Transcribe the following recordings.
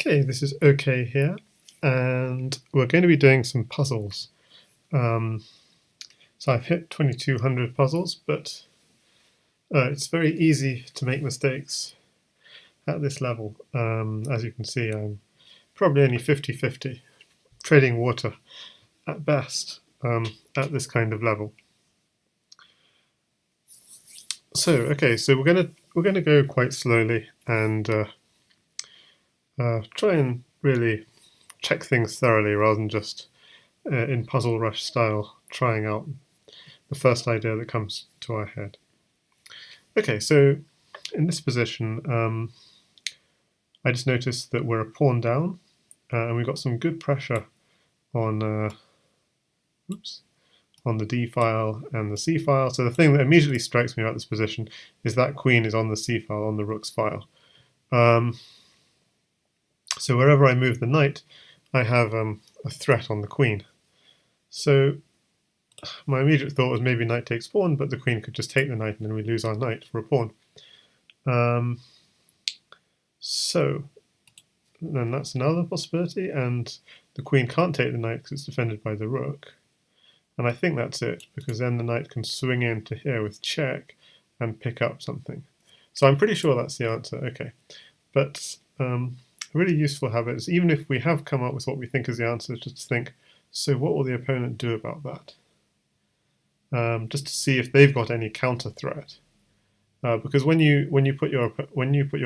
Okay, this is OK here, and we're going to be doing some puzzles. So I've hit 2200 puzzles, but it's very easy to make mistakes at this level. As you can see, I'm probably only 50-50, trading water at best at this kind of level. So okay, so we're gonna go quite slowly and try and really check things thoroughly rather than just in Puzzle Rush style trying out the first idea that comes to our head. Okay, so in this position, I just noticed that we're a pawn down, and we've got some good pressure on on the D file and the C file. So the thing that immediately strikes me about this position is that queen is on the C file, on the rook's file. So wherever I move the knight, I have a threat on the queen. So my immediate thought was maybe knight takes pawn, but the queen could just take the knight and then we lose our knight for a pawn. So then that's another possibility, and the queen can't take the knight because it's defended by the rook. And I think that's it, because then the knight can swing into here with check and pick up something. So I'm pretty sure that's the answer. Okay, but a really useful habit is, even if we have come up with what we think is the answer, just to think, so what will the opponent do about that? Just to see if they've got any counter threat. Because when you put your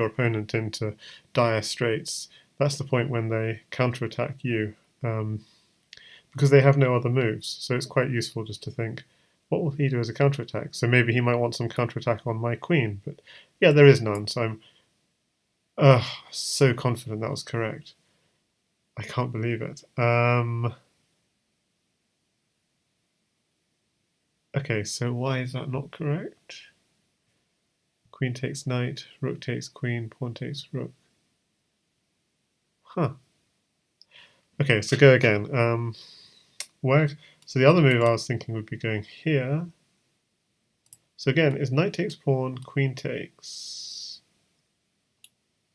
opponent into dire straits, that's the point when they counterattack you, because they have no other moves. So it's quite useful just to think, what will he do as a counterattack? So maybe he might want some counterattack on my queen, but yeah, there is none. So I'm so confident that was correct. I can't believe it. Okay, so why is that not correct? Queen takes knight, rook takes queen, pawn takes rook. Huh. Okay, so go again. So the other move I was thinking would be going here. So again, is knight takes pawn, queen takes.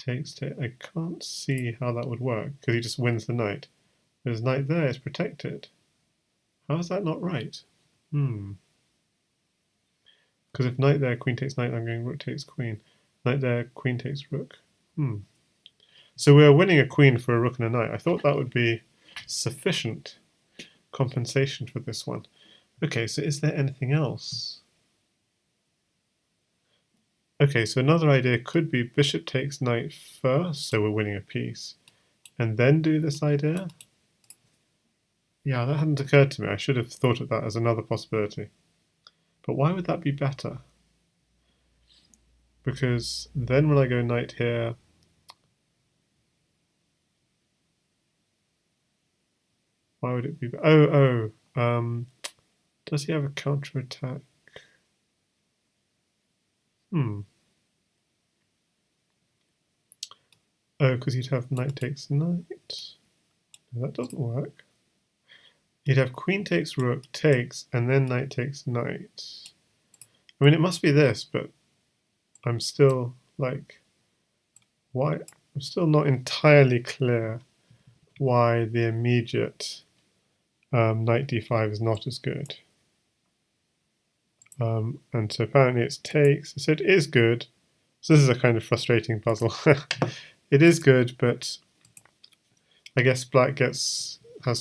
I can't see how that would work, because he just wins the knight. There's knight there, it's protected. How is that not right? Because if knight there, queen takes knight, I'm going rook takes queen. Knight there, queen takes rook. So we're winning a queen for a rook and a knight. I thought that would be sufficient compensation for this one. Okay, so is there anything else? Okay, so another idea could be bishop takes knight first, so we're winning a piece, and then do this idea. Yeah, that hadn't occurred to me. I should have thought of that as another possibility. But why would that be better? Because then when I go knight here, why would it be? Does he have a counterattack? Oh, because he'd have knight takes knight. No, that doesn't work. You'd have queen takes rook, takes, and then knight takes knight. I mean, it must be this, but I'm still like, why? I'm still not entirely clear why the immediate knight d5 is not as good. And so apparently it's takes, so it is good. So this is a kind of frustrating puzzle. It is good, but I guess black has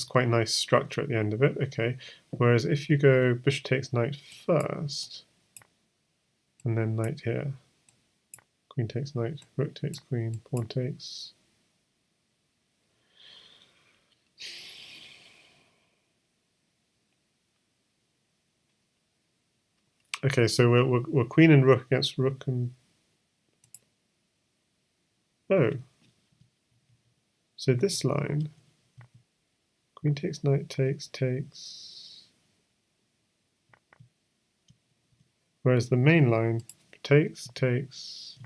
quite nice structure at the end of it. Okay, whereas if you go bishop takes knight first, and then knight here, queen takes knight, rook takes queen, pawn takes. Okay, so we're queen and rook against rook and... Oh. So this line, queen takes knight, takes. Whereas the main line, takes. So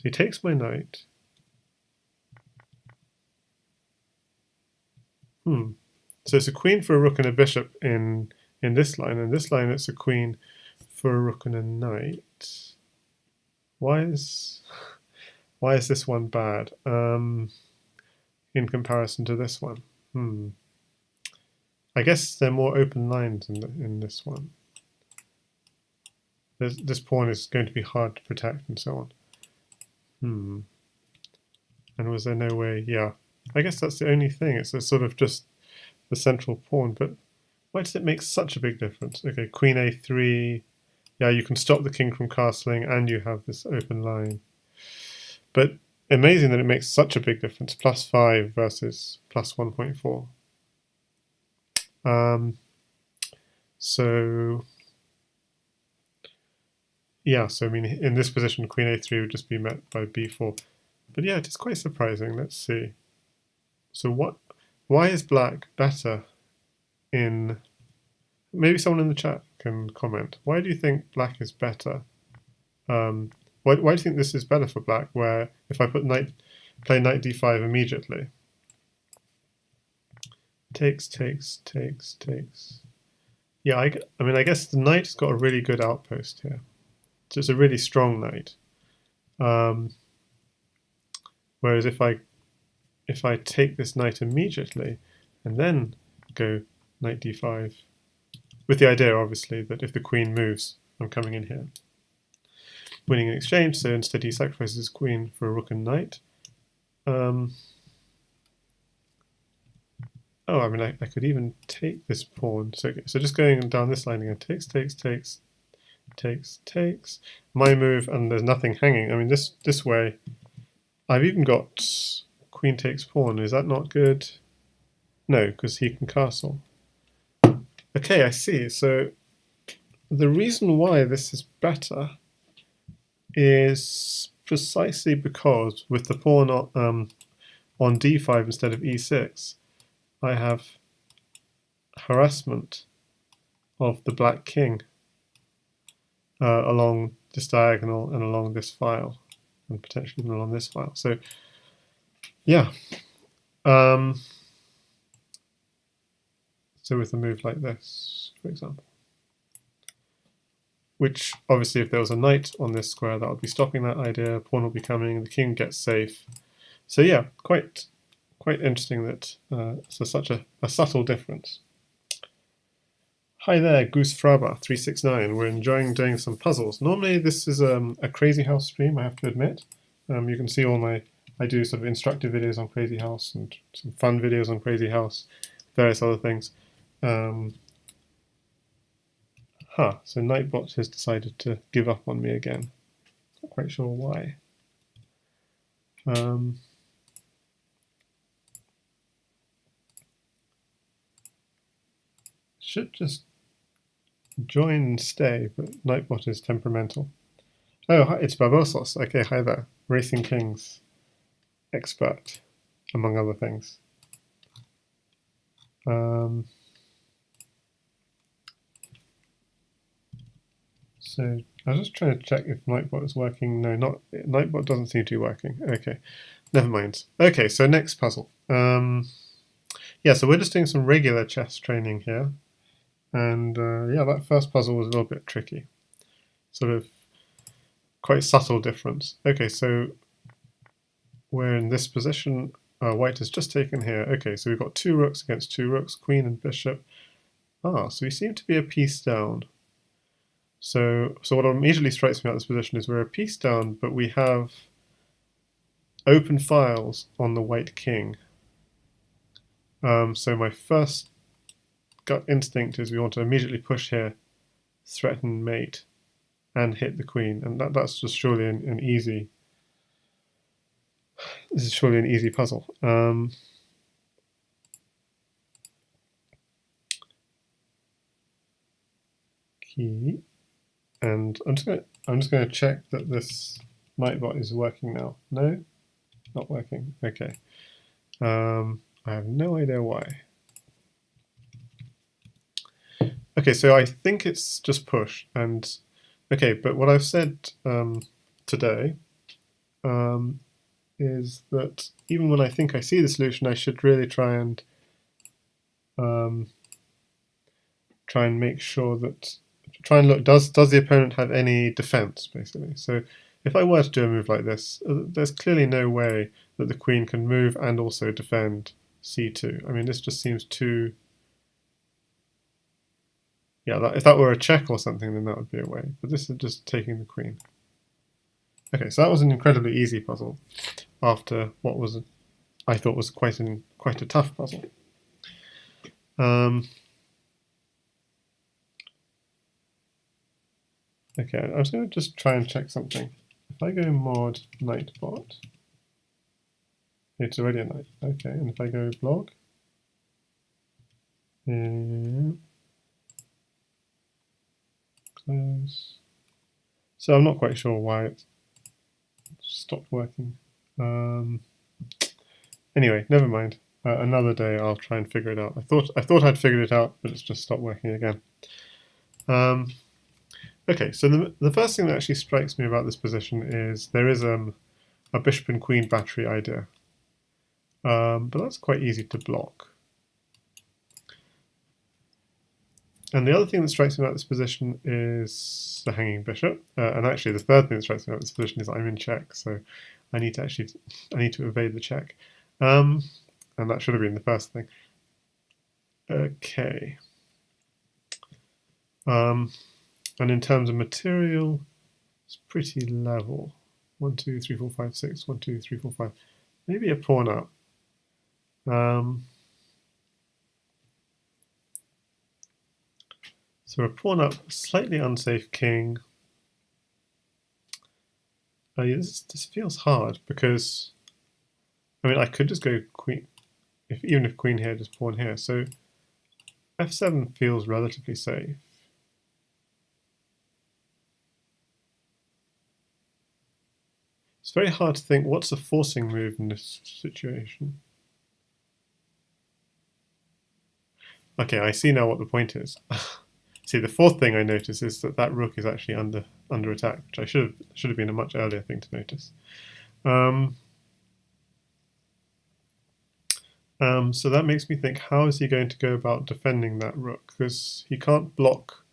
he takes my knight. So it's a queen for a rook and a bishop in this line, and this line it's a queen for a rook and a knight. Why is... Why is this one bad in comparison to this one? I guess there are more open lines in this one. This pawn is going to be hard to protect and so on. And was there no way? Yeah, I guess that's the only thing. It's a sort of just the central pawn, but why does it make such a big difference? Okay, queen a3. Yeah, you can stop the king from castling and you have this open line. But amazing that it makes such a big difference, +5 versus +1.4. So yeah, so I mean, in this position, queen a3 would just be met by b4. But yeah, it is quite surprising. Let's see. So why is black better in... Maybe someone in the chat can comment. Why do you think black is better? Why do you think this is better for black, where if I play knight d5 immediately? Takes. Yeah, I mean, I guess the knight's got a really good outpost here. So it's a really strong knight. Whereas if I take this knight immediately and then go knight d5, with the idea, obviously, that if the queen moves, I'm coming in here. Winning in exchange, so instead he sacrifices his queen for a rook and knight. Oh, I mean, I could even take this pawn. So just going down this line again, takes. My move, and there's nothing hanging. I mean, this way, I've even got queen takes pawn. Is that not good? No, because he can castle. Okay, I see. So the reason why this is better is precisely because with the pawn on d5 instead of e6, I have harassment of the black king along this diagonal and along this file, and potentially even along this file. So yeah. So with a move like this, for example, which obviously if there was a knight on this square, that would be stopping that idea, pawn will be coming, the king gets safe. So yeah, quite interesting that so such a subtle difference. Hi there, Goose Fraba 369. We're enjoying doing some puzzles. Normally this is a Crazy House stream, I have to admit. You can see I do sort of instructive videos on Crazy House and some fun videos on Crazy House, various other things. So Nightbot has decided to give up on me again. Not quite sure why. Should just join and stay, but Nightbot is temperamental. Oh, hi, it's Barbosos. Okay, hi there. Racing Kings expert, among other things. So I was just trying to check if Nightbot is working. No, Nightbot doesn't seem to be working. Okay, never mind. Okay, so next puzzle. Yeah, so we're just doing some regular chess training here. And yeah, that first puzzle was a little bit tricky. Sort of quite subtle difference. Okay, so we're in this position. White has just taken here. Okay, so we've got 2 rooks against 2 rooks, queen and bishop. So we seem to be a piece down. So what immediately strikes me about this position is we're a piece down, but we have open files on the white king. So my first gut instinct is we want to immediately push here, threaten mate, and hit the queen, and that's just surely an easy. This is surely an easy puzzle. Key, and I'm just going to check that this Nightbot is working now. No, not working. Okay. I have no idea why. Okay, so I think it's just push, and okay, but what I've said today is that even when I think I see the solution, I should really try and make sure that, try and look, does the opponent have any defense, basically. So if I were to do a move like this, there's clearly no way that the queen can move and also defend c2. I mean, this just seems too... Yeah, if that were a check or something, then that would be a way. But this is just taking the queen. Okay, so that was an incredibly easy puzzle after what was, I thought, was quite a tough puzzle. Okay, I was going to just try and check something. If I go mod knight bot, it's already a knight. Okay, and if I go blog, close. So I'm not quite sure why it stopped working. Anyway, never mind. Another day I'll try and figure it out. I thought I'd figured it out, but it's just stopped working again. Okay, so the first thing that actually strikes me about this position is there is a bishop and queen battery idea, but that's quite easy to block. And the other thing that strikes me about this position is the hanging bishop, and actually the third thing that strikes me about this position is I'm in check, so I need to evade the check, and that should have been the first thing. Okay. And in terms of material, it's pretty level. 1, 2, 3, 4, 5, 6. 1, 2, 3, 4, 5. Maybe a pawn up. So a pawn up, slightly unsafe king. This feels hard because, I mean, I could just go queen, even if queen here, just pawn here. So f7 feels relatively safe. It's very hard to think what's a forcing move in this situation. Okay, I see now what the point is. See, the fourth thing I notice is that that rook is actually under attack, which I should have been a much earlier thing to notice. So that makes me think, how is he going to go about defending that rook? Because he can't block.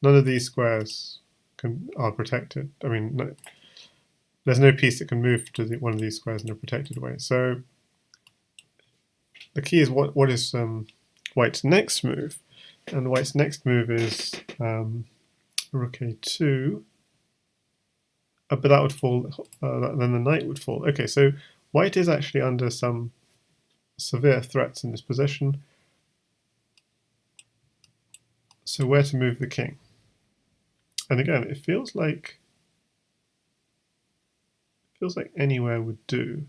None of these squares are protected. I mean, there's no piece that can move to one of these squares in a protected way. So the key is what is White's next move, and White's next move is rook a2. But that would fall. Then the knight would fall. Okay, so White is actually under some severe threats in this position. So where to move the king? And again, it feels like anywhere would do.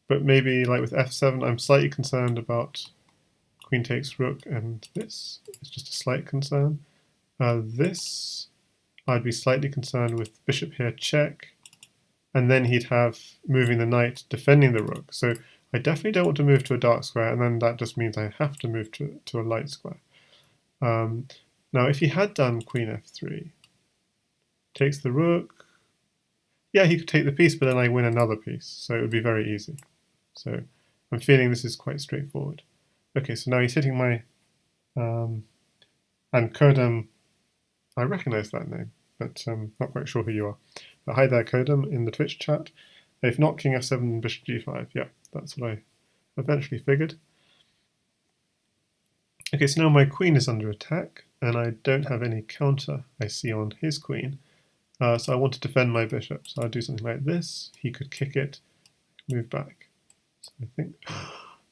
But maybe like with f7, I'm slightly concerned about queen takes rook, and this is just a slight concern. This, I'd be slightly concerned with bishop here check, and then he'd have moving the knight defending the rook. So I definitely don't want to move to a dark square, and then that just means I have to move to a light square. Now if he had done queen f3, takes the rook, yeah, he could take the piece, but then I win another piece, so it would be very easy. So I'm feeling this is quite straightforward. Okay, so now he's hitting my, and Kodum, I recognize that name, but I'm not quite sure who you are. But hi there, Kodum, in the Twitch chat. If not, king f7, bishop g5. Yeah, that's what I eventually figured. Okay, so now my queen is under attack, and I don't have any counter I see on his queen. So I want to defend my bishop. So I'll do something like this. He could kick it, move back. So I think,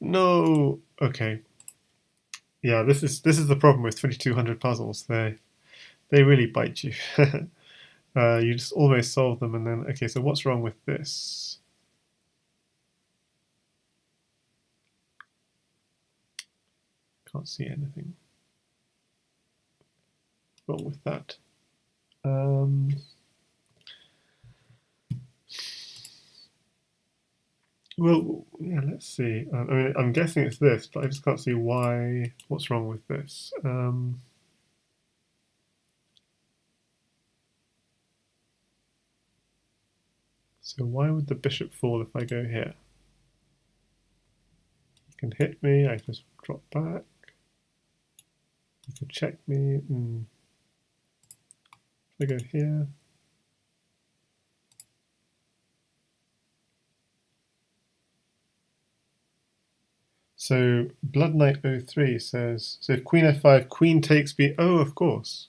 no. Okay. Yeah, this is the problem with 2200 puzzles. They really bite you. You just almost solve them, and then okay. So what's wrong with this? Can't see anything wrong with that. Well, yeah, let's see. I mean, I'm guessing it's this, but I just can't see why. What's wrong with this? So why would the bishop fall if I go here? He can hit me. I just drop back. He could check me. If I go here, So Blood Knight 03 says, so if queen f5, queen takes b. Oh, of course.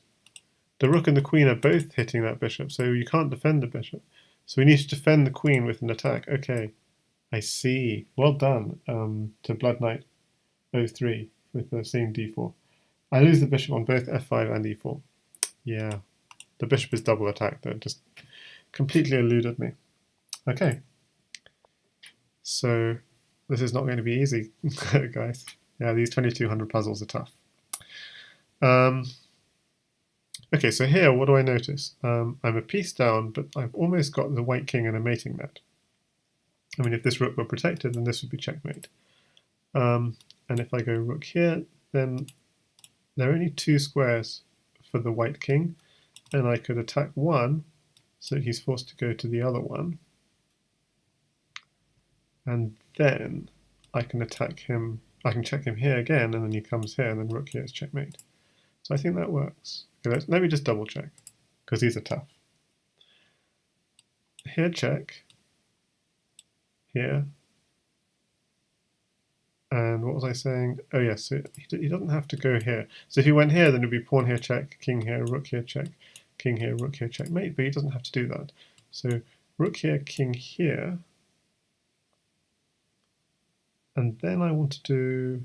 The rook and the queen are both hitting that bishop, so you can't defend the bishop. So we need to defend the queen with an attack. Okay, I see. Well done to Blood Knight 03 with the same d4. I lose the bishop on both f5 and e4. Yeah, the bishop is double attacked though, just completely eluded me. Okay, so this is not going to be easy, guys. Yeah, these 2200 puzzles are tough. Okay, so here, what do I notice? I'm a piece down, but I've almost got the white king and a mating net. I mean, if this rook were protected, then this would be checkmate. And if I go rook here, then there are only 2 squares for the white king, and I could attack one, so he's forced to go to the other one. And then I can attack him, I can check him here again, and then he comes here, and then rook here is checkmate. So I think that works. Okay, let me just double check, because these are tough. Here check, here, and what was I saying? Oh yes, so he doesn't have to go here. So if he went here, then it would be pawn here check, king here, rook here check, king here, rook here checkmate, but he doesn't have to do that. So rook here, king here, and then I want to do,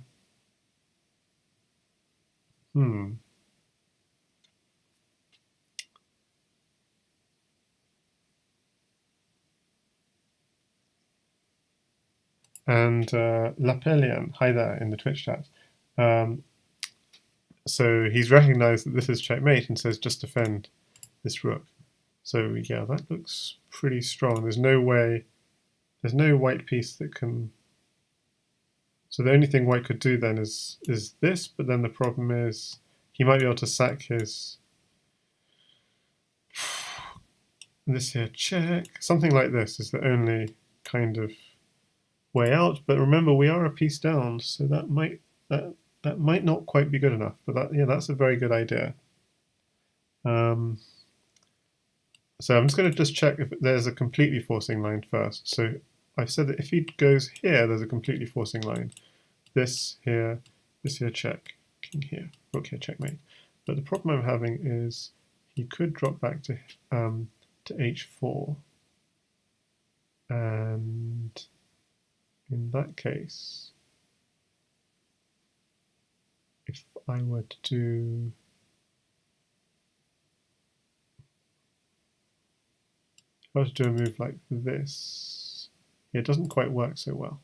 and Lapelian, hi there in the Twitch chat. So he's recognized that this is checkmate and says just defend this rook. So yeah, that looks pretty strong. There's no way, there's no white piece that can. So the only thing white could do then is this, but then the problem is he might be able to sack his. This here check, something like this is the only kind of way out. But remember, we are a piece down, so that might not quite be good enough. But that, yeah, that's a very good idea. So I'm just going to just check if there's a completely forcing line first. So I've said that if he goes here, there's a completely forcing line. This here check, king here, rook here checkmate. But the problem I'm having is he could drop back to h4, and in that case, if I were to do a move like this, it doesn't quite work so well.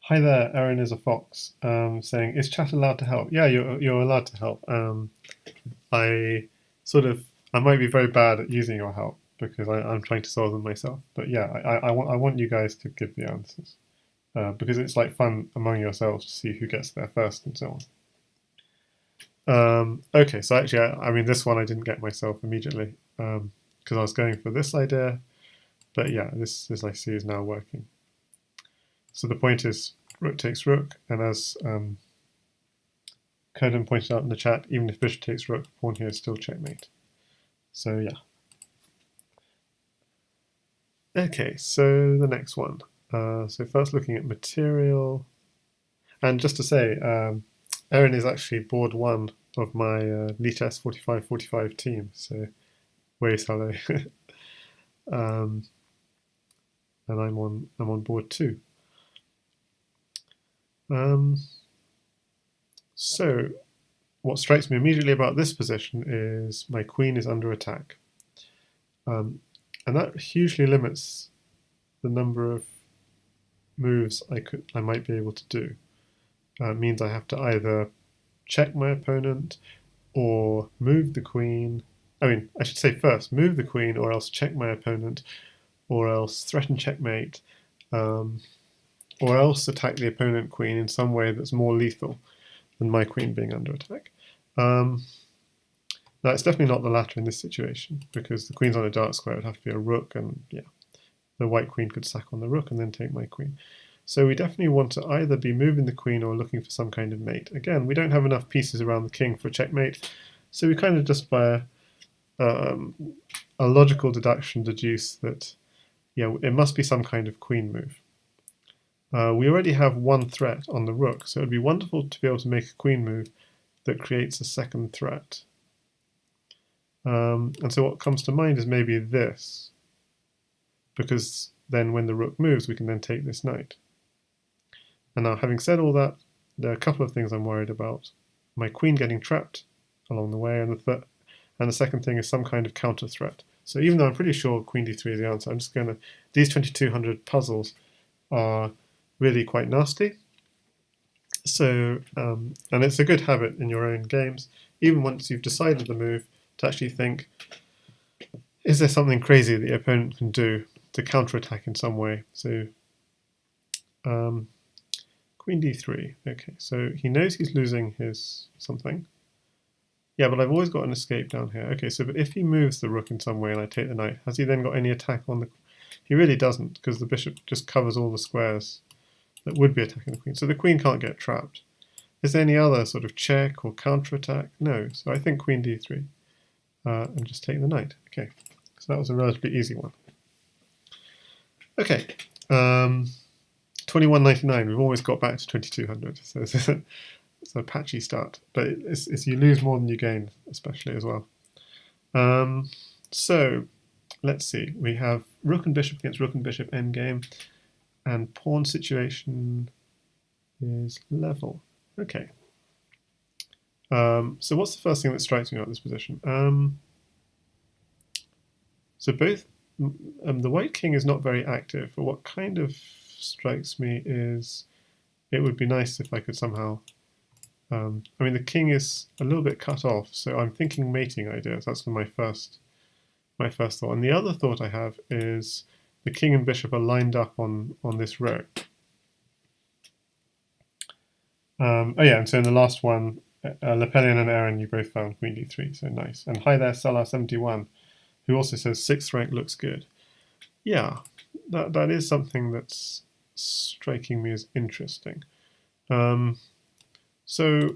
Hi there, Erin is a fox, saying, is chat allowed to help? Yeah, you're allowed to help. I might be very bad at using your help because I'm trying to solve them myself. But yeah, I want you guys to give the answers because it's like fun among yourselves to see who gets there first and so on. Okay, so actually, I mean, this one I didn't get myself immediately because I was going for this idea. But yeah, this I see is now working. So the point is rook takes rook, and as Curtin pointed out in the chat, even if bishop takes rook, pawn here is still checkmate. So yeah. Okay, so the next one. So first looking at material. And just to say, Erin is actually board 1 of my LETES 4545 team, so waves hello. And I'm on board 2. So what strikes me immediately about this position is my queen is under attack. And that hugely limits the number of moves I might be able to do. It means I have to either check my opponent or move the queen. I mean, I should say first move the queen, or else check my opponent, or else threaten checkmate, or else attack the opponent queen in some way that's more lethal than my queen being under attack. Now, it's definitely not the latter in this situation, because the queen's on a dark square. It would have to be a rook, and yeah, the white queen could sack on the rook and then take my queen. So we definitely want to either be moving the queen or looking for some kind of mate. Again, we don't have enough pieces around the king for checkmate, so we kind of just by a logical deduction deduce that, yeah, it must be some kind of queen move. We already have one threat on the rook, so it would be wonderful to be able to make a queen move that creates a second threat. And so what comes to mind is maybe this, because then when the rook moves, we can then take this knight. And now, having said all that, there are a couple of things I'm worried about. My queen getting trapped along the way, and the second thing is some kind of counter threat. So even though I'm pretty sure queen d3 is the answer, I'm just going to, these 2200 puzzles are really quite nasty. So, and it's a good habit in your own games, even once you've decided the move, to actually think, is there something crazy that the opponent can do to counterattack in some way? So, queen d3. Okay, so he knows he's losing his something. Yeah, but I've always got an escape down here. Okay, so but if he moves the rook in some way and I take the knight, has he then got any attack on the... He really doesn't, because the bishop just covers all the squares that would be attacking the queen. So the queen can't get trapped. Is there any other sort of check or counterattack? No. So I think queen d3 and just take the knight. Okay, so that was a relatively easy one. Okay, 2199. We've always got back to 2200. So it's a patchy start, but it's you lose more than you gain, especially as well. So let's see. We have rook and bishop against rook and bishop endgame, and pawn situation is level. Okay. So what's the first thing that strikes me about this position? So both the white king is not very active, but what kind of strikes me is it would be nice if I could somehow... I mean, the king is a little bit cut off, so I'm thinking mating ideas. That's my first thought. And the other thought I have is the king and bishop are lined up on this row. Oh yeah, and so in the last one, Lepelian and Aaron, you both found queen d3, so nice. And hi there, Salah71, who also says 6th rank looks good. Yeah, that is something that's striking me as interesting. So,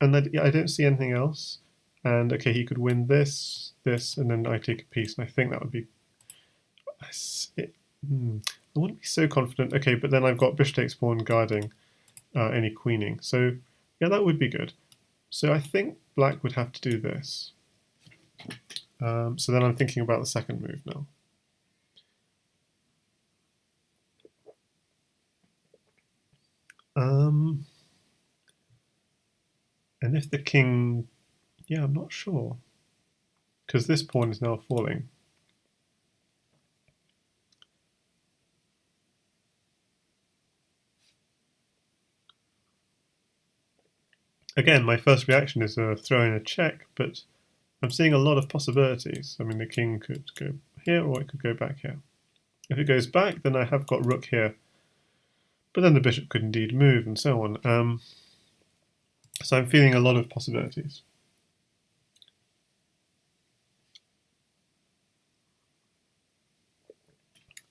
and I don't see anything else. And okay, he could win this, and then I take a piece, and I think that would be... I wouldn't be so confident. Okay, but then I've got bishop takes pawn guarding any queening. So yeah, that would be good. So I think black would have to do this. So then I'm thinking about the second move now. And if the king... Yeah, I'm not sure. Because this pawn is now falling. Again, my first reaction is to throw in a check, but I'm seeing a lot of possibilities. I mean, the king could go here, or it could go back here. If it goes back, then I have got rook here. But then the bishop could indeed move, and so on. So I'm feeling a lot of possibilities.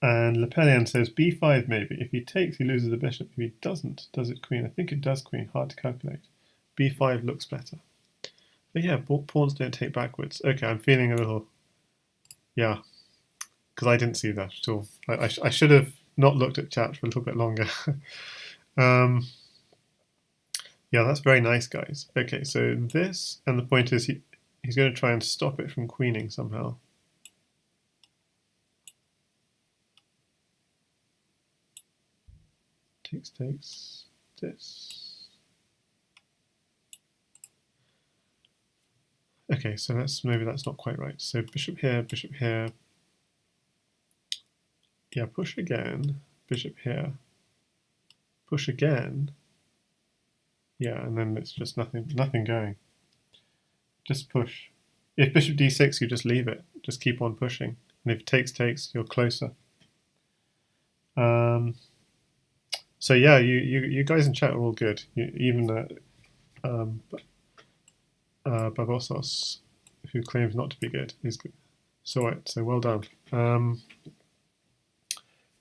And Lepelian says b5 maybe. If he takes, he loses the bishop. If he doesn't, does it queen? I think it does queen. Hard to calculate. b5 looks better. But yeah, pawns don't take backwards. Okay, I'm feeling a little... Yeah, because I didn't see that at all. I should have not looked at chat for a little bit longer. Yeah, that's very nice, guys. Okay, so this, and the point is he's going to try and stop it from queening somehow. Takes, this. Okay, so maybe that's not quite right. So bishop here, yeah, push again, bishop here, push again. Yeah, and then it's just nothing going. Just push. If bishop d6, you just leave it. Just keep on pushing. And if takes, you're closer. So yeah, you guys in chat are all good. Even Barbosos, who claims not to be good, is good. So well done.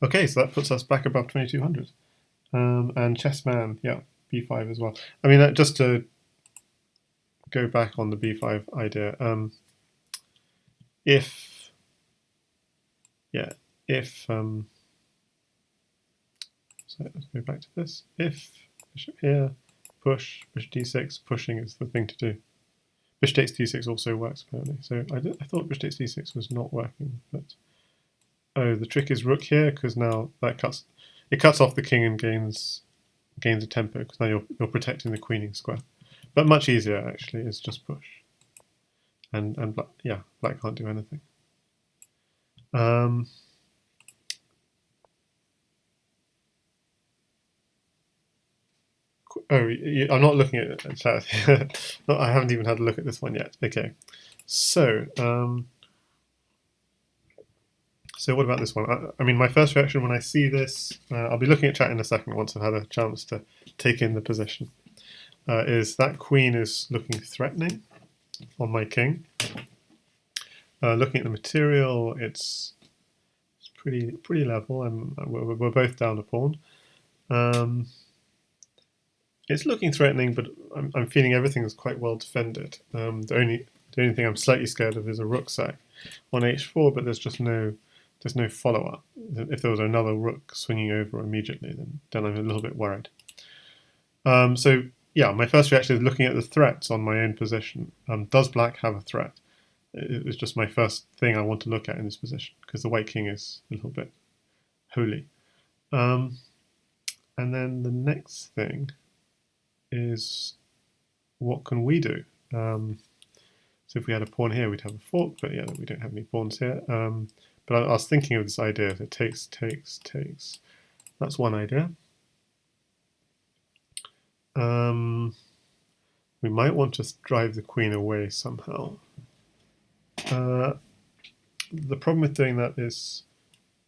Okay, so that puts us back above 2200. And Chessman, yeah, b5 as well. I mean, just to go back on the b5 idea, if so let's go back to this. If bishop here, push, bishop d6, pushing is the thing to do. Bishop takes d6 also works apparently. So I thought bishop takes d6 was not working, but oh, the trick is rook here because now that cuts off the king and gains a tempo because now you're protecting the queening square. But much easier actually is just push, and black can't do anything. I'm not looking at chat. I haven't even had a look at this one yet. Okay, so so what about this one? I mean, my first reaction when I see this, I'll be looking at chat in a second once I've had a chance to take in the position, is that queen is looking threatening on my king. Looking at the material, it's pretty level, and we're both down a pawn. It's looking threatening, but I'm feeling everything is quite well defended. The only thing I'm slightly scared of is a rook sack on h4, but there's no follow-up. If there was another rook swinging over immediately, then I'm a little bit worried. So yeah, my first reaction is looking at the threats on my own position. Does black have a threat? It was just my first thing I want to look at in this position because the white king is a little bit holy. And then the next thing is what can we do? So if we had a pawn here, we'd have a fork, but yeah, we don't have any pawns here. But I was thinking of this idea that takes. That's one idea. We might want to drive the queen away somehow. The problem with doing that is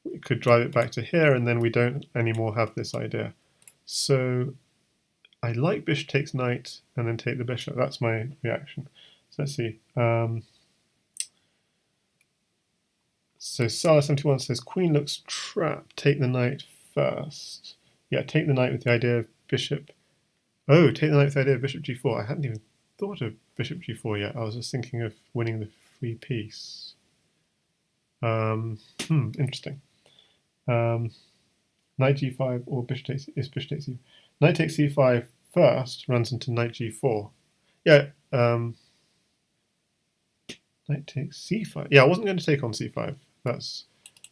we could drive it back to here, and then we don't anymore have this idea. So I like bishop takes knight and then take the bishop. That's my reaction. So let's see. So Sala71 says queen looks trapped. Take the knight first. Yeah, take the knight with the idea of bishop. Oh, take the knight with the idea of bishop g4. I hadn't even thought of bishop g4 yet. I was just thinking of winning the free piece. Interesting. Knight g5 or bishop takes c. Knight takes c5 first runs into knight g4. Yeah. Knight takes c5. Yeah, I wasn't going to take on c5. That's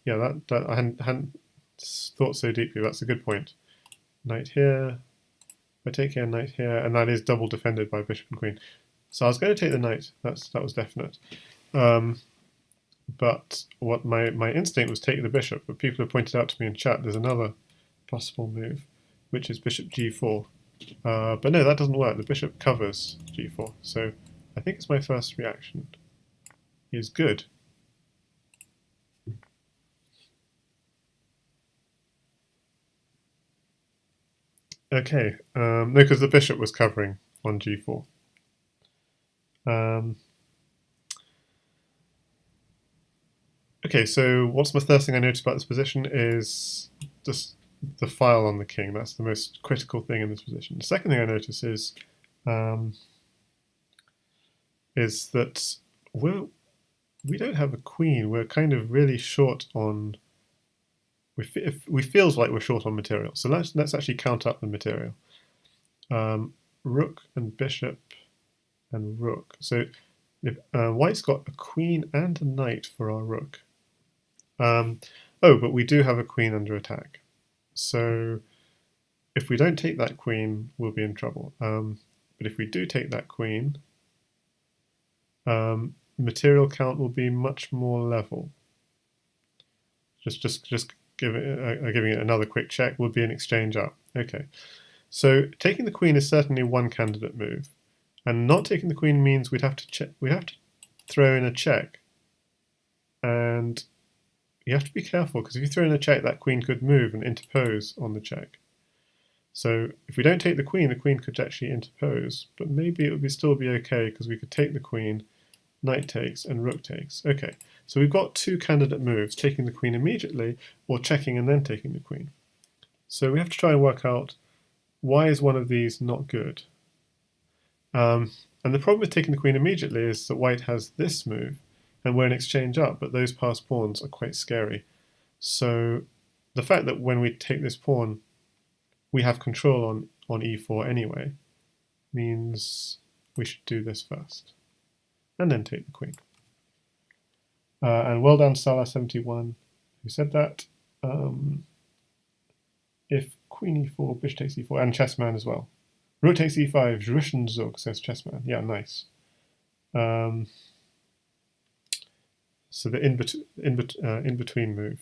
that I hadn't thought so deeply. That's a good point. Knight here. I take here, knight here, and that is double defended by bishop and queen. So I was going to take the knight. That was definite. But what my instinct was take the bishop. But people have pointed out to me in chat there's another possible move, which is bishop g4. But no, that doesn't work. The bishop covers g4. So I think it's my first reaction. Is good. Okay, no, because the bishop was covering on g4. Okay, so what's the first thing I noticed about this position is just the file on the king. That's the most critical thing in this position. The second thing I notice is that we don't have a queen. We're kind of really short on. We feels like we're short on material. So let's actually count up the material. Rook and bishop and rook. So if, white's got a queen and a knight for our rook. Oh, but we do have a queen under attack. So if we don't take that queen, we'll be in trouble. But if we do take that queen, material count will be much more level. Just giving it another quick check would be an exchange up. Okay, so taking the queen is certainly one candidate move, and not taking the queen means we'd have to check. We have to throw in a check, and you have to be careful because if you throw in a check, that queen could move and interpose on the check. So if we don't take the queen could actually interpose, but maybe it would still be okay because we could take the queen, knight takes, and rook takes. Okay, so we've got two candidate moves, taking the queen immediately or checking and then taking the queen. So we have to try and work out why is one of these not good. And the problem with taking the queen immediately is that white has this move, and we're an exchange up, but those passed pawns are quite scary. So the fact that when we take this pawn, we have control on e4 anyway, means we should do this first, and then take the queen. And well done, Salah71, who said that. If queen e4, bishop takes e4, and chessman as well. Rook takes e5, Zrushenzug, says chessman. Yeah, nice. So the in-between move.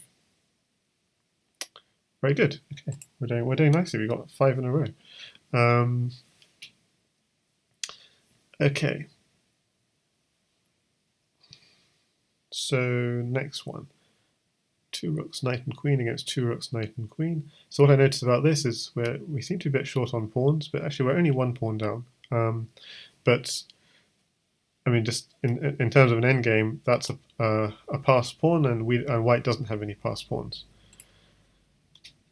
Very good. Okay, we're doing nicely. We got 5 in a row. Okay. So next one. 2 rooks, knight and queen against 2 rooks, knight and queen. So what I noticed about this is we seem to be a bit short on pawns, but actually we're only 1 pawn down. But I mean, just in terms of an endgame, that's a passed pawn, and white doesn't have any passed pawns.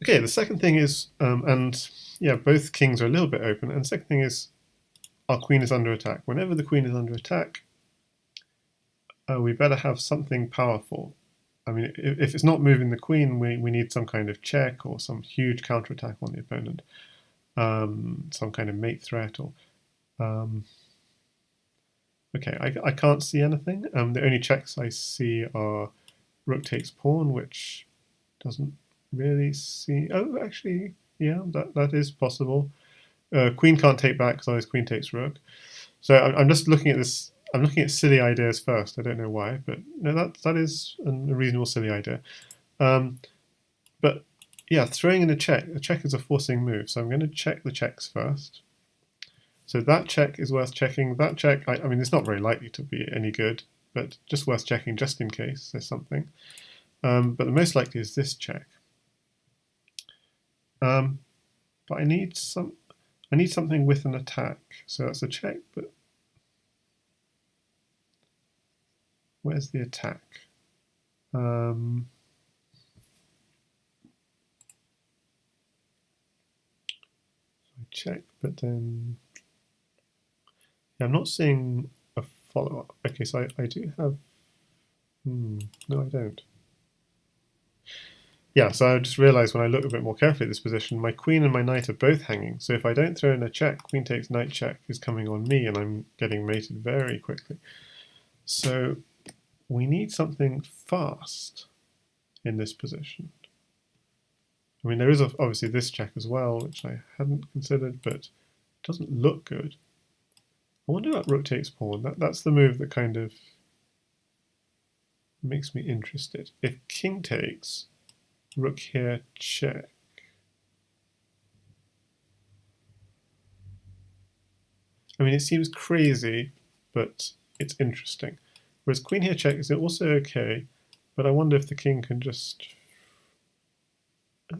Okay, the second thing is, and yeah, both kings are a little bit open, and the second thing is our queen is under attack. Whenever the queen is under attack, we better have something powerful. I mean, if it's not moving the queen, we need some kind of check or some huge counterattack on the opponent, some kind of mate threat. Or okay, I can't see anything. The only checks I see are rook takes pawn, which doesn't really see. Oh, actually, yeah, that is possible. Queen can't take back because otherwise queen takes rook. So I'm just looking at this. I'm looking at silly ideas first. I don't know why, but no, that is a reasonable silly idea. But yeah, throwing in a check. A check is a forcing move, so I'm going to check the checks first. So that check is worth checking. That check, I mean, it's not very likely to be any good, but just worth checking just in case there's something. But the most likely is this check. But I need something with an attack. So that's a check, but where's the attack? I check, but then yeah, I'm not seeing a follow-up. Okay, so I do have. No, I don't. Yeah, so I just realised when I look a bit more carefully at this position, my queen and my knight are both hanging. So if I don't throw in a check, queen takes knight check is coming on me, and I'm getting mated very quickly. So we need something fast in this position. I mean, there is obviously this check as well, which I hadn't considered, but it doesn't look good. I wonder about rook takes pawn. That's the move that kind of makes me interested. If king takes, rook here, check. I mean, it seems crazy, but it's interesting. Whereas queen here check is also okay, but I wonder if the king can just...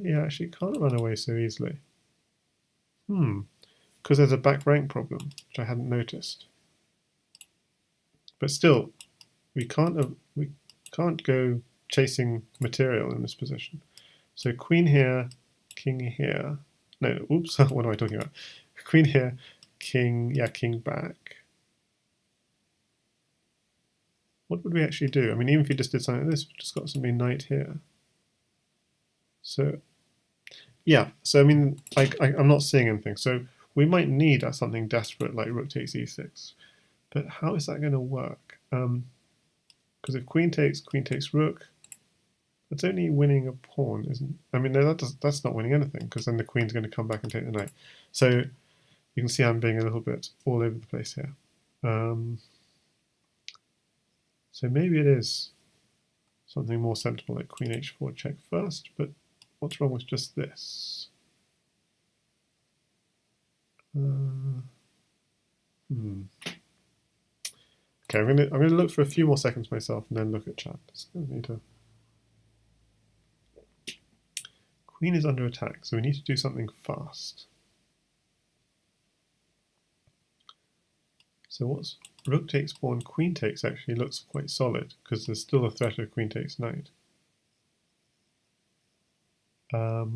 Yeah, actually it can't run away so easily. Because there's a back rank problem, which I hadn't noticed. But still, we can't go chasing material in this position. So queen here, king here. No, oops, what am I talking about? Queen here, king, yeah, king back. What would we actually do? I mean, even if you just did something like this, we've just got something knight here. So, yeah, so I mean, I'm not seeing anything. So we might need something desperate like rook takes e6. But how is that going to work? Because if queen takes rook, that's only winning a pawn, isn't it? I mean, no, that's not winning anything, because then the queen's going to come back and take the knight. So you can see I'm being a little bit all over the place here. So maybe it is something more sensible like queen h4 check first, but what's wrong with just this? Okay, I'm gonna look for a few more seconds myself and then look at chat. Queen is under attack, so we need to do something fast. So what's rook takes pawn, queen takes actually looks quite solid, because there's still a threat of queen takes knight. But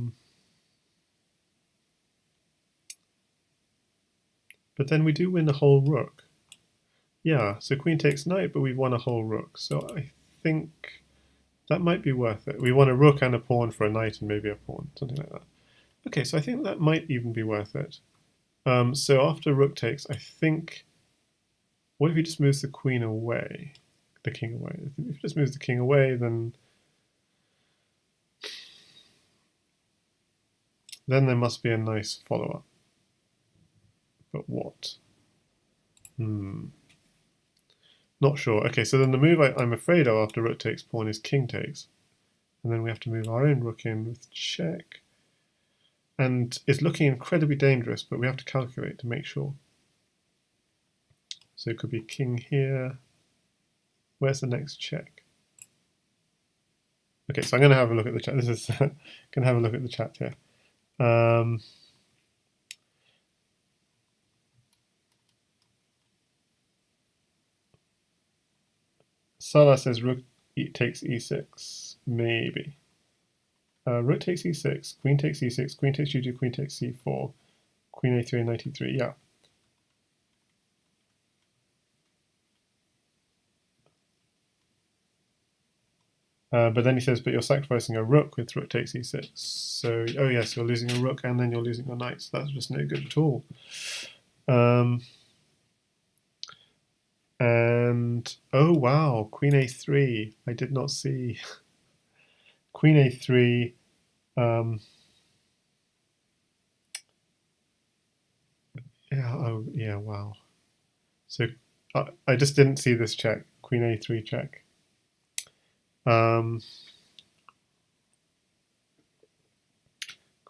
then we do win the whole rook. Yeah, so queen takes knight, but we've won a whole rook. So I think that might be worth it. We won a rook and a pawn for a knight and maybe a pawn, something like that. Okay, so I think that might even be worth it. So after rook takes, I think... What if he just moves the queen away? The king away. If he just moves the king away, then there must be a nice follow-up. But what? Not sure. Okay, so then the move I'm afraid of after rook takes pawn is king takes. And then we have to move our own rook in with check. And it's looking incredibly dangerous, but we have to calculate to make sure. So it could be king here. Where's the next check? Okay, so I'm going to have a look at the chat. This is going to have a look at the chat here. Salah says rook takes e6. Maybe. Rook takes e6, queen takes e6, queen takes g2, queen takes c4, queen a3 and knight e3. Yeah. But then he says, but you're sacrificing a rook with rook takes e6. So, oh yes, you're losing a rook and then you're losing your knight. So that's just no good at all. And, oh wow, queen a3. I did not see. Queen a3. Yeah, oh, yeah, wow. So I just didn't see this check. Queen a3 check. Queen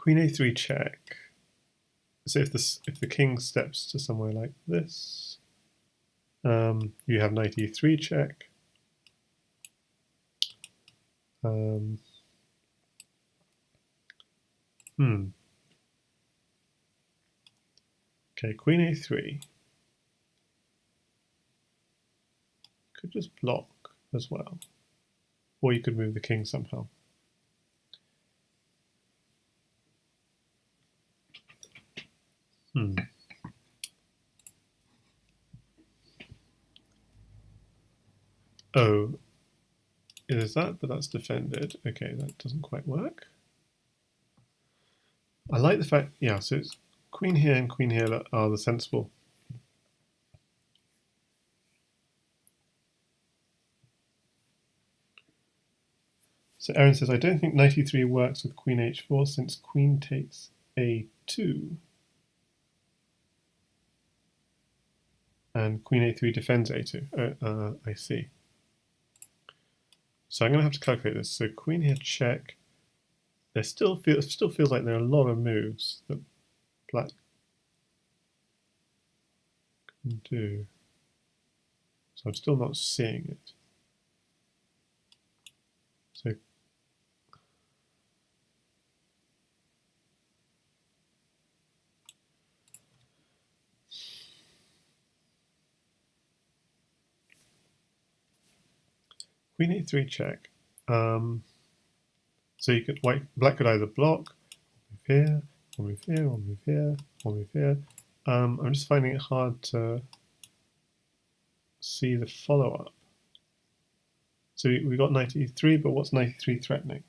a3 check. So if the king steps to somewhere like this, you have knight e3 check. Okay, queen a3 could just block as well, or you could move the king somehow. Oh, it is that, but that's defended. Okay, that doesn't quite work. I like the fact, yeah, so it's queen here and queen here that are the sensible. So Aaron says, I don't think knight e3 works with queen h4 since queen takes a2. And queen a3 defends a2. I see. So I'm going to have to calculate this. So queen here check. There still feels like there are a lot of moves that black can do. So I'm still not seeing it. So queen a3 check. So you could black could either block, move here, or move here, or move here, or move here. I'm just finding it hard to see the follow-up. So we got knight e3, but what's knight e3 threatening?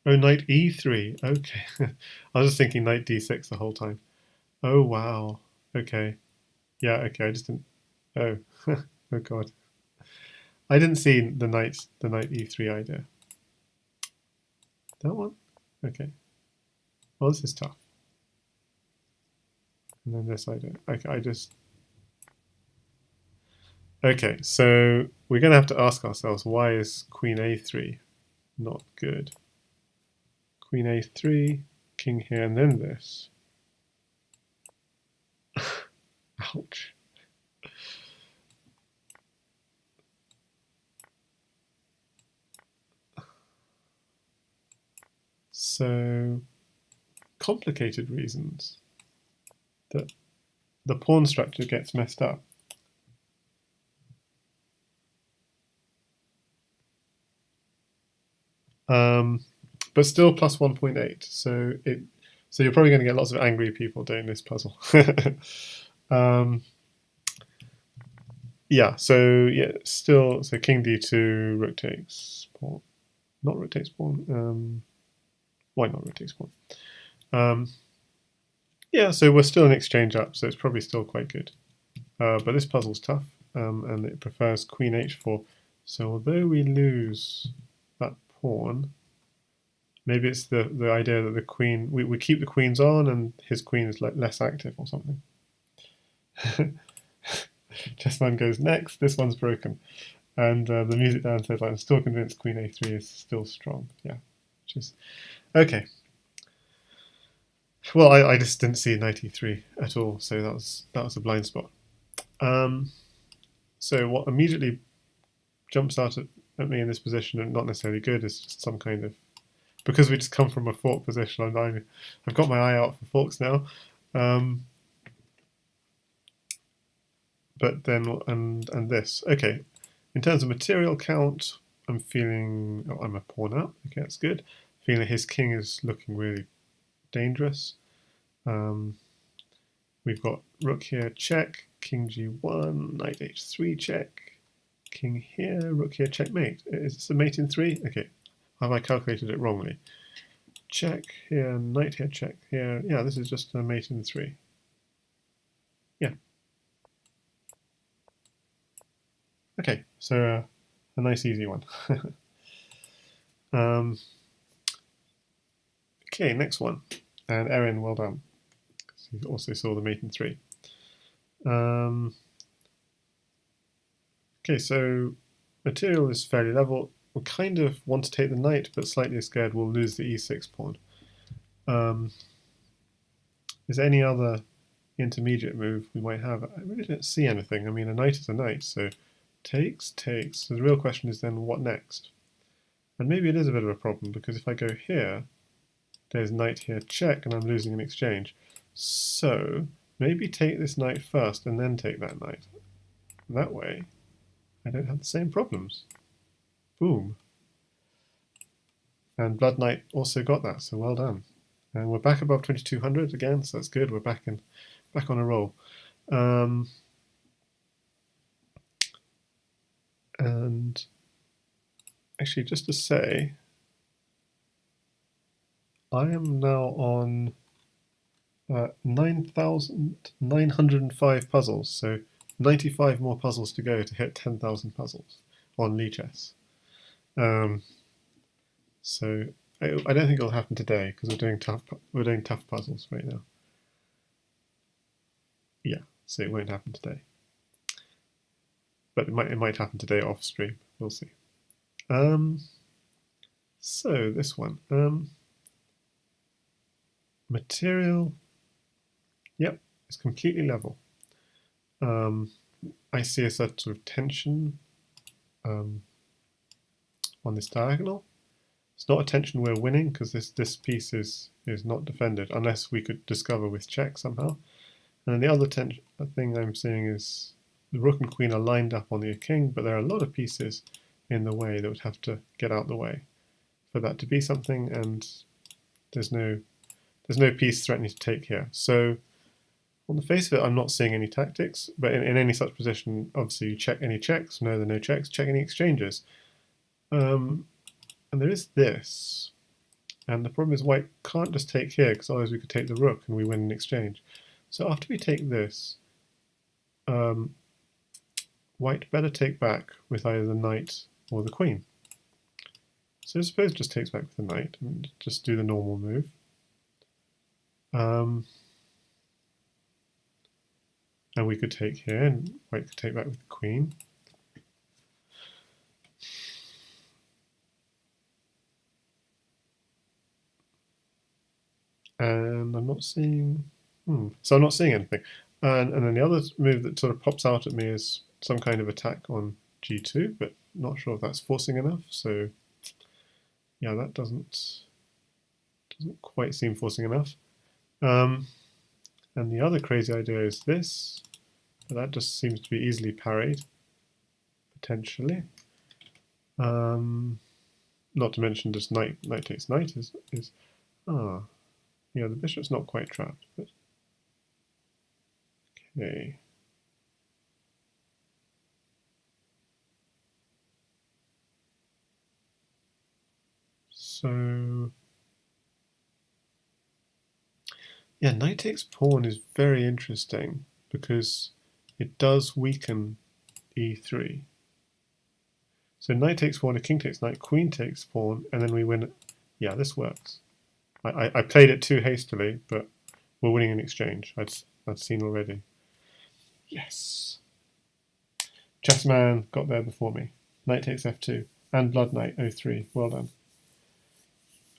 Oh, knight e3. Okay. I was just thinking knight d6 the whole time. Oh, wow. Okay. Yeah, okay. I just didn't... Oh. Oh, God. I didn't see the knight e3 idea. That one? Okay. Well, this is tough. And then this idea. Okay, I just... Okay, so we're going to have to ask ourselves, why is queen a3 not good? Queen a3, king here, and then this. Ouch. So, complicated reasons that the pawn structure gets messed up. But still plus 1.8. So So you're probably going to get lots of angry people doing this puzzle. Yeah, so yeah, still, so king d2, rook takes pawn. Not rook takes pawn. Why not rook takes pawn? Yeah, so we're still in exchange up, so it's probably still quite good. But this puzzle's tough, and it prefers queen h4. So although we lose that pawn, maybe it's the idea that the queen, we keep the queens on and his queen is like less active or something. Chessman goes next, this one's broken. And the music down says, I'm still convinced queen a3 is still strong. Yeah, which is okay. Well, I just didn't see knight e3 at all, so that was a blind spot. So what immediately jumps out at me in this position, and not necessarily good, is just some kind of, because we just come from a fork position. I've got my eye out for forks now. But then and this. Okay, in terms of material count, I'm feeling, oh, I'm a pawn up. Okay, that's good. Feeling his king is looking really dangerous. We've got rook here, check, king g1, knight h3, check, king here, rook here, checkmate. Is this a mate in 3? Okay, have I calculated it wrongly? Check here, knight here, check here. Yeah, this is just a mate in 3. Yeah. Okay, so a nice easy one. Okay, next one. And Erin, well done. You also saw the mate in 3. Okay, so material is fairly level. We kind of want to take the knight, but slightly scared we'll lose the e6 pawn. Is there any other intermediate move we might have? I really don't see anything. I mean, a knight is a knight, so takes, takes. So the real question is then what next? And maybe it is a bit of a problem, because if I go here, there's knight here, check, and I'm losing an exchange. So maybe take this knight first and then take that knight. That way, I don't have the same problems. Boom. And Blood Knight also got that, so well done. And we're back above 2200 again, so that's good. We're back on a roll. And actually, just to say, I am now on 9,905 puzzles, so 95 more puzzles to go to hit 10,000 puzzles on Lichess. So I don't think it'll happen today because we're doing tough puzzles right now. Yeah, so it won't happen today, but it might happen today off stream. We'll see. So this one, material. Yep, it's completely level. I see a sort of tension on this diagonal. It's not a tension we're winning because this piece is not defended unless we could discover with check somehow. And then the other thing I'm seeing is the rook and queen are lined up on the king, but there are a lot of pieces in the way that would have to get out the way for that to be something, and there's no piece threatening to take here. So on the face of it, I'm not seeing any tactics, but in any such position, obviously you check any checks. No, there are no checks. Check any exchanges. And there is this. And the problem is white can't just take here, because otherwise we could take the rook and we win an exchange. So after we take this, white better take back with either the knight or the queen. So I suppose it just takes back with the knight and just do the normal move. And we could take here, and white could take back with the queen. And I'm not seeing, so I'm not seeing anything. And then the other move that sort of pops out at me is some kind of attack on g2, but not sure if that's forcing enough. So yeah, that doesn't quite seem forcing enough. And the other crazy idea is this, but that just seems to be easily parried, potentially. Not to mention just knight takes knight is Yeah, the bishop's not quite trapped, but okay. So yeah, knight takes pawn is very interesting because it does weaken e3. So knight takes pawn, a king takes knight, queen takes pawn, and then we win. Yeah, this works. I played it too hastily, but we're winning in exchange. I'd seen already. Yes. Chessman got there before me. Knight takes f2 and blood knight 03. Well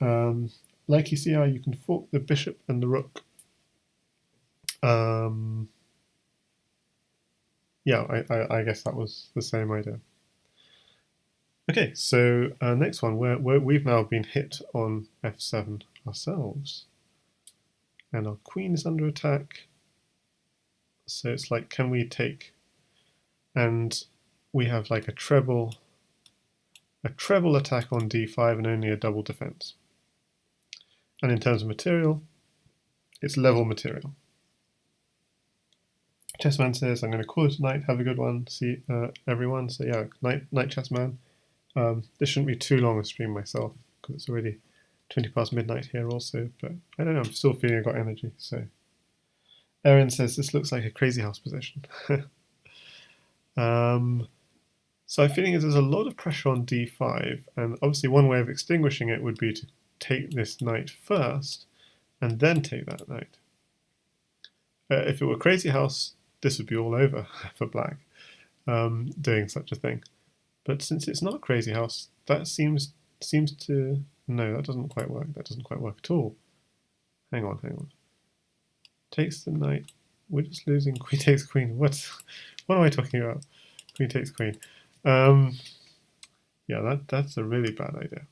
done. Like ECI, you can fork the bishop and the rook. Yeah, I guess that was the same idea. Okay, so next one, we've now been hit on f7 ourselves. And our queen is under attack. So it's like, can we take... And we have like a treble attack on d5 and only a double defense. And in terms of material, it's level material. Chessman says, I'm going to call it tonight. Have a good one. See everyone. So yeah, night Chessman. This shouldn't be too long a stream myself because it's already 20 past midnight here also. But I don't know. I'm still feeling I've got energy. So Erin says this looks like a crazy house position. So I'm feeling there's a lot of pressure on d5, and obviously one way of extinguishing it would be to take this knight first and then take that knight. If it were crazy house, this would be all over for black, doing such a thing. But since it's not crazy house, that seems to... No, that doesn't quite work. That doesn't quite work at all. Hang on. Takes the knight. We're just losing. Queen takes queen. What am I talking about? Queen takes queen. Yeah, that's a really bad idea.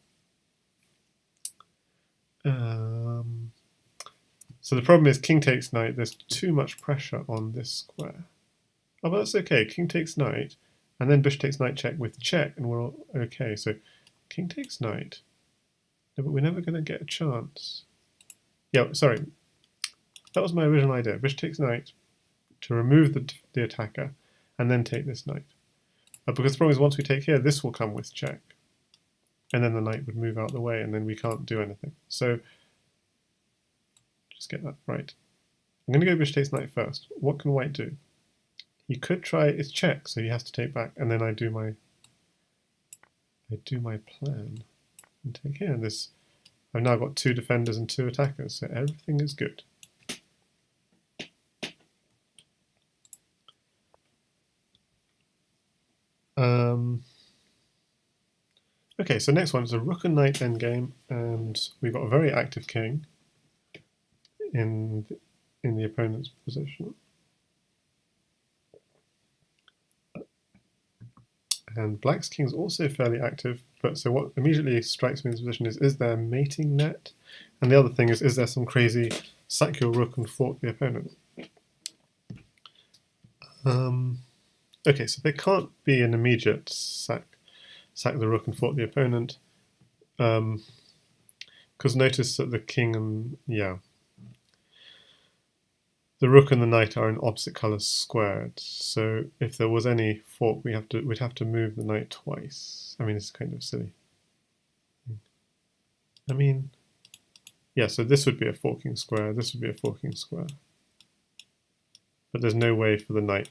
So the problem is king takes knight. There's too much pressure on this square. Oh, but that's okay. King takes knight, and then bishop takes knight check with check, and we're all okay. So king takes knight. No, but we're never going to get a chance. Yeah, sorry. That was my original idea. Bishop takes knight to remove the attacker, and then take this knight. Because the problem is once we take here, this will come with check. And then the knight would move out the way, and then we can't do anything. So, just get that right. I'm going to go bishop takes knight first. What can white do? He could try, it's check, so he has to take back, and then I do my plan and take here. And this, I've now got 2 defenders and 2 attackers, so everything is good. Okay, so next one is a rook and knight endgame, and we've got a very active king in the opponent's position. And black's king is also fairly active, but so what immediately strikes me in this position is there mating net? And the other thing is there some crazy sack your rook and fork the opponent? Okay, so there can't be an immediate sack the rook and fork the opponent, because notice that the king and the rook and the knight are in opposite colours squared. So if there was any fork, we'd have to move the knight twice. I mean, it's kind of silly. I mean, yeah. So this would be a forking square. This would be a forking square. But there's no way for the knight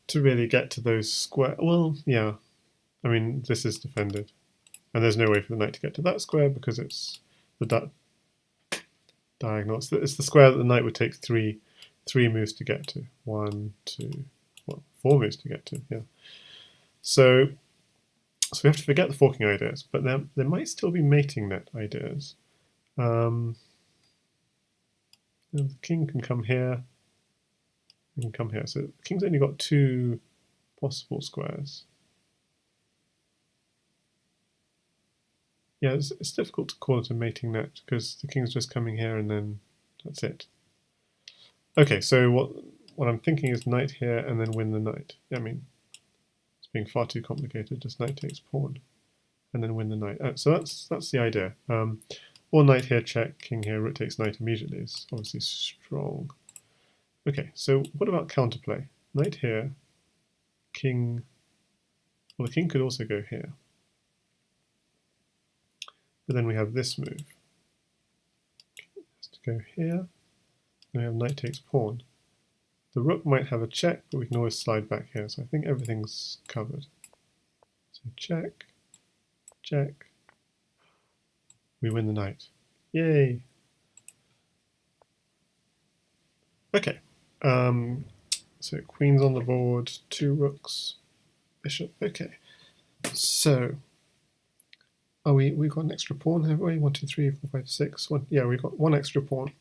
to really get to those square. Well, yeah. I mean, this is defended, and there's no way for the knight to get to that square because it's the diagonal. It's the square that the knight would take three moves to get to. 1, 2, well, 4 moves to get to. Yeah. So we have to forget the forking ideas, but there might still be mating net ideas. The king can come here. He can come here. So the king's only got 2 possible squares. Yeah, it's difficult to call it a mating net because the king's just coming here and then that's it. Okay, so what I'm thinking is knight here and then win the knight. I mean, it's being far too complicated. Just knight takes pawn and then win the knight. So that's the idea. Or knight here, check, king here, rook takes knight immediately is obviously strong. Okay, so what about counterplay? Knight here, king. Well, the king could also go here. But then we have this move. It has to go here. And we have knight takes pawn. The rook might have a check, but we can always slide back here. So I think everything's covered. So check, check. We win the knight. Yay! Okay. So queen's on the board, 2 rooks, bishop. Okay. So we got an extra pawn, have we? 1, 2, 3, 4, 5, 6. Yeah, we got 1 extra pawn.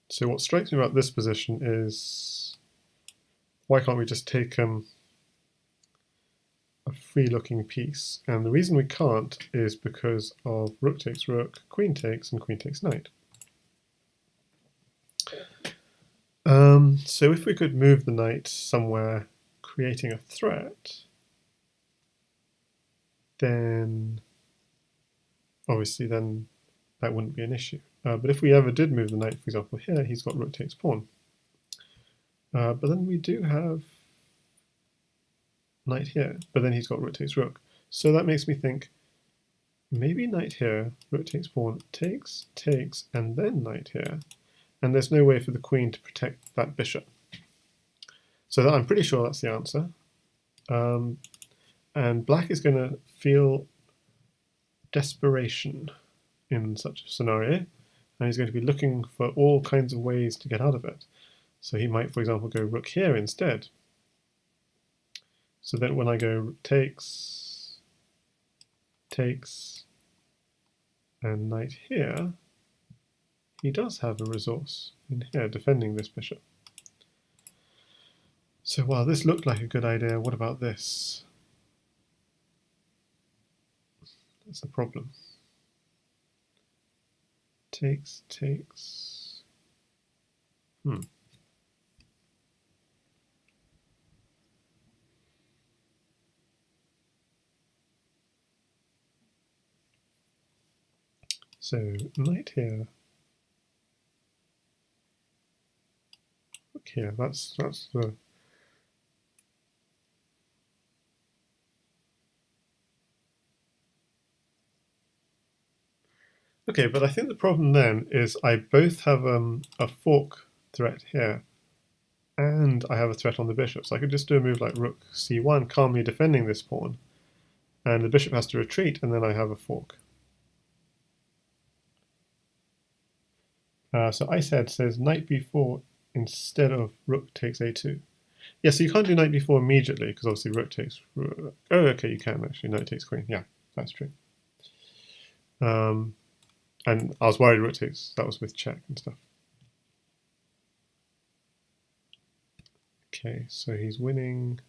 So what strikes me about this position is why can't we just take a free-looking piece? And the reason we can't is because of rook takes rook, queen takes, and queen takes knight. So if we could move the knight somewhere, creating a threat, then obviously then that wouldn't be an issue. But if we ever did move the knight, for example, here, he's got rook takes pawn. But then we do have knight here, but then he's got rook takes rook. So that makes me think maybe knight here, rook takes pawn, takes, takes, and then knight here. And there's no way for the queen to protect that bishop. So I'm pretty sure that's the answer. And black is going to feel desperation in such a scenario, and he's going to be looking for all kinds of ways to get out of it. So he might, for example, go rook here instead. So then when I go takes, takes, and knight here, he does have a resource in here defending this bishop. So while this looked like a good idea, what about this? That's the problem. Takes, takes. So knight here. Look here, that's the okay, but I think the problem then is I both have a fork threat here, and I have a threat on the bishop. So I could just do a move like rook c1, calmly defending this pawn, and the bishop has to retreat, and then I have a fork. So Icehead says knight b4 instead of rook takes a2. Yeah, so you can't do knight b4 immediately, because obviously rook takes rook. Oh, okay, you can actually. Knight takes queen. Yeah, that's true. And I was worried rook takes, that was with check and stuff. Okay, so he's winning.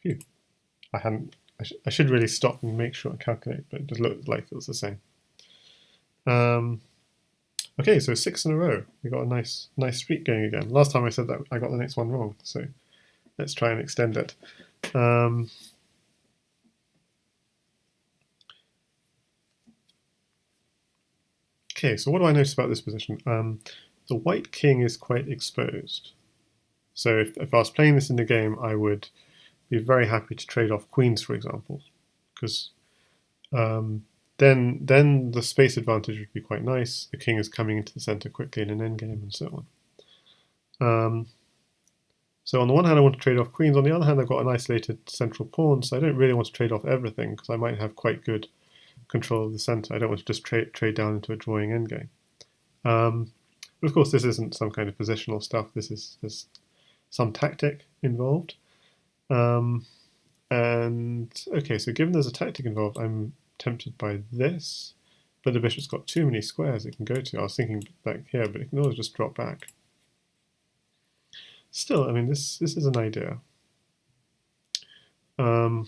Phew. I should really stop and make sure I calculate, but it just looked like it was the same. Okay, so 6 in a row. We got a nice streak going again. Last time I said that I got the next one wrong, so let's try and extend it. Okay, so what do I notice about this position? The white king is quite exposed. So if I was playing this in the game, I would be very happy to trade off queens, for example, because then the space advantage would be quite nice. The king is coming into the center quickly in an endgame and so on. So on the one hand, I want to trade off queens. On the other hand, I've got an isolated central pawn, so I don't really want to trade off everything because I might have quite good control of the center. I don't want to just trade down into a drawing endgame. But of course, this isn't some kind of positional stuff. There's some tactic involved. And okay, so given there's a tactic involved, I'm tempted by this, but the bishop's got too many squares it can go to. I was thinking back here, but it can always just drop back. Still, I mean, this is an idea. And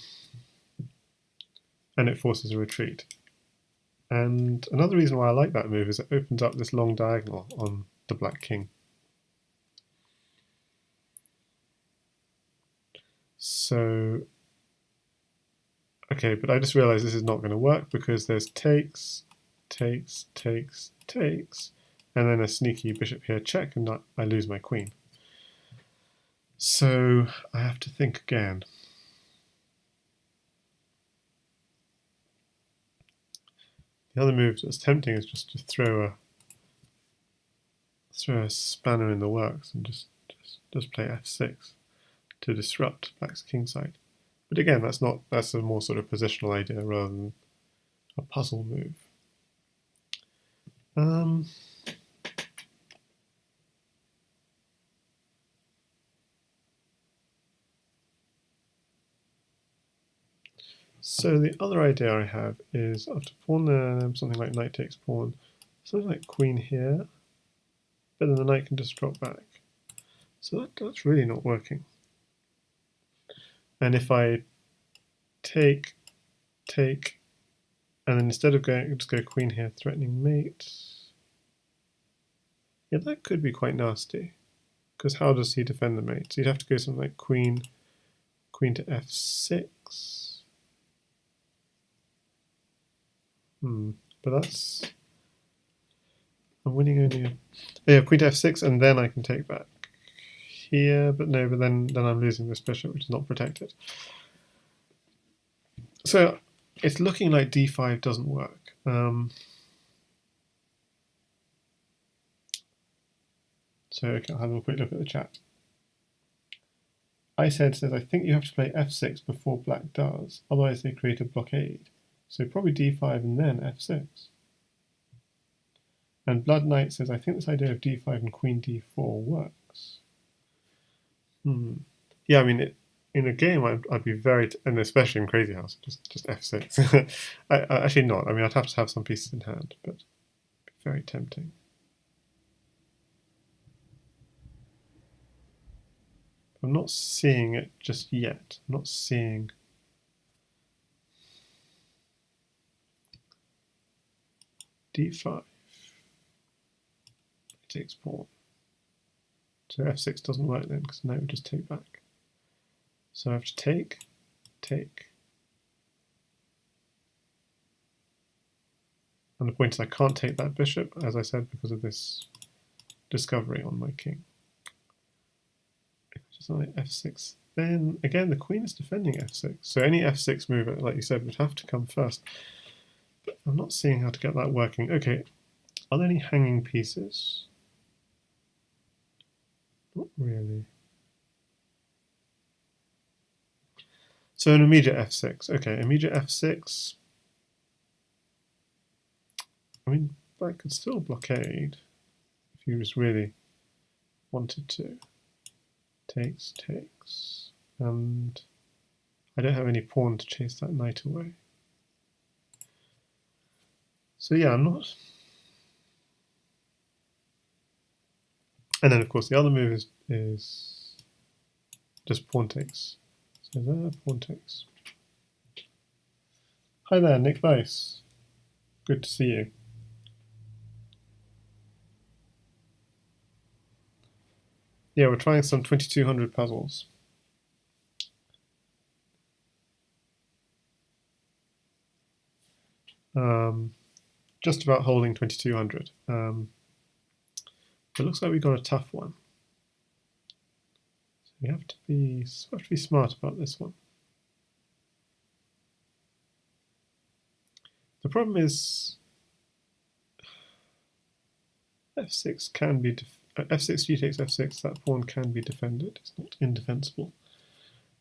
it forces a retreat. And another reason why I like that move is it opens up this long diagonal on the black king. So, okay, but I just realized this is not going to work because there's takes, takes, takes, takes, and then a sneaky bishop here check, and I lose my queen. So I have to think again. The other move that's tempting is just to throw a spanner in the works and just play f6 to disrupt black's kingside. But again, that's a more sort of positional idea rather than a puzzle move. So the other idea I have is after pawn there, something like knight takes pawn, something like queen here, but then the knight can just drop back. So that's really not working. And if I take, and then instead of just go queen here, threatening mate, yeah, that could be quite nasty. Because how does he defend the mate? So you'd have to go something like queen to f6. But that's... I'm winning only... yeah, queen to f6, and then I can take back here, but no, but then I'm losing this bishop, which is not protected. So it's looking like d5 doesn't work. So okay, I'll have a quick look at the chat. I says, I think you have to play f6 before black does, otherwise they create a blockade. So probably d5 and then f6. And Blood Knight says, I think this idea of d5 and queen d4 works. Yeah, I mean, in a game, I'd be very, and especially in Crazy House, just f6. I actually not. I mean, I'd have to have some pieces in hand, but it'd be very tempting. I'm not seeing it just yet. I'm not seeing... d5. It takes pawn. So f6 doesn't work then, because now we just take back. So I have to take. And the point is I can't take that bishop, as I said, because of this discovery on my king. Just like f6. Then again, the queen is defending f6. So any f6 move, like you said, would have to come first. But I'm not seeing how to get that working. Okay, are there any hanging pieces? Not really. So an immediate f6. Okay, immediate f6. I mean, black could still blockade if he was really wanted to. Takes, and I don't have any pawn to chase that knight away. So yeah, I'm not... And then of course the other move is just pawn takes. So there, pawn takes. Hi there, Nick Weiss. Good to see you. Yeah, we're trying some 2200 puzzles. Just about holding 2200. It looks like we got a tough one. So we have to be smart about this one. The problem is f6 can be f6 g takes f6. That pawn can be defended. It's not indefensible.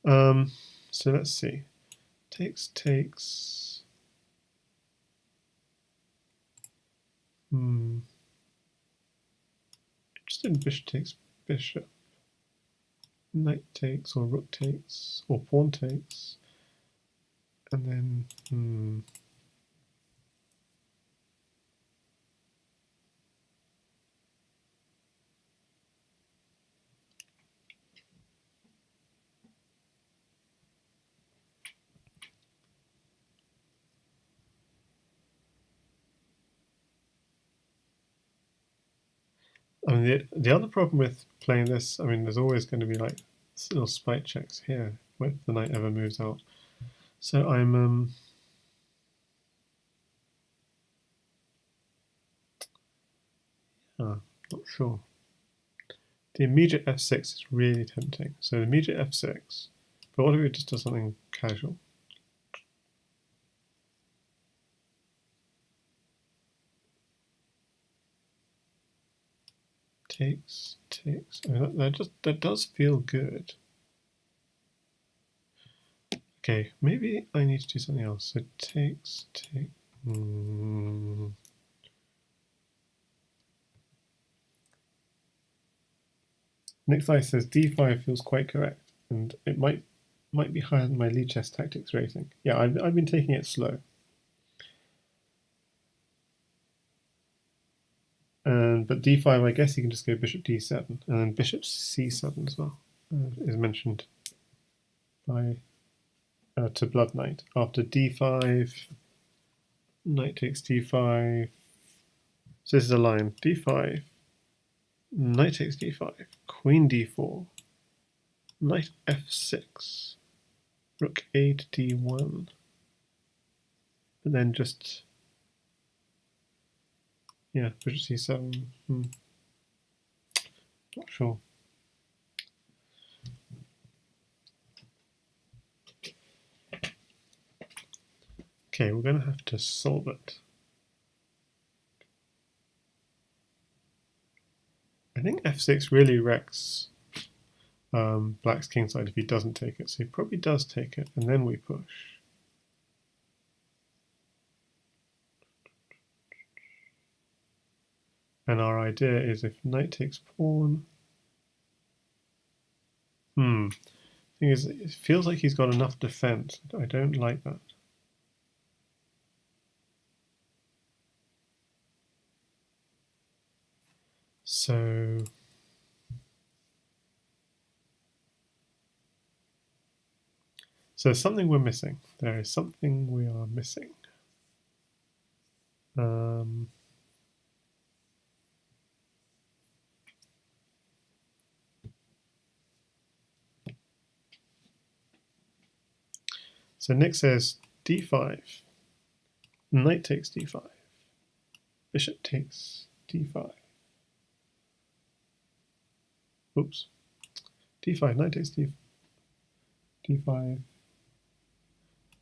So let's see. Takes. Interested in bishop takes bishop. Knight takes or rook takes or pawn takes. And then I mean, the other problem with playing this, I mean, there's always going to be like little spite checks here. if the knight ever moves out. So I'm not sure. The immediate f6 is really tempting. So the immediate f6, but what if we just do something casual? Takes. I mean, that does feel good. Okay, maybe I need to do something else. So takes. Next I says d5 feels quite correct, and it might be higher than my Lichess tactics rating. Yeah, I've been taking it slow. But d5, I guess you can just go bishop d7, and then bishop c7 as well, is mentioned by to Blood Knight. After d5, knight takes d5. So this is a line: d5, knight takes d5, queen d4, knight f6, rook a to d1, but then just bishop c7. Not sure. Okay, we're going to have to solve it. I think f6 really wrecks black's kingside if he doesn't take it. So he probably does take it, and then we push. And our idea is if knight takes pawn. Thing is, it feels like he's got enough defense. I don't like that. So there's something we're missing. There is something we are missing. So Nick says d5, knight takes d5, bishop takes d5. Oops. d5, knight takes d5,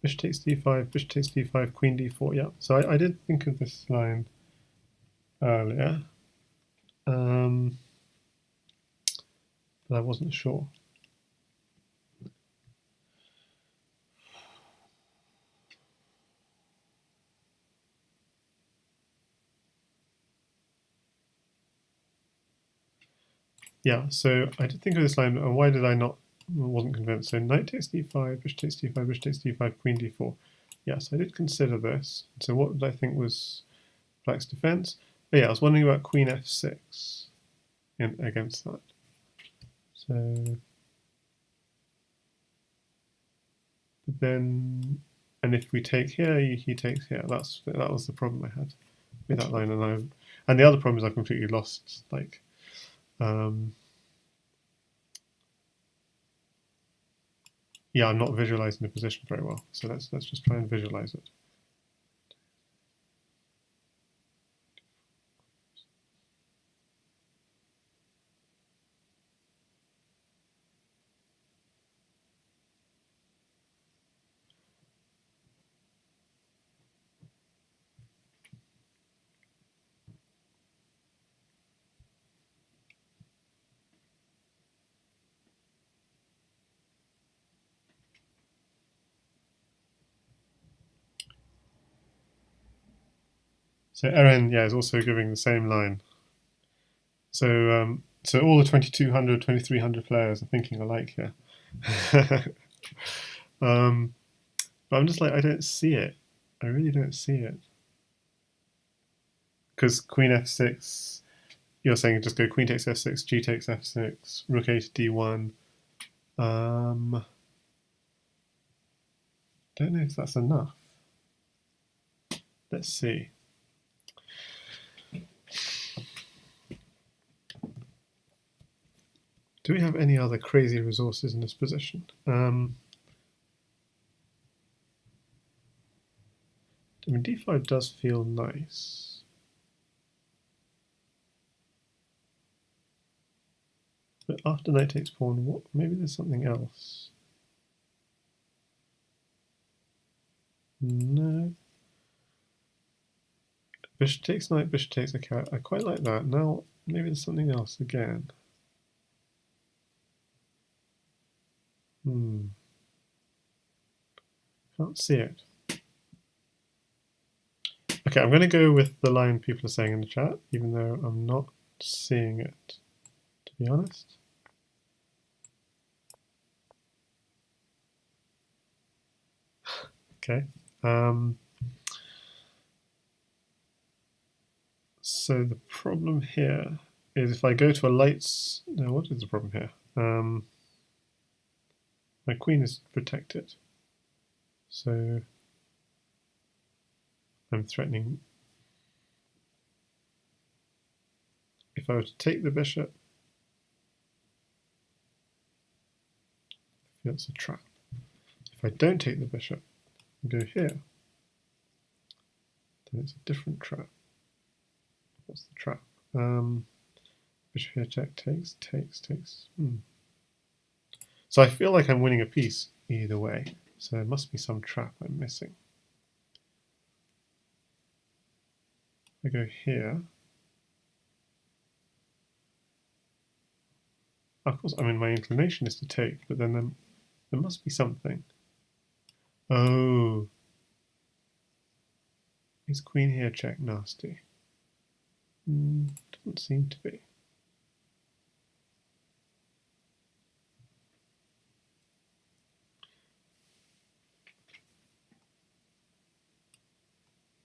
bishop takes d5, bishop takes d5, queen d4. Yeah, so I did think of this line earlier, but I wasn't sure. Yeah, so I did think of this line, and why did I not? Wasn't convinced. So knight takes d5, bishop takes d5, bishop takes d5, queen d4. Yes, I did consider this. So what did I think was black's defense? But yeah, I was wondering about queen f6 against that. So, but then, and if we take here, he takes here. That was the problem I had with that line, and the other problem is I completely lost yeah, I'm not visualizing the position very well. So let's just try and visualize it. So Eren, yeah, is also giving the same line. So so all the 2200, 2300 players are thinking alike here. But I'm just like, I don't see it. I really don't see it. Because queen f6, you're saying just go queen takes f6, g takes f6, rook a to d1. Don't know if that's enough. Let's see. Do we have any other crazy resources in this position? I mean, d5 does feel nice. But after knight takes pawn, what? Maybe there's something else. No. Bishop takes knight, bishop takes a cat. I quite like that. Now, maybe there's something else again. Can't see it. Okay, I'm going to go with the line people are saying in the chat, even though I'm not seeing it, to be honest. Okay. So the problem here is if I go to a lights... No, what is the problem here? My queen is protected. So I'm threatening... If I were to take the bishop, I feel it's a trap. If I don't take the bishop and go here, then it's a different trap. What's the trap? Bishop here, check, takes. So I feel like I'm winning a piece either way. So there must be some trap I'm missing. I go here. Of course, I mean, my inclination is to take, but then there must be something. Oh. Is queen here check nasty? Doesn't seem to be.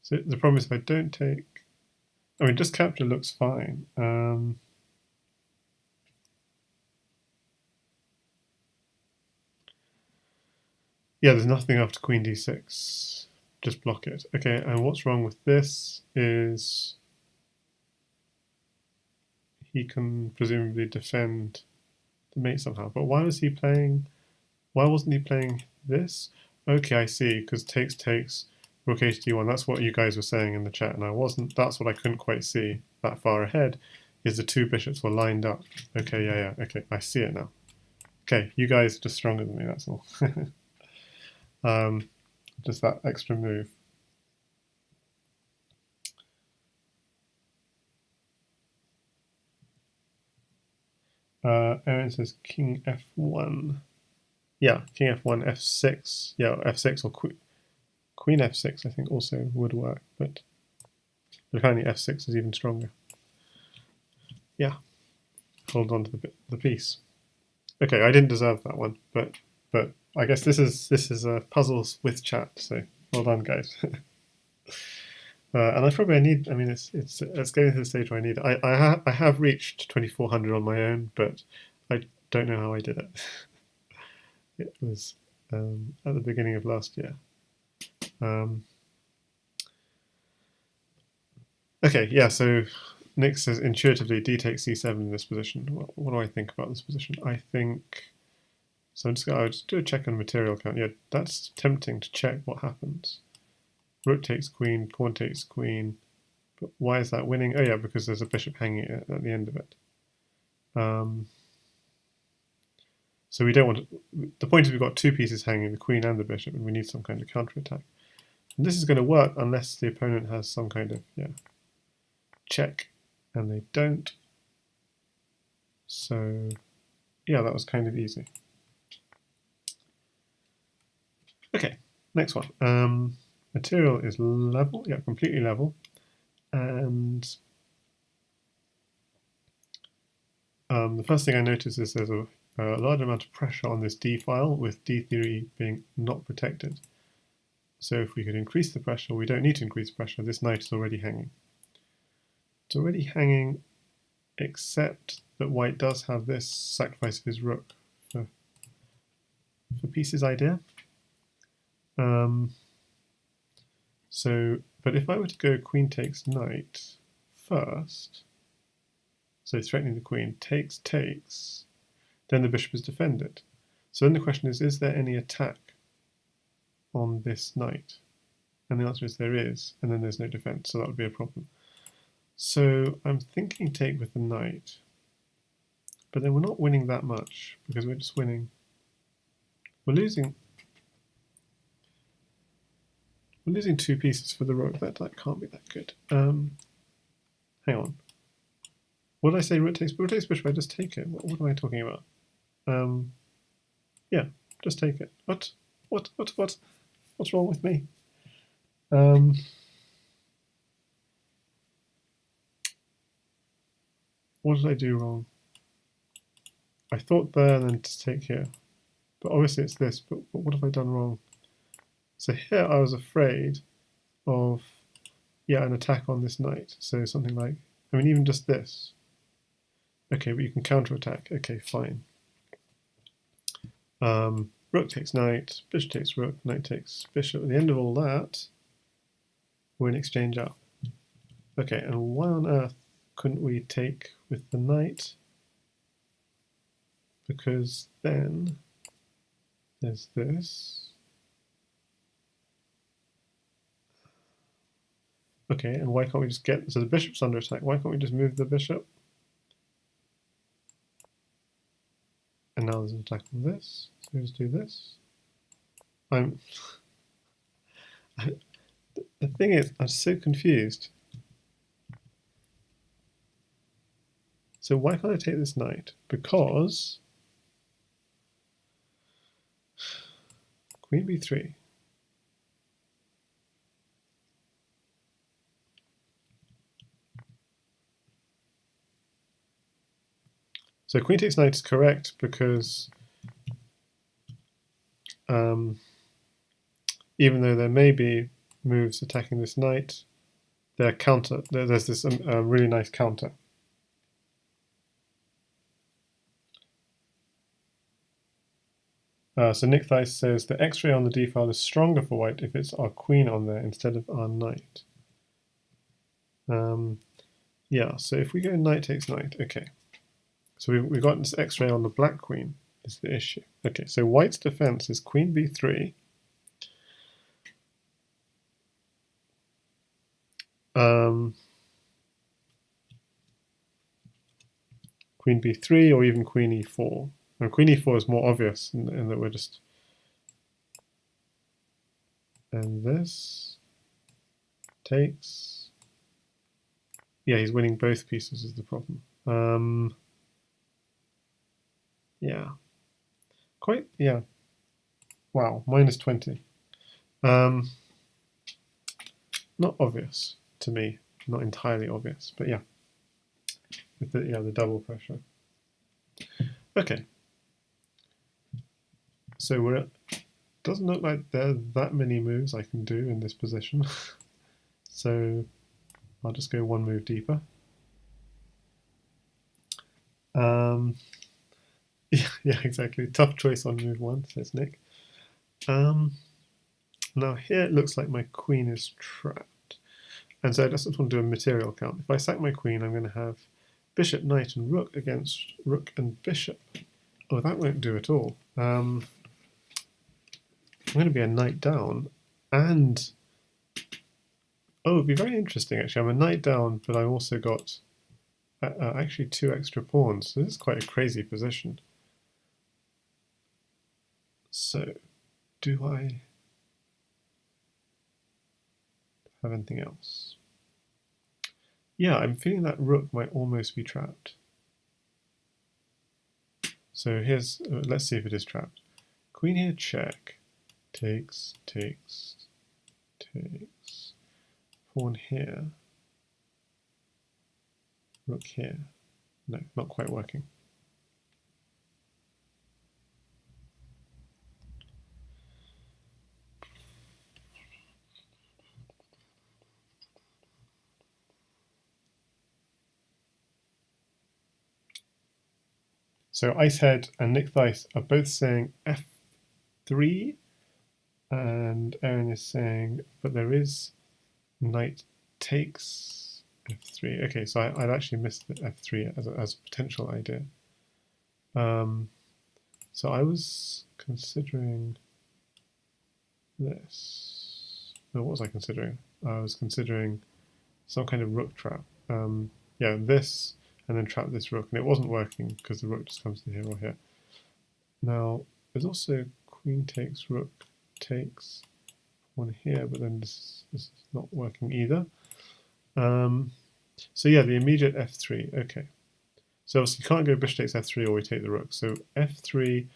So the problem is if I don't take... I mean, just capture looks fine. Yeah, there's nothing after queen d6. Just block it. Okay, and what's wrong with this is he can presumably defend the mate somehow. But why was he playing... Why wasn't he playing this? Okay, I see, because takes, rook h1. That's what you guys were saying in the chat, and I wasn't. That's what I couldn't quite see that far ahead, is the two bishops were lined up. Okay, yeah, okay, I see it now. Okay, you guys are just stronger than me, that's all. Just that extra move. Aaron says king f1. Yeah, king f1, f6. Yeah, f6 or queen f6 I think also would work, but apparently f6 is even stronger. Yeah, hold on to the piece. Okay, I didn't deserve that one, but I guess this is puzzles with chat. So well done, guys. And I need. I mean, it's getting to the stage where I need. I have reached 2400 on my own, but I don't know how I did it. It was at the beginning of last year. Okay, yeah. So Nick says intuitively d takes c7 in this position. What do I think about this position? I think. So I'll just do a check on material count. Yeah, that's tempting to check what happens. Rook takes queen, pawn takes queen. But why is that winning? Oh yeah, because there's a bishop hanging at the end of it. So we don't want to, the point is we've got two pieces hanging, the queen and the bishop, and we need some kind of counterattack. And this is going to work unless the opponent has some kind of check, and they don't. So yeah, that was kind of easy. Okay, next one. Material is level, yeah, completely level. And the first thing I notice is there's a large amount of pressure on this D file, with D3 being not protected. So if we could increase the pressure, we don't need to increase pressure, this knight is already hanging. It's already hanging, except that white does have this sacrifice of his rook for pieces idea. But if I were to go queen takes knight first, so threatening the queen, takes, then the bishop is defended. So then the question is there any attack on this knight? And the answer is there is, and then there's no defense, so that would be a problem. So I'm thinking take with the knight, but then we're not winning that much because we're just winning. We're losing 2 pieces for the rook. That can't be that good. Hang on. What did I say? Rook takes bishop. I just take it. What am I talking about? Yeah, just take it. What's wrong with me? What did I do wrong? I thought there and then to take here, but obviously it's this. But what have I done wrong? So here I was afraid of, yeah, an attack on this knight. So something like, I mean, even just this. Okay, but you can counterattack. Okay, fine. Rook takes knight, bishop takes rook, knight takes bishop. At the end of all that, we're in exchange up. Okay, and why on earth couldn't we take with the knight? Because then there's this. Okay, and why can't we just get, so the bishop's under attack, why can't we just move the bishop? And now there's an attack on this, so let's do this. The thing is, I'm so confused. So why can't I take this knight? Because queen b3. So queen takes knight is correct because even though there may be moves attacking this knight, they're counter. There's this really nice counter. So Nick Thice says the X-ray on the D file is stronger for white if it's our queen on there instead of our knight. Yeah, so if we go knight takes knight, okay. So we've got this X-ray on the black queen is the issue. Okay, so white's defense is queen b3. Queen b3 or even queen e4. And queen e4 is more obvious in that we're just... And this takes... Yeah, he's winning both pieces is the problem. Yeah. Quite, yeah. Wow, minus 20. Not obvious to me. Not entirely obvious, but yeah. With the double pressure. Okay. So we're at, doesn't look like there are that many moves I can do in this position. So I'll just go one move deeper. Yeah, exactly. Tough choice on move 1, says Nick. Now here it looks like my queen is trapped. And so I just want to do a material count. If I sack my queen, I'm going to have bishop, knight, and rook against rook and bishop. Oh, that won't do at all. I'm going to be a knight down, and oh, it'd be very interesting actually. I'm a knight down, but I've also got actually 2 extra pawns. So this is quite a crazy position. So, do I have anything else? Yeah, I'm feeling that rook might almost be trapped. So here's, let's see if it is trapped. Queen here, check. Takes, takes, takes. Pawn here. Rook here. No, not quite working. So Icehead and Nick Thice are both saying f3, and Aaron is saying, but there is knight takes f3. Okay, so I'd actually missed the f3 as a potential idea. So I was considering this. no, what was I considering? I was considering some kind of rook trap. Yeah, this, and then trap this rook, and it wasn't working because the rook just comes to here or here. Now, there's also queen takes, rook takes, pawn here, but then this is not working either. So yeah, the immediate f3, okay. So obviously you can't go bishop takes f3 or we take the rook. So f3,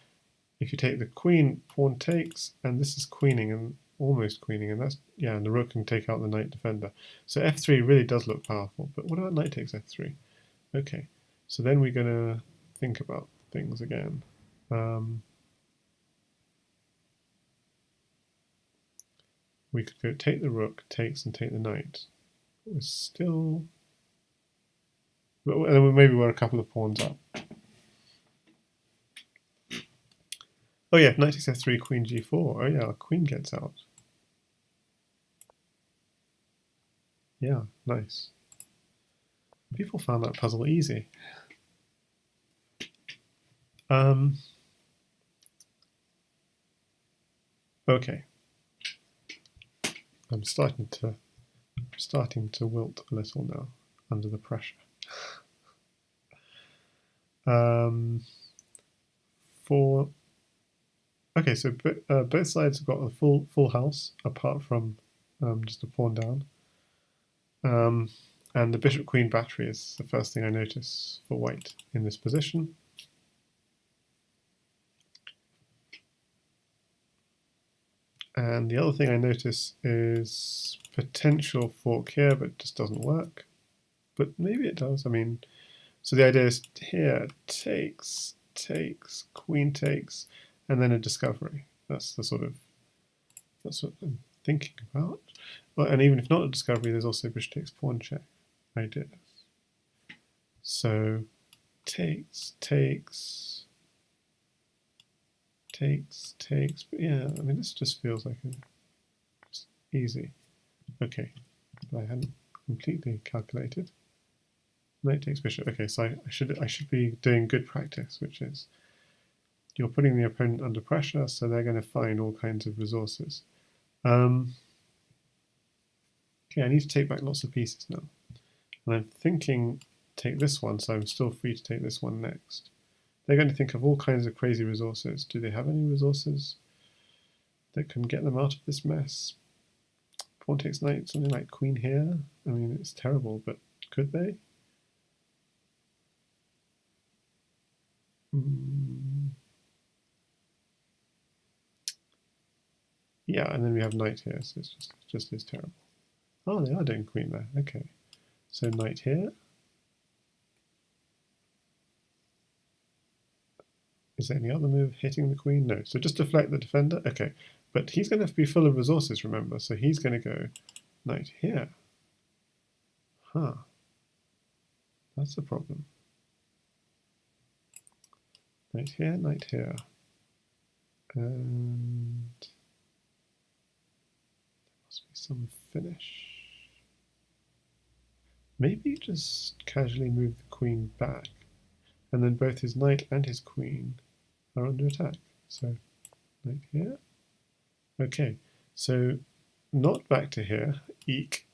if you take the queen, pawn takes, and this is queening and almost queening, and that's, yeah, and the rook can take out the knight defender. So f3 really does look powerful, but what about knight takes f3? Okay, so then we're going to think about things again. We could go take the rook, takes, and take the knight. We're still, and then maybe we're a couple of pawns up. Oh yeah, knight takes f3, queen g4. Oh yeah, our queen gets out. Yeah, nice. People found that puzzle easy. Okay. I'm starting to wilt a little now under the pressure. Okay, so both sides have got a full house apart from just a pawn down. And the bishop queen battery is the first thing I notice for white in this position. And the other thing I notice is potential fork here, but it just doesn't work. But maybe it does. I mean, so the idea is here, takes, queen takes, and then a discovery. That's what I'm thinking about. Well, and even if not a discovery, there's also bishop takes, pawn check ideas. So takes, but yeah, I mean, this just feels like it's easy. Okay, but I hadn't completely calculated. Knight takes bishop. Okay, so I should be doing good practice, which is you're putting the opponent under pressure, so they're going to find all kinds of resources. Okay, I need to take back lots of pieces now, and I'm thinking take this one, so I'm still free to take this one next. They're going to think of all kinds of crazy resources. Do they have any resources that can get them out of this mess? Pawn takes knight, something like queen here. I mean, it's terrible, but could they? Yeah, and then we have knight here, so it's just as terrible. Oh, they are doing queen there. Okay, so knight here. Is there any other move hitting the queen? No. So just deflect the defender. Okay, but he's going to be full of resources, remember. So he's going to go knight here. Huh. That's a problem. Knight here, and there must be some finish. Maybe just casually move the queen back, and then both his knight and his queen are under attack. So knight here. Okay, so not back to here, eek.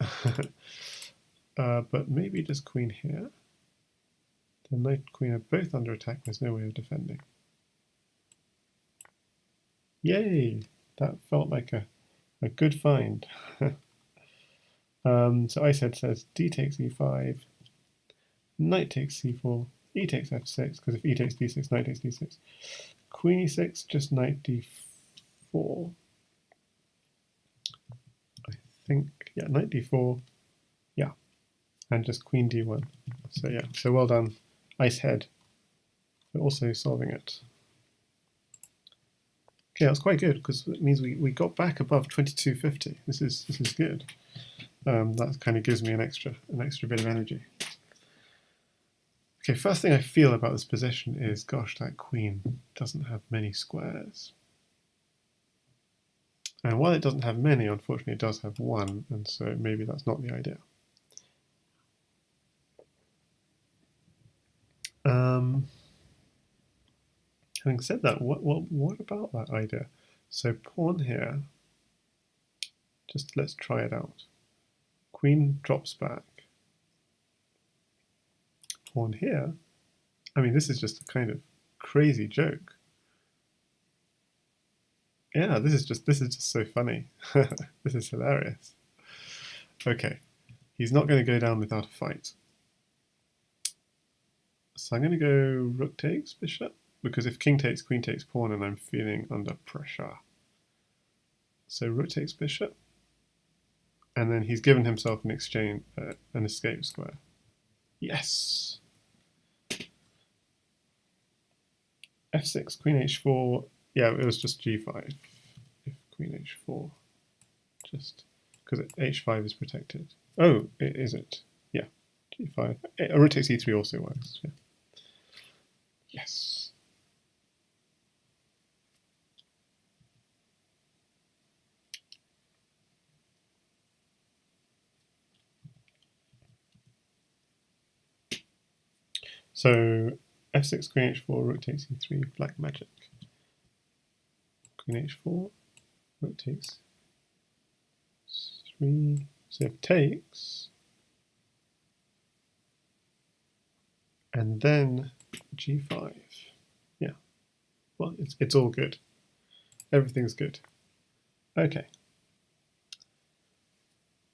But maybe just queen here. The knight and queen are both under attack, there's no way of defending. Yay! That felt like a good find. So Icehead says d takes e5, knight takes c4, e takes f6, because if e takes d6, knight takes d6. Queen e6, just knight d4. I think, yeah, knight d4, yeah, and just queen d1. So yeah, so well done, Icehead. We're also solving it. Okay, that's quite good because it means we got back above 2250. This is good. That kind of gives me an extra bit of energy. Okay, first thing I feel about this position is, gosh, that queen doesn't have many squares. And while it doesn't have many, unfortunately, it does have one, and so maybe that's not the idea. Having said that, what about that idea? So pawn here, Just let's try it out. Queen drops back. Pawn here. I mean, this is just a kind of crazy joke. Yeah, this is just so funny. This is hilarious. Okay, he's not going to go down without a fight. So I'm going to go rook takes bishop, because if king takes, queen takes pawn, and I'm feeling under pressure. So rook takes bishop, and then he's given himself an exchange, an escape square. Yes. F6, queen h4. Yeah, it was just g5. If queen h4, just because h5 is protected. Oh, is it? Yeah, g5. Rook takes e3 also works. Yeah. Yes. So f6, queen h4, rook takes e3, black magic. Queen h4, rook takes 3. So it takes, and then g5. Yeah. Well, it's all good. Everything's good. Okay.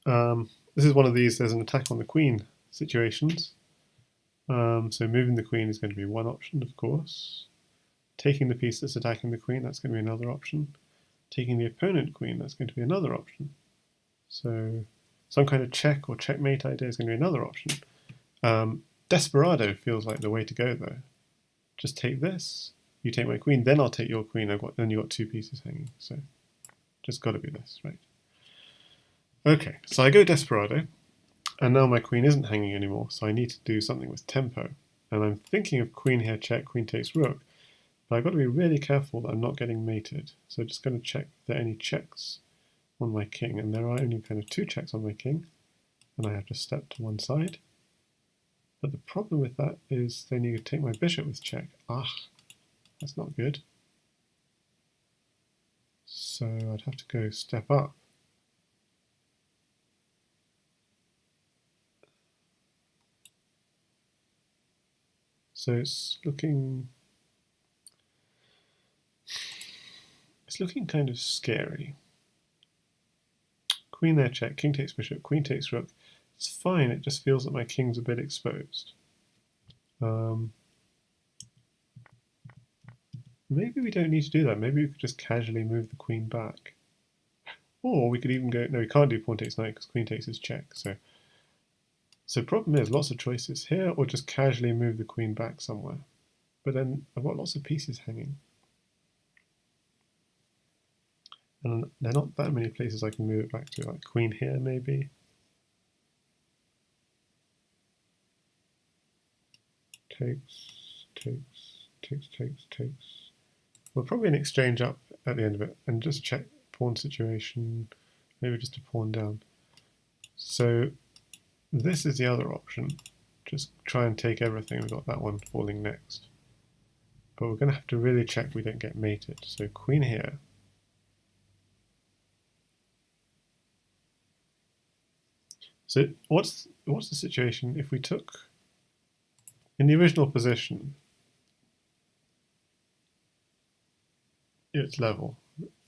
This is one of these. There's an attack on the queen situations. So moving the queen is going to be one option, of course. Taking the piece that's attacking the queen, that's going to be another option. Taking the opponent queen, that's going to be another option. So some kind of check or checkmate idea is going to be another option. Desperado feels like the way to go, though. Just take this, you take my queen, then I'll take your queen. Then you've got two pieces hanging. So just got to be this, right? Okay, so I go Desperado, and now my queen isn't hanging anymore, so I need to do something with tempo. And I'm thinking of queen here check, queen takes rook, but I've got to be really careful that I'm not getting mated. So just going to check if there are any checks on my king, and there are only kind of two checks on my king, and I have to step to one side. But the problem with that is then you take my bishop with check. Ah, that's not good. So I'd have to go step up. So it's looking kind of scary. Queen there check, king takes bishop, queen takes rook. It's fine, it just feels that my king's a bit exposed. Maybe we don't need to do that. Maybe we could just casually move the queen back. Or we could even go, no, we can't do pawn takes knight because queen takes is check. So problem is lots of choices here, or just casually move the queen back somewhere. But then I've got lots of pieces hanging. And there are not that many places I can move it back to, like queen here maybe. Takes, takes. Well, probably an exchange up at the end of it and just check pawn situation, maybe just a pawn down. So this is the other option. Just try and take everything. We've got that one falling next. But we're going to have to really check we don't get mated. So queen here. So what's the situation if we took, in the original position, it's level,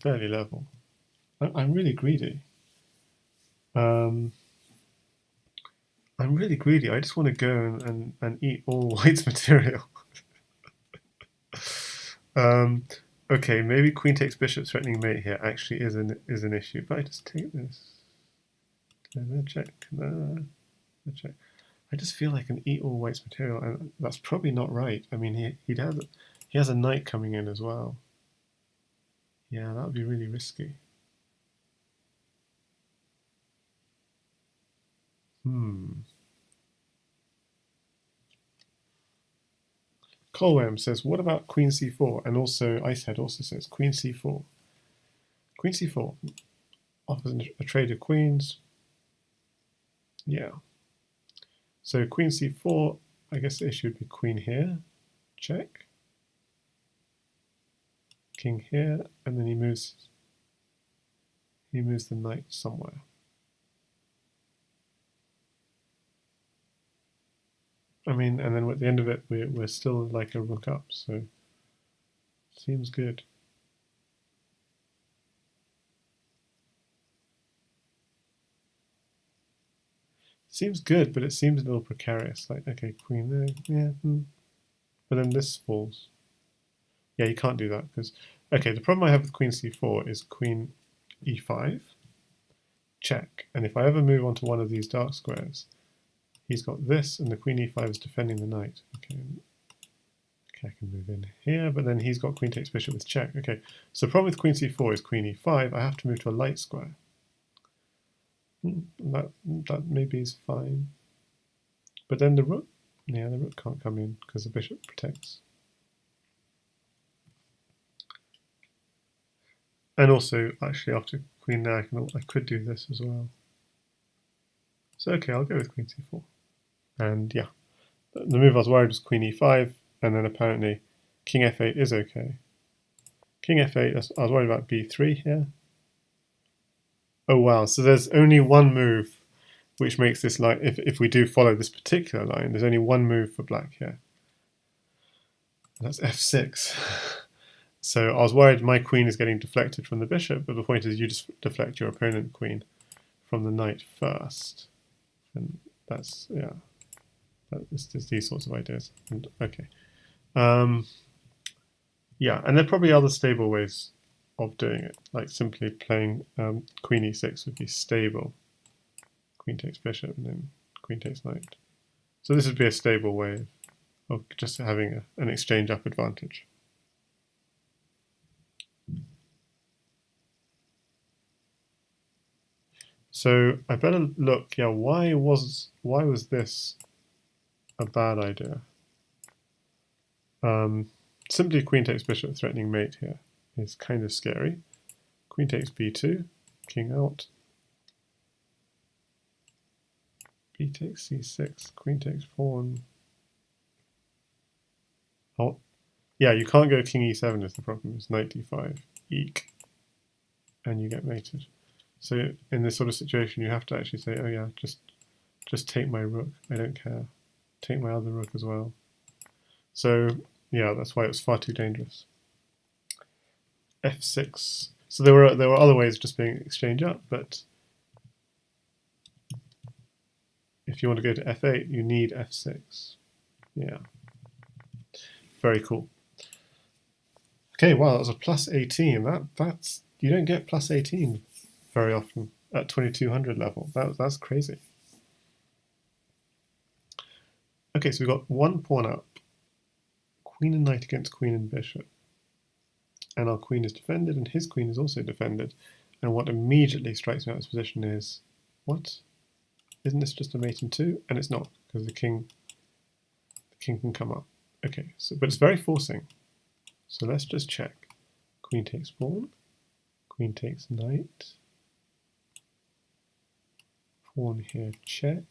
fairly level. I'm really greedy. I'm really greedy. I just want to go and eat all White's material. Okay, maybe queen takes bishop threatening mate here actually is an issue. But I just take this. Check. Check. I just feel I can eat all White's material, and that's probably not right. I mean, he has a knight coming in as well. Yeah, that would be really risky. Colwham says, what about queen c4? And also Icehead also says queen c4. Queen c4 offers a trade of queens. Yeah. So queen c4, I guess the issue would be queen here, check. King here, and then he moves he moves the knight somewhere. I mean, and then at the end of it, we're still like a rook up, so seems good. Seems good, but it seems a little precarious. Like, okay, queen there, yeah, but then this falls. Yeah, you can't do that because, okay, the problem I have with queen c4 is queen e5, check, and if I ever move onto one of these dark squares, he's got this, and the queen e5 is defending the knight. Okay, I can move in here, but then he's got queen takes bishop with check. Okay, so the problem with queen c4 is queen e5. I have to move to a light square. That maybe is fine. But then the rook, yeah, the rook can't come in because the bishop protects. And also, actually, after queen there, I could do this as well. So okay, I'll go with queen c4. And yeah, the move I was worried was queen e5, and then apparently king f8 is okay. King f8, I was worried about b3 here. Oh wow, so there's only one move which makes this line, if we do follow this particular line, there's only one move for black here. And that's f6. So I was worried my queen is getting deflected from the bishop, but the point is you just deflect your opponent queen from the knight first. And that's, yeah, it's these sorts of ideas. And, okay. Yeah, and there are probably other stable ways of doing it, like simply playing queen e6 would be stable. Queen takes bishop and then queen takes knight. So this would be a stable way of just having an exchange up advantage. So I better look, yeah, why was this a bad idea? Simply queen takes bishop threatening mate here is kind of scary. Queen takes b2, king out. B takes c6, queen takes pawn. Oh, yeah, you can't go king e7 is the problem. It's knight d5, eek, and you get mated. So in this sort of situation, you have to actually say, oh yeah, just take my rook. I don't care. Take my other rook as well. So yeah, that's why it was far too dangerous. f6. So there were other ways of just being exchange up, but if you want to go to f8, you need f6. Yeah. Very cool. Okay, wow, that was a plus 18. That's you don't get plus 18 very often at 2200 level. That's crazy. Okay, so we've got one pawn up. Queen and knight against queen and bishop. And our queen is defended, and his queen is also defended. And what immediately strikes me out of this position is, what? Isn't this just a mate in two? And it's not, because the king can come up. Okay, so but it's very forcing. So let's just check. Queen takes pawn. Queen takes knight. Pawn here, check.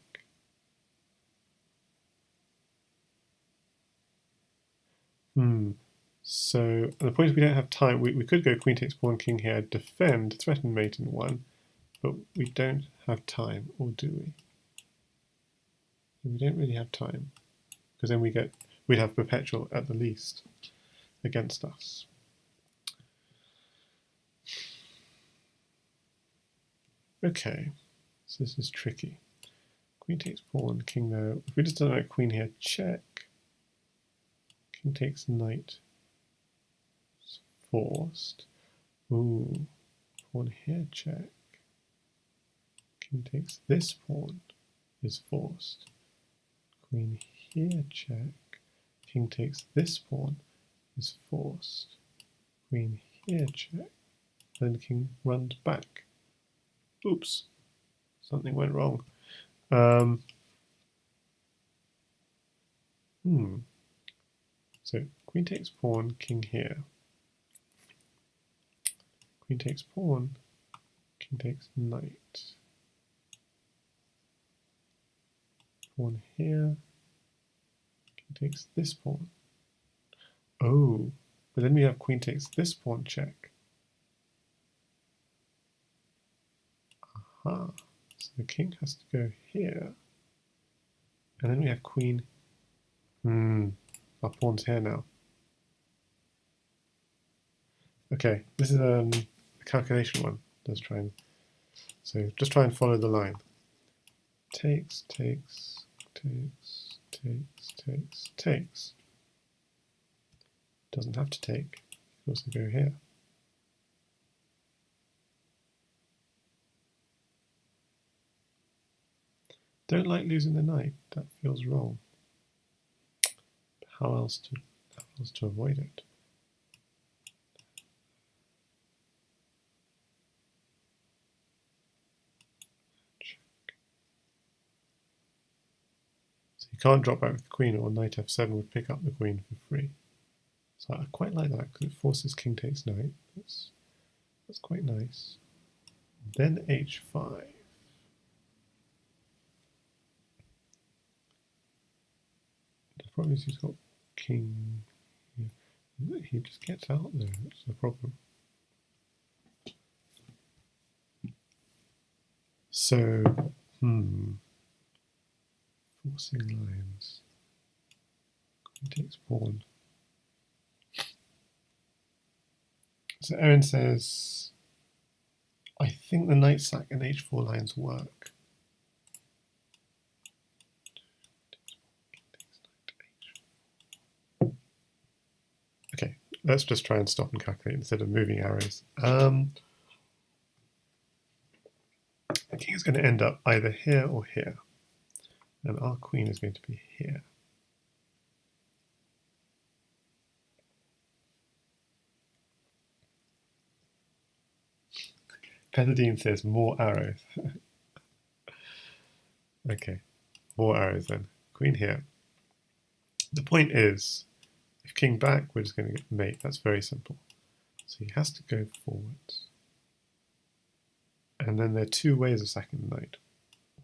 So the point is we don't have time. We could go queen takes pawn, king here, defend, threaten mate in one, but we don't have time, or do we? We don't really have time, because then we'd have perpetual at the least against us. Okay, so this is tricky. Queen takes pawn, king there. If we just don't like queen here, check. King takes knight. It's forced. Ooh, pawn here, check. King takes this pawn is forced. Queen here, check. King takes this pawn is forced. Queen here, check. Then king runs back. Oops, something went wrong. So queen takes pawn, king here. Queen takes pawn, king takes knight. Pawn here, king takes this pawn. Oh, but then we have queen takes this pawn check. Aha. So the king has to go here. And then we have queen. Our pawn's here now. Okay, this is a calculation one. Let's try and just try and follow the line. Takes, takes, takes, takes, takes, takes. Doesn't have to take. You can also go here. Don't like losing the knight. That feels wrong. How else to avoid it? So you can't drop back with the queen, or knight f7 would pick up the queen for free. So I quite like that because it forces king takes knight. That's quite nice. Then h5. The problem is he's got king. He just gets out there. That's the problem. So, forcing lines. Queen takes pawn. So Erin says, I think the knight sack and h4 lines work. Okay, let's just try and stop and calculate instead of moving arrows. The king is going to end up either here or here, and our queen is going to be here. Petadine says more arrows. Okay, more arrows then. Queen here. The point is, if king back, we're just going to get mate. That's very simple. So he has to go forwards. And then there are two ways of sacking the knight.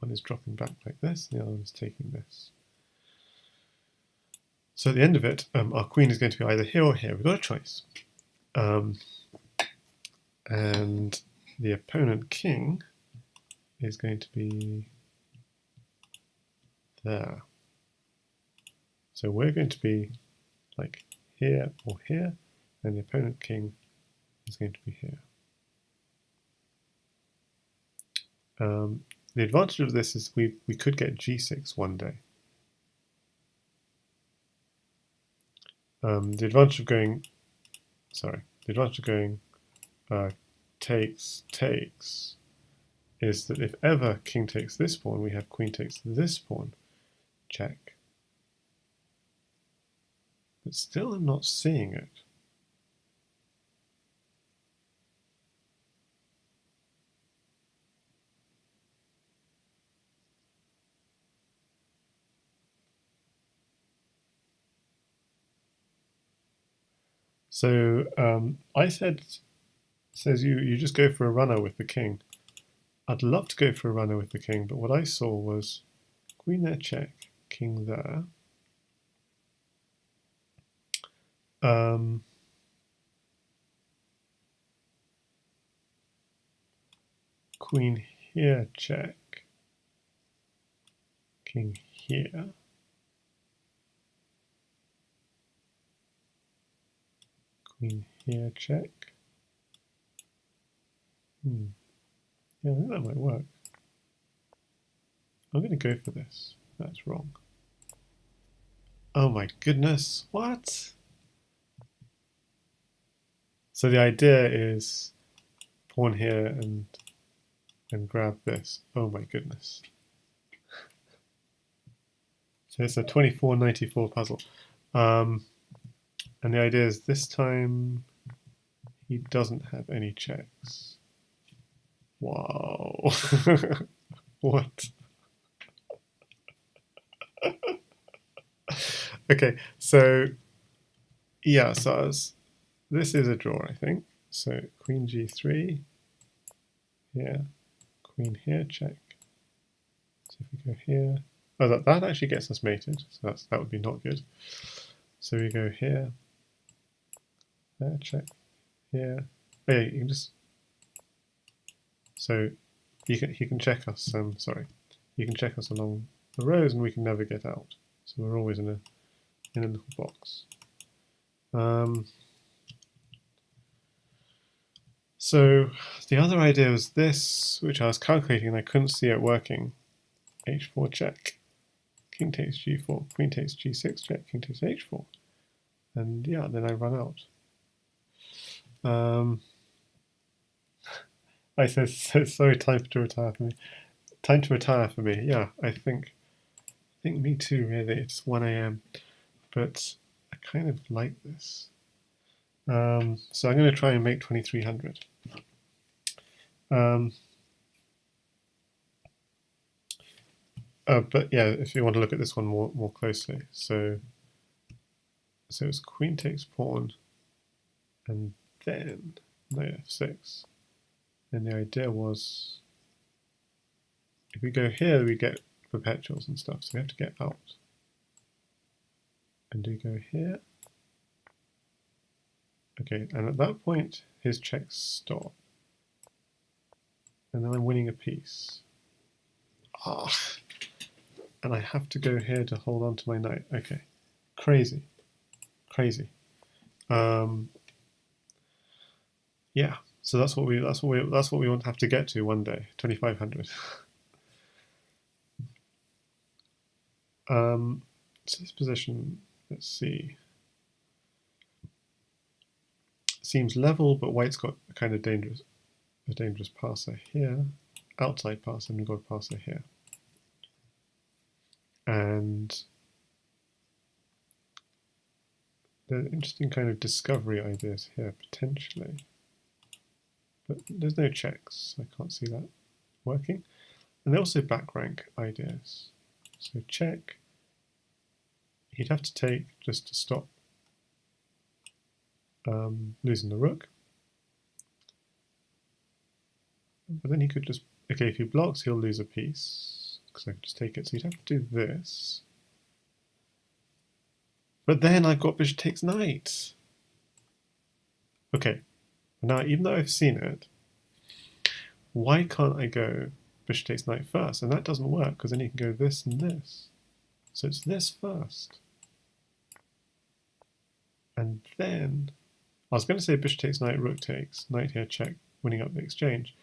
One is dropping back like this, and the other one is taking this. So at the end of it, our queen is going to be either here or here. We've got a choice. And the opponent king is going to be there. So we're going to be like here or here, and the opponent king is going to be here. The advantage of this is we could get g6 one day. The advantage of going takes, takes is that if ever king takes this pawn, we have queen takes this pawn, check. But still I'm not seeing it. So I says you just go for a runner with the king. I'd love to go for a runner with the king, but what I saw was queen there check, king there. Queen here check, king here. Queen here check. Yeah, I think that might work. I'm going to go for this. That's wrong. Oh my goodness, what? So the idea is pawn here and grab this. Oh my goodness. So it's a 2494 puzzle. And the idea is this time he doesn't have any checks. Wow. What? Okay, so yeah, so this is a draw, I think. So queen g3, here, queen here, check. So if we go here, oh, that actually gets us mated, so that would be not good. So we go here, there, check, here. Oh yeah, you can just, so he can check us. Sorry, he can check us along the rows, and we can never get out. So we're always in a little box. So the other idea was this, which I was calculating and I couldn't see it working. H4 check, king takes G4, queen takes G6 check, king takes H4, and yeah, then I run out. I said, sorry, time to retire for me. Time to retire for me. Yeah, I think me too. Really, it's 1 a.m. But I kind of like this. So I'm going to try and make 2300. But yeah, if you want to look at this one more closely, so it's queen takes pawn, and then knight f6. And the idea was, if we go here, we get perpetuals and stuff, so we have to get out. And do we go here? Okay, and at that point, his checks stop. And then I'm winning a piece. Ah, and I have to go here to hold on to my knight. Okay, crazy, crazy. Yeah, so that's what we want to have to get to one day. 2500. So this position, let's see, seems level, but white's got a kind of dangerous passer here, outside passer, and we've got a passer here. And there are interesting kind of discovery ideas here, potentially. But there's no checks, so I can't see that working. And there are also back rank ideas. So check, he'd have to take just to stop losing the rook. But then he could just, okay, if he blocks, he'll lose a piece, because I could just take it. So he'd have to do this. But then I've got bishop takes knight. Okay, now even though I've seen it, why can't I go bishop takes knight first? And that doesn't work, because then you can go this and this. So it's this first. And then, I was going to say bishop takes knight, rook takes, knight here check, winning up the exchange.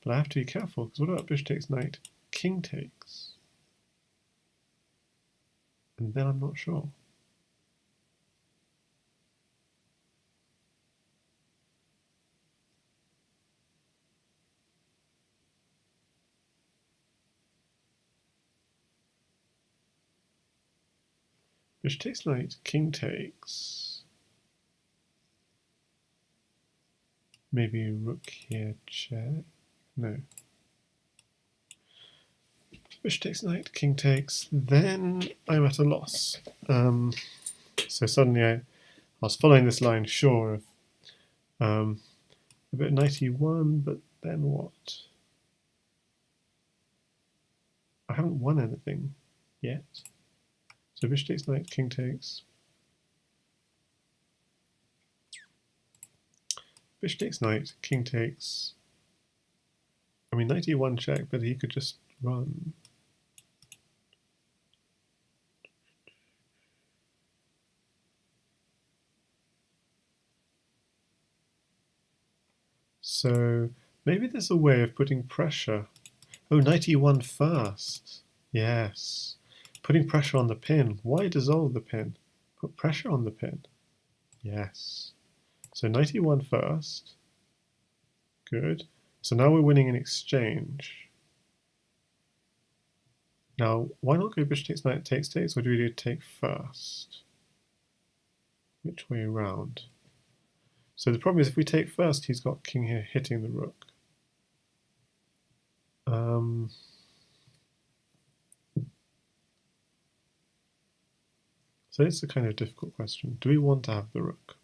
But I have to be careful, because what about bishop takes knight, king takes? And then I'm not sure. Bishop takes knight, king takes. Maybe rook here check. No. Bishop takes knight, king takes. Then I'm at a loss. So suddenly I was following this line, sure, of a bit knight e1, but then what? I haven't won anything yet. So bishop takes knight, king takes. Bishop takes knight, king takes. I mean, knight e1 check, but he could just run. So maybe there's a way of putting pressure. Oh, knight e1 first. Yes. Putting pressure on the pin. Why dissolve the pin? Put pressure on the pin. Yes. So knight e1 first. Good. So now we're winning in exchange. Now, why not go bishop takes knight takes, or do we do take first? Which way around? So the problem is if we take first, he's got king here hitting the rook. So it's a kind of difficult question. Do we want to have the rook?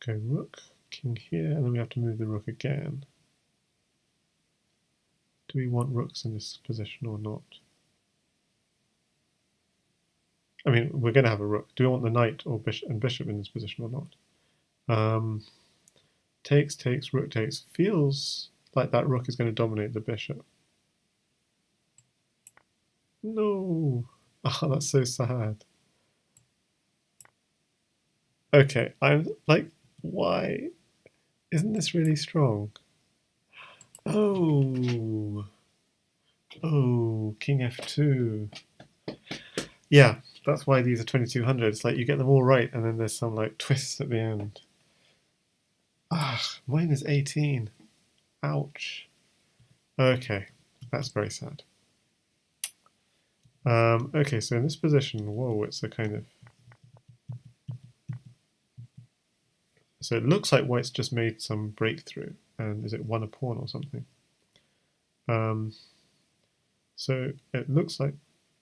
Go rook, king here, and then we have to move the rook again. Do we want rooks in this position or not? I mean, we're going to have a rook. Do we want the knight or bishop in this position or not? Takes, rook takes. Feels like that rook is going to dominate the bishop. No! Oh, that's so sad. Okay, I'm like, why? Isn't this really strong? Oh, oh, king f2. Yeah, that's why these are 2200. It's like you get them all right, and then there's some like twist at the end. Ah, mine is 18. Ouch. Okay, that's very sad. Okay, so in this position, whoa, it's a kind of... So it looks like white's just made some breakthrough, and is it won a pawn or something? So it looks like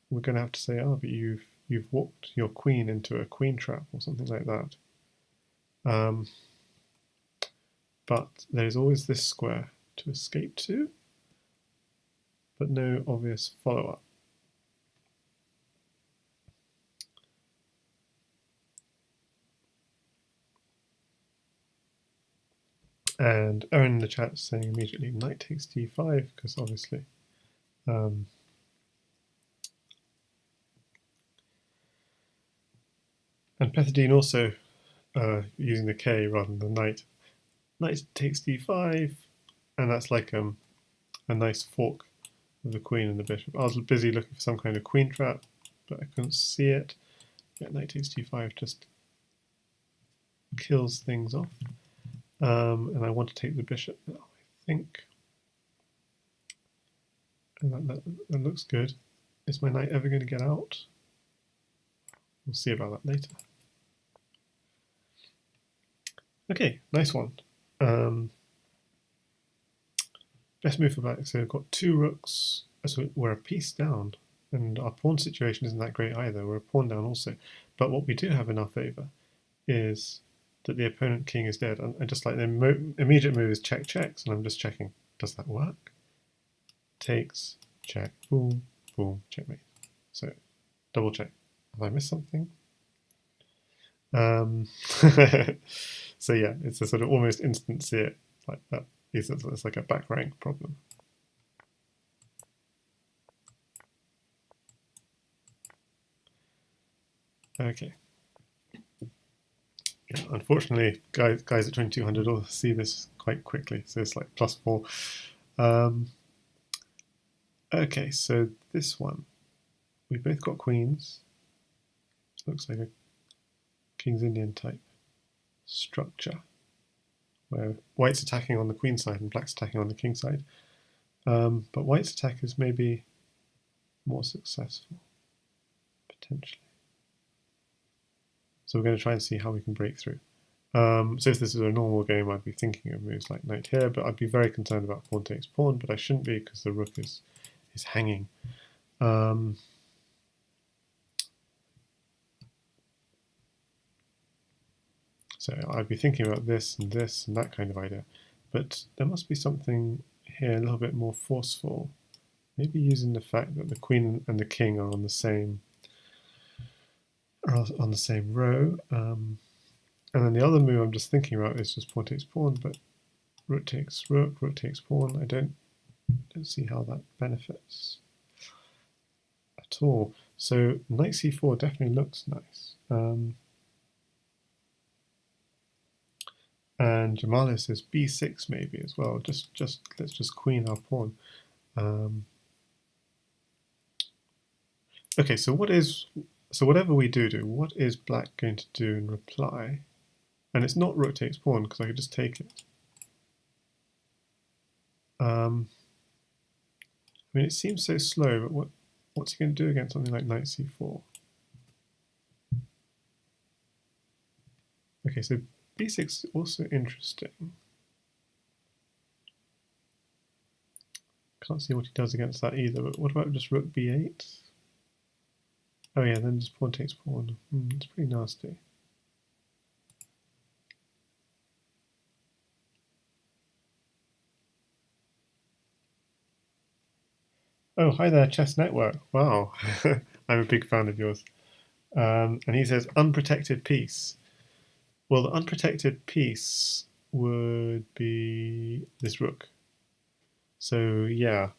we're going to have to say, oh, but you've walked your queen into a queen trap or something like that. But there's always this square to escape to, but no obvious follow-up. And Owen in the chat is saying immediately knight takes d5, because obviously and Pethidine also using the K rather than the knight. Knight takes d5, and that's like a nice fork of the queen and the bishop. I was busy looking for some kind of queen trap, but I couldn't see it. Yeah, knight takes d5 just kills things off. And I want to take the bishop now, I think. And that looks good. Is my knight ever going to get out? We'll see about that later. Okay, nice one. Best move for black. So we've got two rooks. So we're a piece down, and our pawn situation isn't that great either. We're a pawn down also. But what we do have in our favour is that the opponent king is dead. And just like the immediate move is check checks, and I'm just checking, does that work? Takes, check, boom, boom, checkmate. So double check. Have I missed something? So yeah, it's a sort of almost instant see it like that. It's like a back rank problem. Okay. Yeah, unfortunately, guys at 2200 will see this quite quickly. So it's like +4. Okay, so this one, we both got queens. Looks like a King's Indian type structure, where white's attacking on the queen side and black's attacking on the king side. But white's attack is maybe more successful, potentially. So we're going to try and see how we can break through. So if this is a normal game, I'd be thinking of moves like knight here, but I'd be very concerned about pawn takes pawn, but I shouldn't be because the rook is hanging. So I'd be thinking about this and that kind of idea, but there must be something here a little bit more forceful. Maybe using the fact that the queen and the king are on the same row. And then the other move I'm just thinking about is just pawn takes pawn, but rook takes rook, rook takes pawn. I don't see how that benefits at all. So knight c4 definitely looks nice. And Jamali says b6 maybe as well. Let's just queen our pawn. Okay, so whatever we do, what is black going to do in reply? And it's not rook takes pawn because I could just take it. I mean, it seems so slow, but what's he going to do against something like knight c4? Okay, so b6 is also interesting. Can't see what he does against that either, but what about just rook b8? Oh yeah, then just pawn takes pawn. It's pretty nasty. Oh, hi there, Chess Network. Wow, I'm a big fan of yours. And he says, unprotected piece. Well, the unprotected piece would be this rook. So yeah,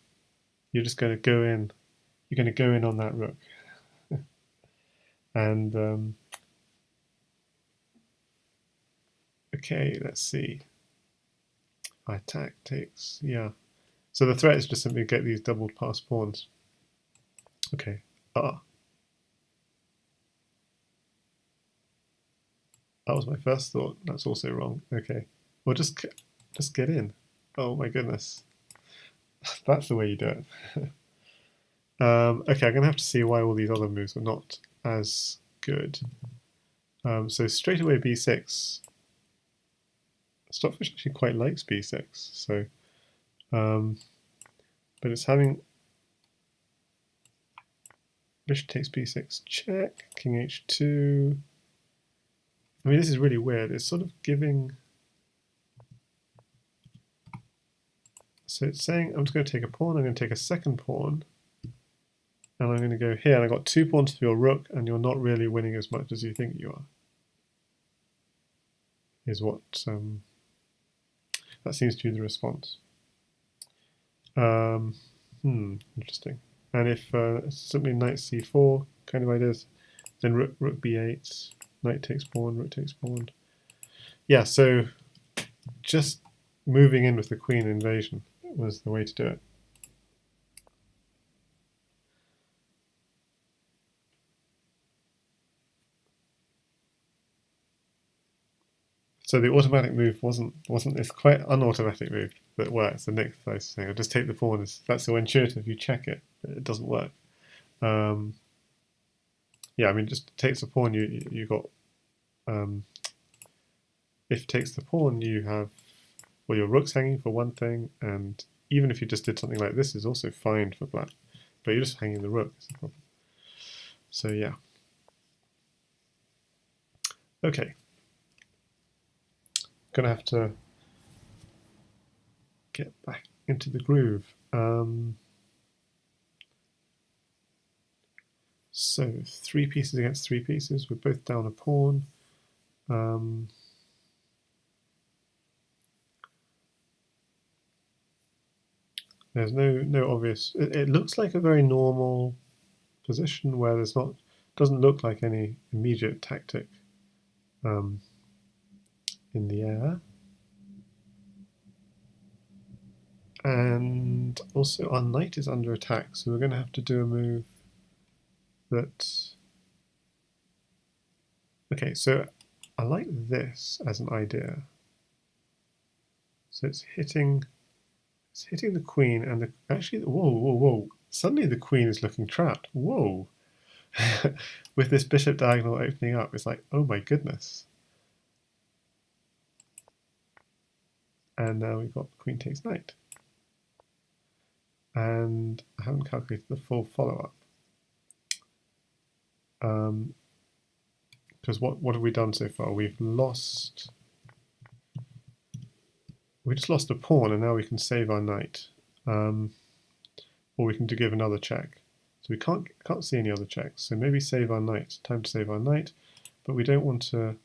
you're just going to go in. You're going to go in on that rook, and okay, let's see. I attack takes, yeah. So the threat is just simply get these doubled pass pawns. Okay. Ah, that was my first thought. That's also wrong. Okay. Well, just get in. Oh my goodness. That's the way you do it. Okay, I'm gonna have to see why all these other moves are not as good. So straight away b6. Stockfish actually quite likes b6. So, but it's having bishop takes b6 check, king h2. I mean, this is really weird. It's sort of giving. So it's saying I'm just going to take a pawn, I'm going to take a second pawn, and I'm going to go here, and I've got 2 pawns for your rook, and you're not really winning as much as you think you are. Is what that seems to be the response. Interesting. And if simply knight c4 kind of ideas, then rook b8, knight takes pawn, rook takes pawn. Yeah, so just moving in with the queen invasion was the way to do it. So the automatic move wasn't it's quite unautomatic move that works. The next place saying, I'll just take the pawn. That's so intuitive. You check it, but it doesn't work. Yeah, I mean, just takes the pawn. You got if takes the pawn, you have well your rook's hanging for one thing, and even if you just did something like this, is also fine for black. But you're just hanging the rook. Is the problem. So yeah. Okay. Gonna have to get back into the groove. So 3 pieces against 3 pieces. We're both down a pawn. There's no obvious. It looks like a very normal position where there's not doesn't look like any immediate tactic in the air. And also our knight is under attack, so we're going to have to do a move that. Okay, so I like this as an idea. So it's hitting the queen, and actually, whoa! Suddenly the queen is looking trapped. Whoa! With this bishop diagonal opening up, it's like, oh my goodness. And now we've got queen takes knight. And I haven't calculated the full follow-up. Because what have we done so far? We just lost a pawn, and now we can save our knight. Or we can give another check. So we can't see any other checks. So maybe save our knight. Time to save our knight, but we don't want to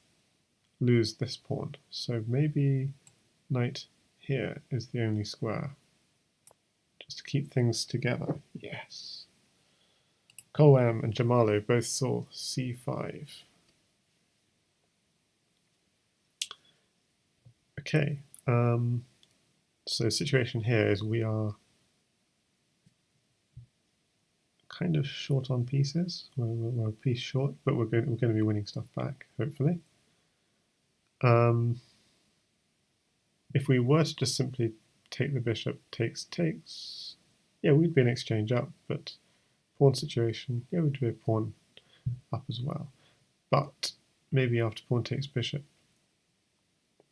lose this pawn. So maybe knight here is the only square. Just to keep things together. Yes. Colwam and Jamalo both saw c5. Okay. So the situation here is we are kind of short on pieces. We're a piece short, but we're going to be winning stuff back, hopefully. If we were to just simply take the bishop, takes, yeah, we'd be an exchange up, but pawn situation, yeah, we'd be a pawn up as well. But maybe after pawn takes bishop,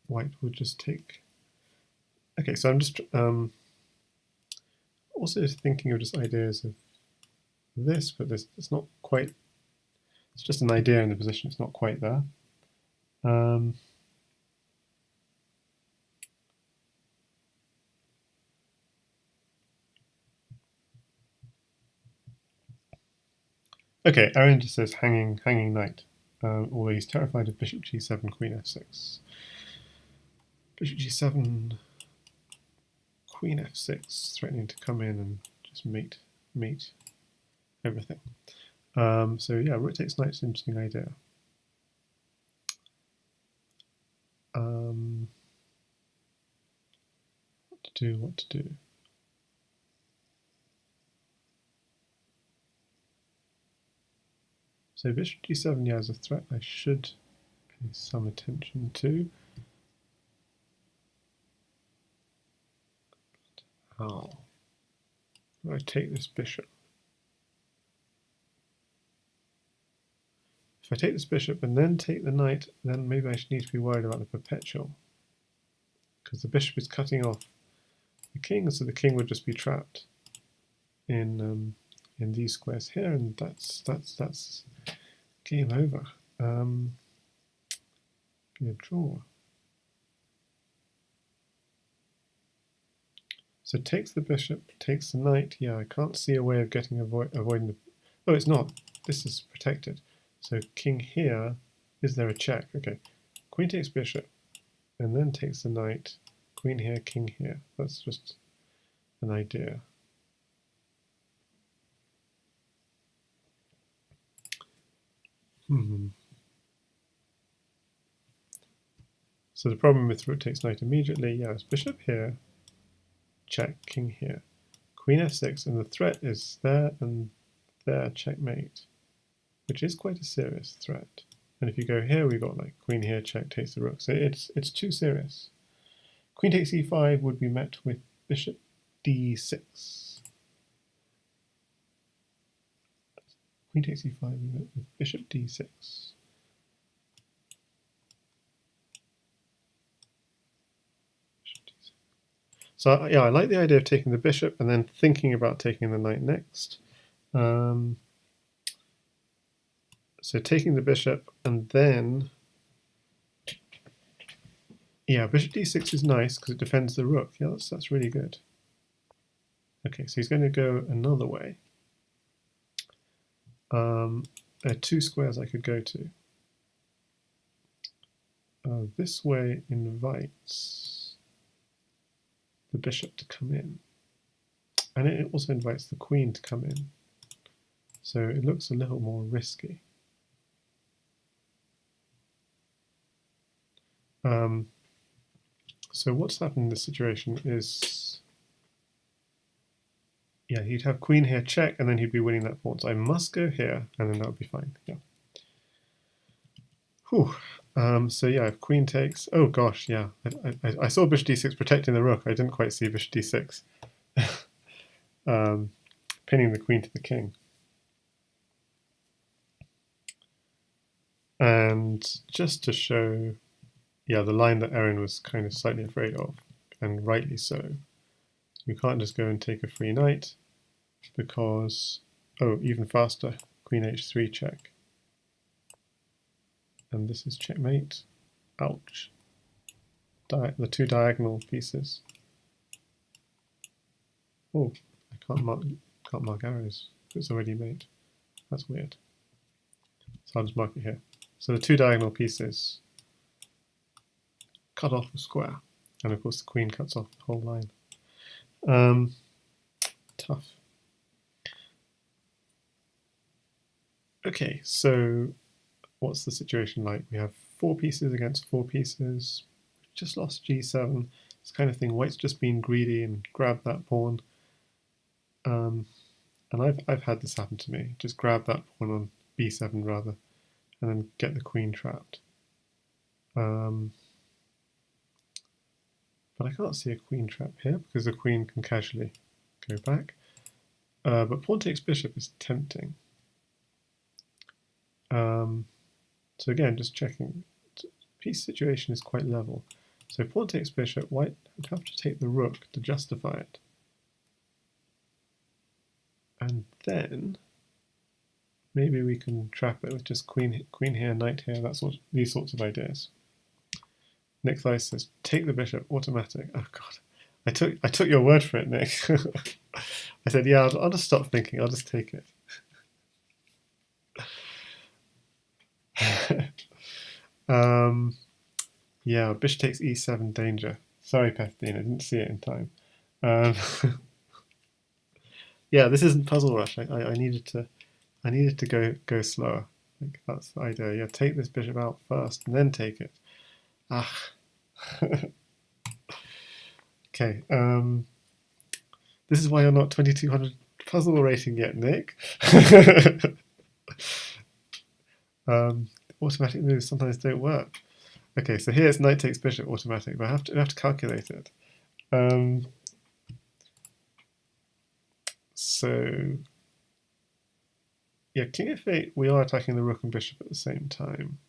white would just take. Okay, so I'm just also thinking of just ideas of this, but it's not quite. It's just an idea in the position. It's not quite there. Okay, Aaron just says hanging knight, although he's terrified of bishop g7, queen f6. Bishop g7, queen f6, threatening to come in and just mate everything. So yeah, rook takes knight is an interesting idea. What to do? So bishop g7, yeah, is a threat I should pay some attention to. How do I take this bishop? If I take this bishop and then take the knight, then maybe I should need to be worried about the perpetual, because the bishop is cutting off the king, so the king would just be trapped in these squares here, and that's game over. Be a draw. So takes the bishop, takes the knight. Yeah, I can't see a way of getting avoiding the. Oh, it's not. This is protected. So king here. Is there a check? Okay. Queen takes bishop, and then takes the knight. Queen here, king here. That's just an idea. So the problem with rook takes knight immediately, yeah, it's bishop here, check, king here, queen f6, and the threat is there and there, checkmate, which is quite a serious threat. And if you go here, we've got like queen here, check, takes the rook. So it's too serious. Queen takes e5 would be met with bishop d6. Queen takes e5 would be met with bishop d6. So yeah, I like the idea of taking the bishop and then thinking about taking the knight next. So taking the bishop and then, yeah, bishop d6 is nice because it defends the rook. Yeah, that's really good. Okay, so he's going to go another way. There are two squares I could go to. This way invites the bishop to come in, and it also invites the queen to come in. So it looks a little more risky. So what's happened in this situation is, yeah, he'd have queen here check, and then he'd be winning that pawn. So I must go here, and then that would be fine. Yeah. Whew. So yeah, if queen takes, oh gosh, yeah, I saw bishop d6 protecting the rook. I didn't quite see bishop d6 pinning the queen to the king. And just to show, yeah, the line that Erin was kind of slightly afraid of, and rightly so, you can't just go and take a free knight because, oh, even faster, queen h3 check. And this is checkmate. Ouch. The two diagonal pieces. Oh, I can't mark arrows. It's already made. That's weird. So I'll just mark it here. So the two diagonal pieces cut off a square, and of course the queen cuts off the whole line. Tough. Okay, so what's the situation like? We have 4 pieces against 4 pieces. We've just lost g7. This kind of thing. White's just been greedy and grabbed that pawn. And I've had this happen to me. Just grab that pawn on b7 rather, and then get the queen trapped. But I can't see a queen trap here because the queen can casually go back. But pawn takes bishop is tempting. So again, just checking. Piece situation is quite level. So pawn takes bishop, white would have to take the rook to justify it. And then maybe we can trap it with just queen here, knight here, these sorts of ideas. Nick Thies says, take the bishop, automatic. Oh god. I took your word for it, Nick. I said, yeah, I'll just stop thinking, I'll just take it. Yeah, bishop takes e7 danger. Sorry, Pethdine, I didn't see it in time. Um, yeah, this isn't Puzzle Rush. I needed to go slower. Like, that's the idea. Yeah, take this bishop out first and then take it. Ah. Okay. This is why you're not 2200 puzzle rating yet, Nick. Automatic moves sometimes don't work. Okay, so here it's knight takes bishop automatic, but we have to calculate it. So yeah, king f8, we are attacking the rook and bishop at the same time.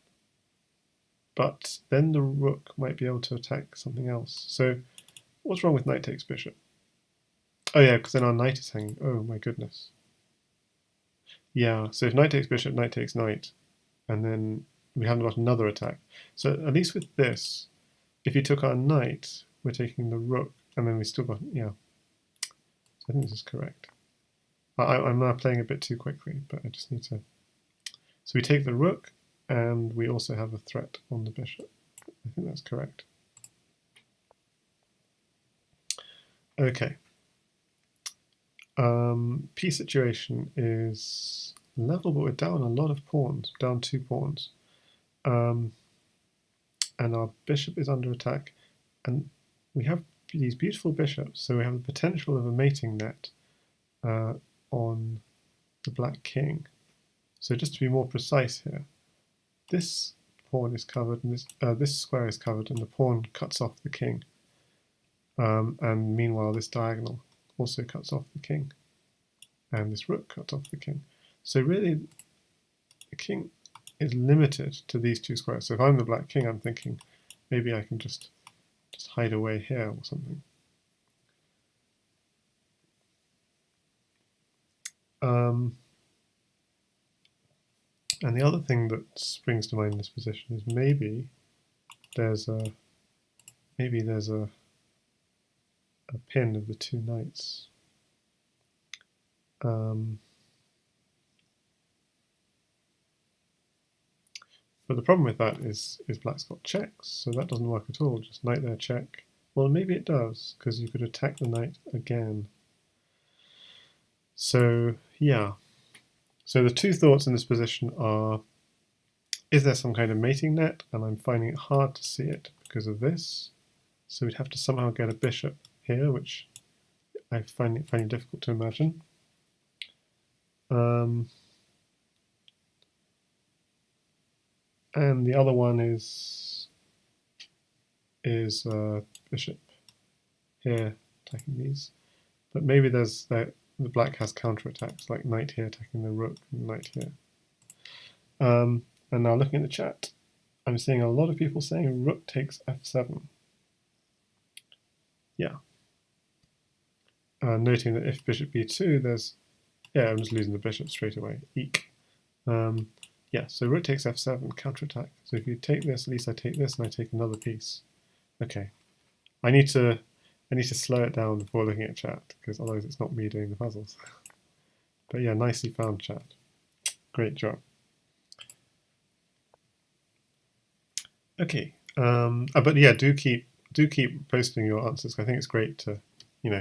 But then the rook might be able to attack something else. So what's wrong with knight takes bishop? Oh yeah, because then our knight is hanging. Oh my goodness. Yeah, so if knight takes bishop, knight takes knight, and then we haven't got another attack. So at least with this, if you took our knight, we're taking the rook, and then we still got, yeah. So I think this is correct. I'm now playing a bit too quickly, but I just need to. So we take the rook, and we also have a threat on the bishop. I think that's correct. Okay. Piece situation is level, but we're down a lot of pawns, down 2 pawns. And our bishop is under attack. And we have these beautiful bishops, so we have the potential of a mating net on the black king. So just to be more precise here, this pawn is covered, and this square is covered, and the pawn cuts off the king. And meanwhile, this diagonal also cuts off the king, and this rook cuts off the king. So really, the king is limited to these 2 squares. So if I'm the black king, I'm thinking maybe I can just hide away here or something. And the other thing that springs to mind in this position is maybe there's a pin of the 2 knights. But the problem with that is black's got checks, so that doesn't work at all. Just knight there, check. Well, maybe it does, because you could attack the knight again. So, yeah. So the 2 thoughts in this position are, is there some kind of mating net? And I'm finding it hard to see it because of this. So we'd have to somehow get a bishop here, which I find it difficult to imagine. And the other one is bishop here attacking these. But maybe there's the black has counterattacks, like knight here attacking the rook and knight here. And now looking at the chat, I'm seeing a lot of people saying rook takes f7. Yeah. Noting that if bishop b2, there's, yeah, I'm just losing the bishop straight away. Eek. Yeah, so rook takes f7, counterattack. So if you take this, at least I take this and I take another piece. Okay. I need to slow it down before looking at chat, because otherwise it's not me doing the puzzles. But yeah, nicely found, chat. Great job. Okay. But yeah, do keep posting your answers. I think it's great to,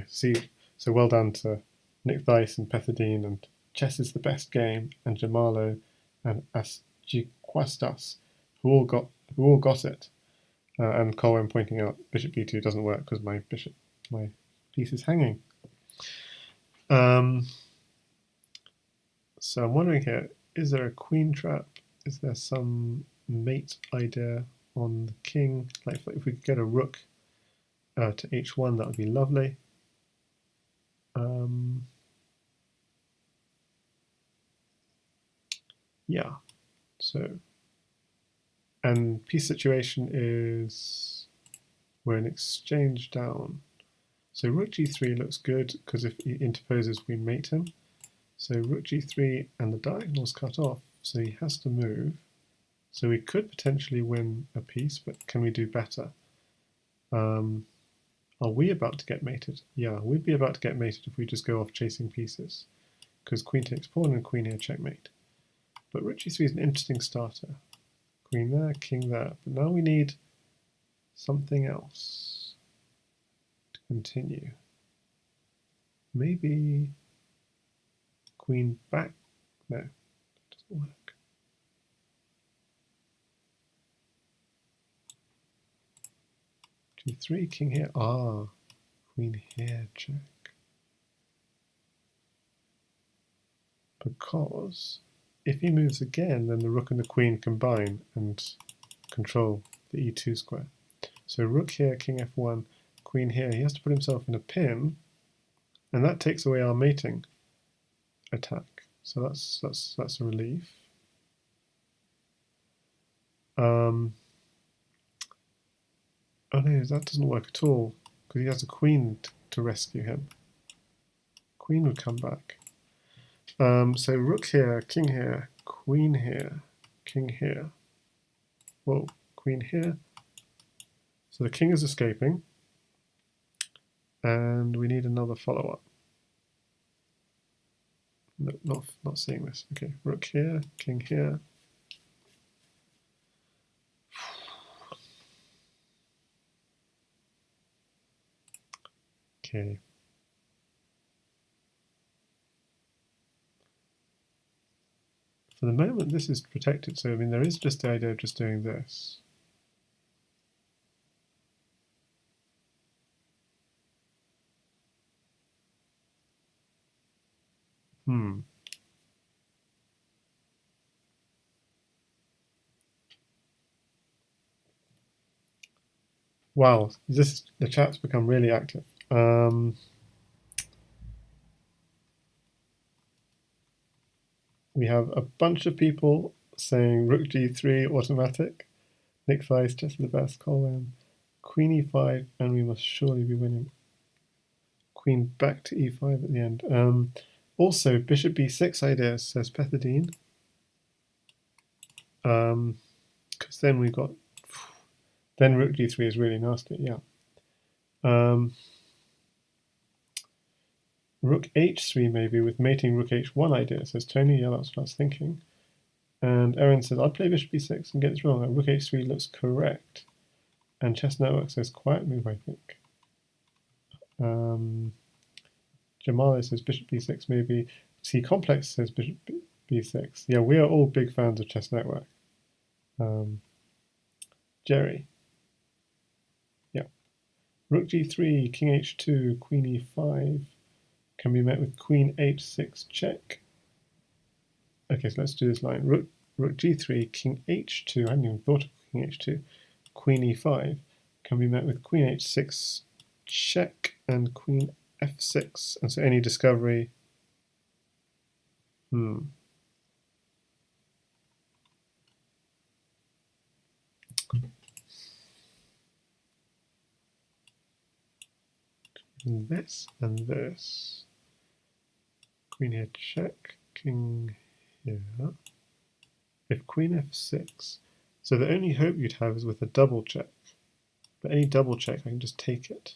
see. So well done to Nick Thice and Pethidine and Chess is the Best Game and Jamalo and Asjiquastas, who all got it. And Colwyn pointing out bishop b2 doesn't work because my piece is hanging. So I'm wondering here, is there a queen trap? Is there some mate idea on the king? Like if we could get a rook to h1, that would be lovely. Yeah, so, and piece situation is we're in exchange down. So rook g3 looks good because if he interposes, we mate him. So rook g3 and the diagonal's cut off, so he has to move. So we could potentially win a piece, but can we do better? Are we about to get mated? Yeah, we'd be about to get mated if we just go off chasing pieces, because queen takes pawn and queen here checkmate. But rook g3 is an interesting starter. Queen there, king there. But now we need something else to continue. maybe queen back. No, it doesn't work. G3, king here. Ah, queen here, check. Because if he moves again, then the rook and the queen combine and control the e2 square. So rook here, king f1, queen here. He has to put himself in a pin, and that takes away our mating attack. So that's a relief. Oh no, that doesn't work at all because he has a queen to rescue him. Queen would come back. So rook here, queen here, king here. Whoa, queen here. So the king is escaping, and we need another follow-up. No, not seeing this. Okay, rook here, king here. Okay. For the moment, this is protected. So I mean, there is just the idea of just doing this. Wow, the chat's become really active. We have a bunch of people saying rook g3 automatic. Nick Fleiss, just the best, Colin. Queen e5, and we must surely be winning. Queen back to e5 at the end. Also, bishop b6 idea, says Pethidine. Because then we've got... Then rook g3 is really nasty, yeah. Rook h3 maybe with mating rook h1 idea, says Tony. Yeah, that's what I was thinking. And Erin says, I'd play bishop b6 and get this wrong. Rook h3 looks correct. And Chess Network says, quiet move, I think. Jamala says bishop b6 maybe. C Complex says bishop b6. Yeah, we are all big fans of Chess Network. Jerry. Yeah. Rook g3, king h2, queen e5 can be met with queen h6 check. Okay, so let's do this line. Rook g3, king h2. I hadn't even thought of king h2. Queen e5 can be met with queen h6 check and queen f6. And so any discovery. And this and this. Queen here check, king here. If queen f6, so the only hope you'd have is with a double check. But any double check, I can just take it.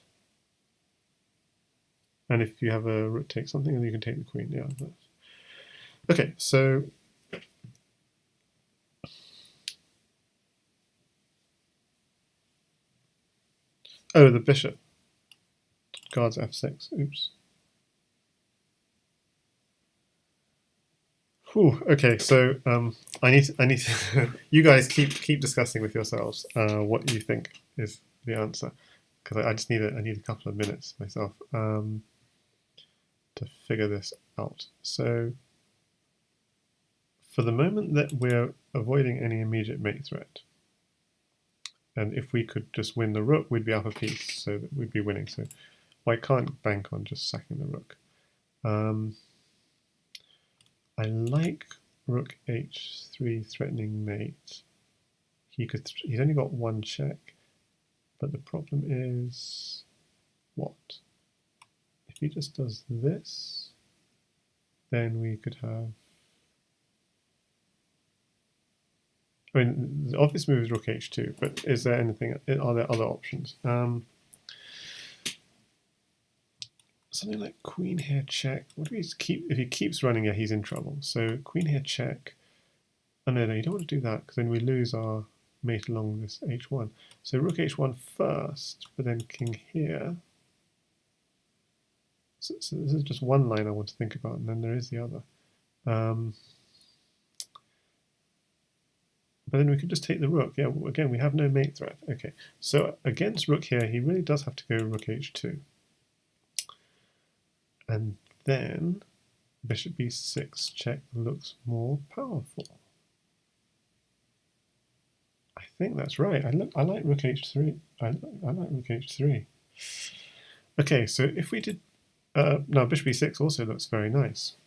And if you have a rook take something, then you can take the queen. Yeah. Okay, so oh, the bishop guards f6. Oops. Whew, okay, so I need to you guys keep discussing with yourselves what you think is the answer, because I just need I need a couple of minutes myself to figure this out. So for the moment that we're avoiding any immediate mate threat, and if we could just win the rook, we'd be up a piece, so that we'd be winning. So I can't bank on just sacking the rook. I like rook h3 threatening mate. He's only got one check, but the problem is what? If he just does this, then we could have. I mean, the obvious move is rook h2, but is there anything? Are there other options? Something like queen here check. What do we keep? If he keeps running, yeah, he's in trouble. So queen here check. Oh no, you don't want to do that because then we lose our mate along this h1. So rook h1 first, but then king here. So this is just one line I want to think about, and then there is the other. But then we could just take the rook. Yeah, again, we have no mate threat. Okay, so against rook here, he really does have to go rook h2. And then bishop b6 check looks more powerful. I think that's right. I like rook h3. I like rook h3. Okay, so if we did... now bishop b6 also looks very nice.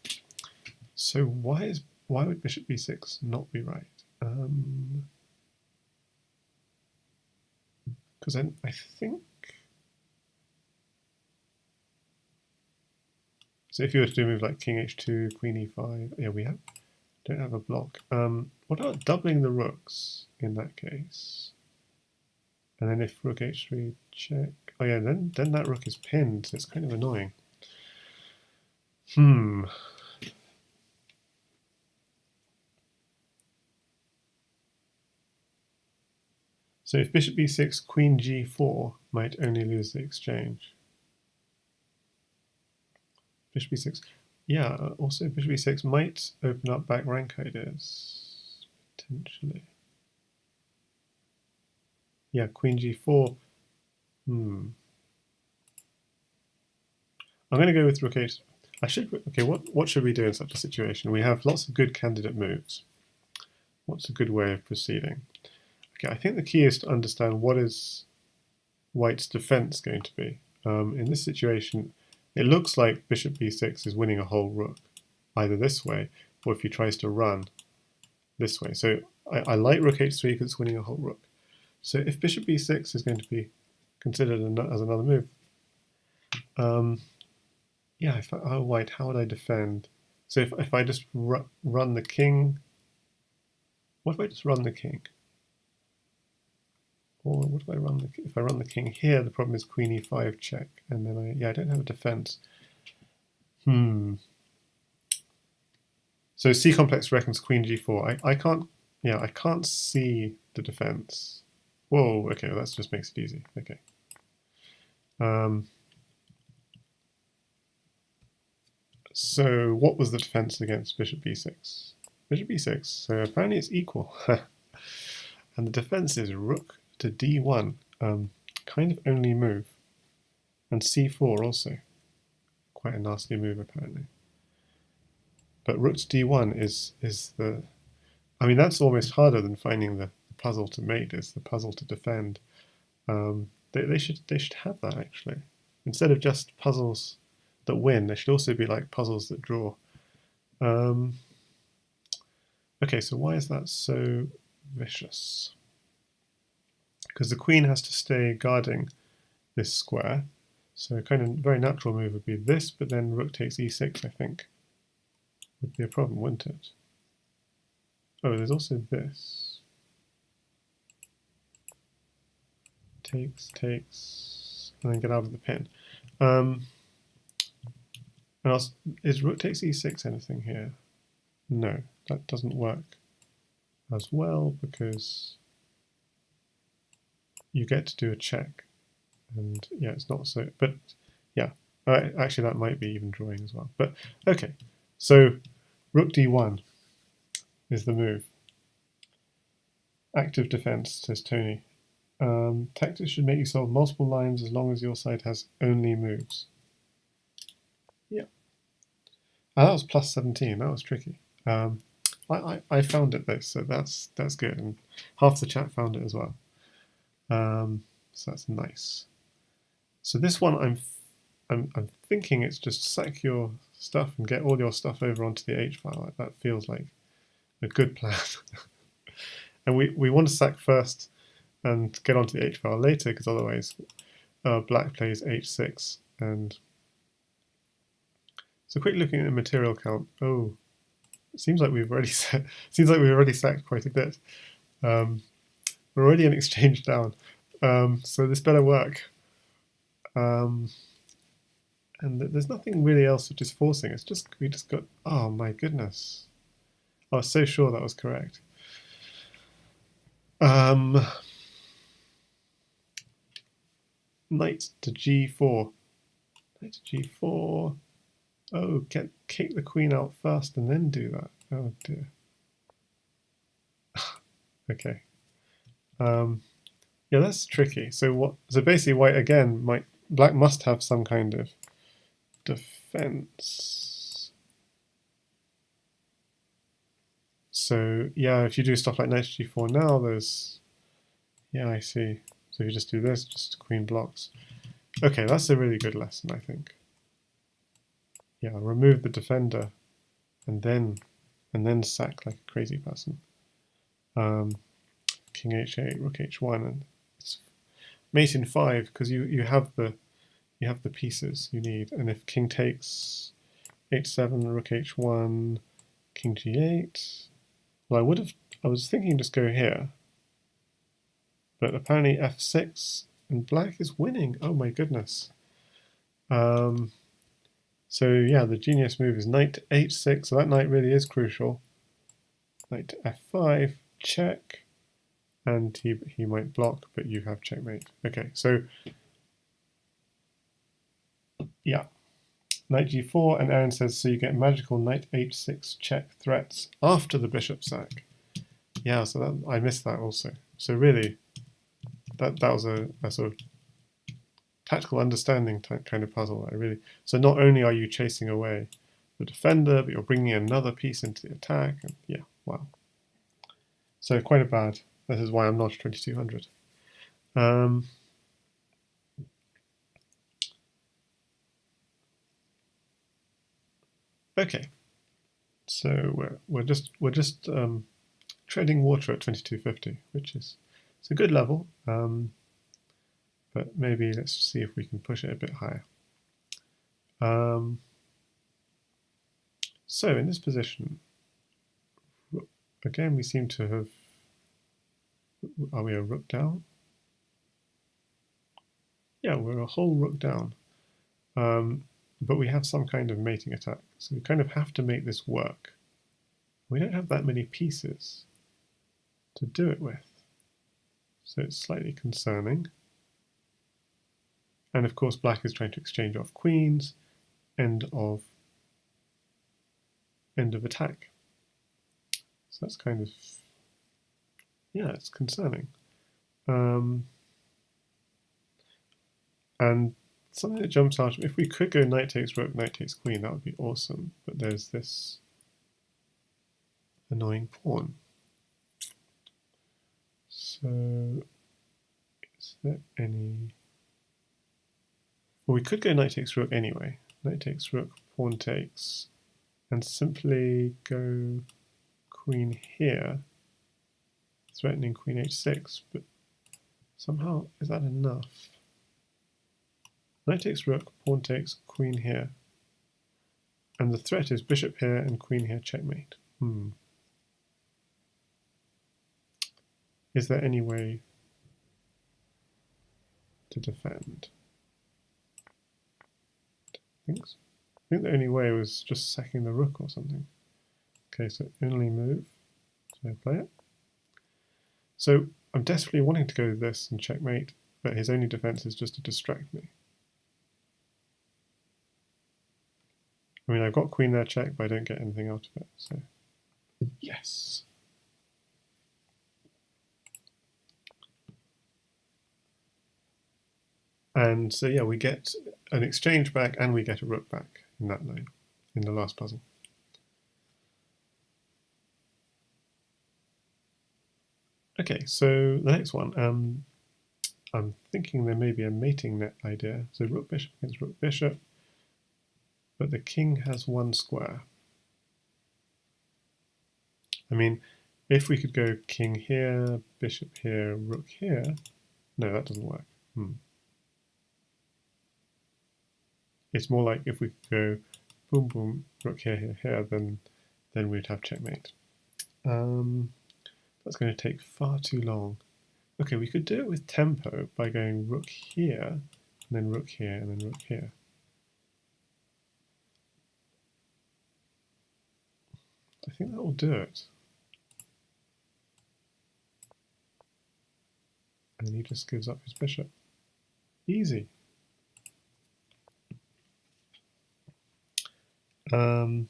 So why would bishop b6 not be right? Because I think... So if you were to do a move like king h2, queen e5, yeah, we don't have a block. What about doubling the rooks in that case? And then if rook h3 check... Oh yeah, then that rook is pinned, so it's kind of annoying. So if bishop b6, queen g4 might only lose the exchange. Bishop b6. Yeah, also bishop b6 might open up back rank ideas, potentially. Yeah, queen g4. I'm going to go with rook h. Okay, what should we do in such a situation? We have lots of good candidate moves. What's a good way of proceeding? Okay, I think the key is to understand what is white's defense going to be. In this situation, it looks like bishop b6 is winning a whole rook, either this way, or if he tries to run this way. So I like rook h3 because it's winning a whole rook. So if bishop b6 is going to be considered as another move, yeah, oh white, how would I defend? So if I just run the king, what if I just run the king? Or what if I run the, if I run the king here, the problem is queen e5 check, and then I don't have a defense. So C complex reckons queen g4. I can't see the defense. Whoa, okay, well, that just makes it easy. Okay. So what was the defense against bishop b6? Bishop b6, so apparently it's equal. And the defense is rook to d1, kind of only move. And c4 also. Quite a nasty move apparently. But rook to d1 is the... I mean, that's almost harder than finding the puzzle to mate, is the puzzle to defend. They should have that actually. Instead of just puzzles that win, there should also be like puzzles that draw. Okay, so why is that so vicious? Because the queen has to stay guarding this square. So a kind of very natural move would be this, but then rook takes e6, I think, would be a problem, wouldn't it? Oh, there's also this. Takes, and then get out of the pin. And also, is rook takes e6 anything here? No, that doesn't work as well because you get to do a check. And yeah, it's not so, but yeah, actually that might be even drawing as well. But okay, so rook d1 is the move. Active defense, says Tony. Tactics should make you solve multiple lines as long as your side has only moves. Yeah. That was plus 17, that was tricky. I found it though, so that's good, and half the chat found it as well. So that's nice. So this one, I'm thinking it's just sack your stuff and get all your stuff over onto the H file. That feels like a good plan. And we want to sack first and get onto the H file later, because otherwise black plays H6. And so quick looking at the material count. Oh, it seems like we've already sacked quite a bit. We're already an exchange down. So this better work. And there's nothing really else which is forcing. It's just, we just got, oh my goodness. I was so sure that was correct. Knight to g4. Knight to g4. Oh, kick the queen out first and then do that. Oh dear. Okay. Yeah, that's tricky. So what? So basically, white again black must have some kind of defense. So yeah, if you do stuff like knight to g4 now, there's I see. So if you just do this, just queen blocks. Okay, that's a really good lesson, I think. Yeah, remove the defender, and then sack like a crazy person. King h8, rook h1, and it's mate in 5 because you have the pieces you need. And if king takes h7, rook h1, king g8. Well, I was thinking just go here, but apparently f6 and black is winning. Oh my goodness. So yeah, the genius move is knight to h6. So that knight really is crucial. Knight to f5, check, and he might block, but you have checkmate. Okay, so yeah, knight g4, and Aaron says so you get magical knight h6 check threats after the bishop sack. Yeah, so I missed that also. So really, that was a sort of tactical understanding kind of puzzle. So not only are you chasing away the defender, but you're bringing another piece into the attack. And yeah, wow. So quite a bad. This is why I'm not 2200. Okay, so we're just treading water at 2250, which is it's a good level. But maybe let's see if we can push it a bit higher. So in this position, again, we seem to have. Are we a rook down? Yeah, we're a whole rook down. But we have some kind of mating attack. So we kind of have to make this work. We don't have that many pieces to do it with. So it's slightly concerning. And of course, black is trying to exchange off queens. End of attack. So that's kind of, yeah, it's concerning. And something that jumps out, if we could go knight takes rook, knight takes queen, that would be awesome. But there's this annoying pawn. So is there any... Well, we could go knight takes rook anyway. Knight takes rook, pawn takes, and simply go queen here, threatening queen h6, but somehow, is that enough? Knight takes rook, pawn takes, queen here. And the threat is bishop here and queen here, checkmate. Is there any way to defend? I think the only way was just sacking the rook or something. Okay, so only move. So I play it. So I'm desperately wanting to go this and checkmate, but his only defense is just to distract me. I mean, I've got queen there check, but I don't get anything out of it. So yes. And so yeah, we get an exchange back and we get a rook back in that line, in the last puzzle. Okay, so the next one, I'm thinking there may be a mating net idea. So rook bishop against rook bishop, but the king has one square. I mean, if we could go king here, bishop here, rook here, no, that doesn't work. It's more like if we could go boom, boom, rook here, here, here, then we'd have checkmate. That's going to take far too long. Okay, we could do it with tempo by going rook here, and then rook here, and then rook here. I think that will do it. And he just gives up his bishop. Easy. Tony,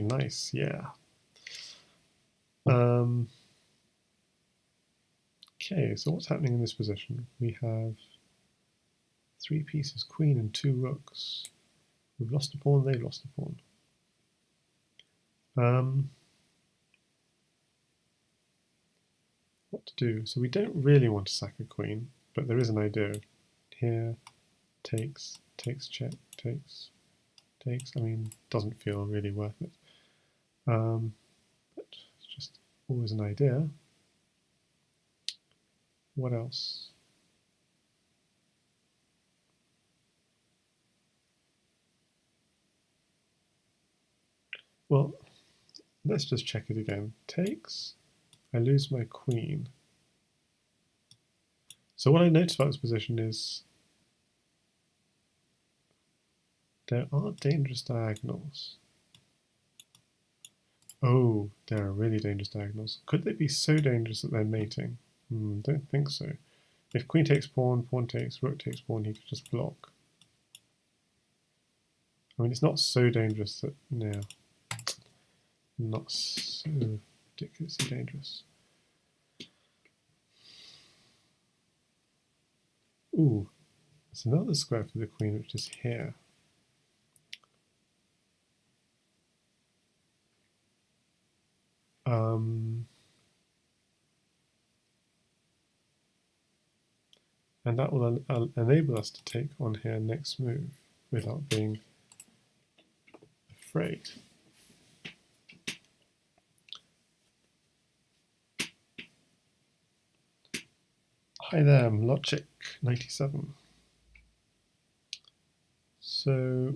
nice, yeah. Okay, so what's happening in this position? We have 3 pieces, queen and 2 rooks. We've lost a pawn, they've lost a pawn. What to do? So we don't really want to sack a queen, but there is an idea. Here, takes, check, takes. I mean, doesn't feel really worth it. But it's just always an idea. What else? Well, let's just check it again. Takes, I lose my queen. So what I notice about this position is there are dangerous diagonals. Oh, there are really dangerous diagonals. Could they be so dangerous that they're mating? Don't think so. If queen takes pawn, pawn takes, rook takes pawn, he could just block. I mean, it's not so dangerous that, no, not so ridiculously dangerous. Ooh, there's another square for the queen, which is here. And that will enable us to take on here next move without being afraid. Hi there, Logic97. So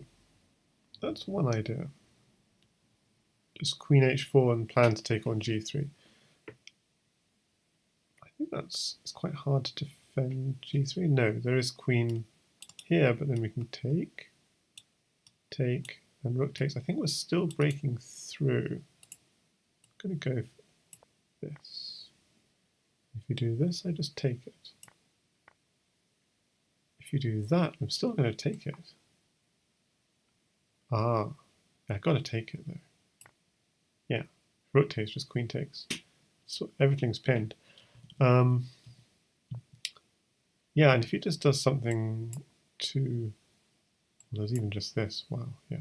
that's one idea. Just queen h4 and plan to take on g3. I think it's quite hard to defend g3. No, there is queen here, but then we can take, and rook takes. I think we're still breaking through. I'm going to go for this. If you do this, I just take it. If you do that, I'm still going to take it. Ah, I've got to take it though. Yeah, rook takes, just queen takes. So everything's pinned. Yeah, and if he just does something to, well, there's even just this. Wow, yeah.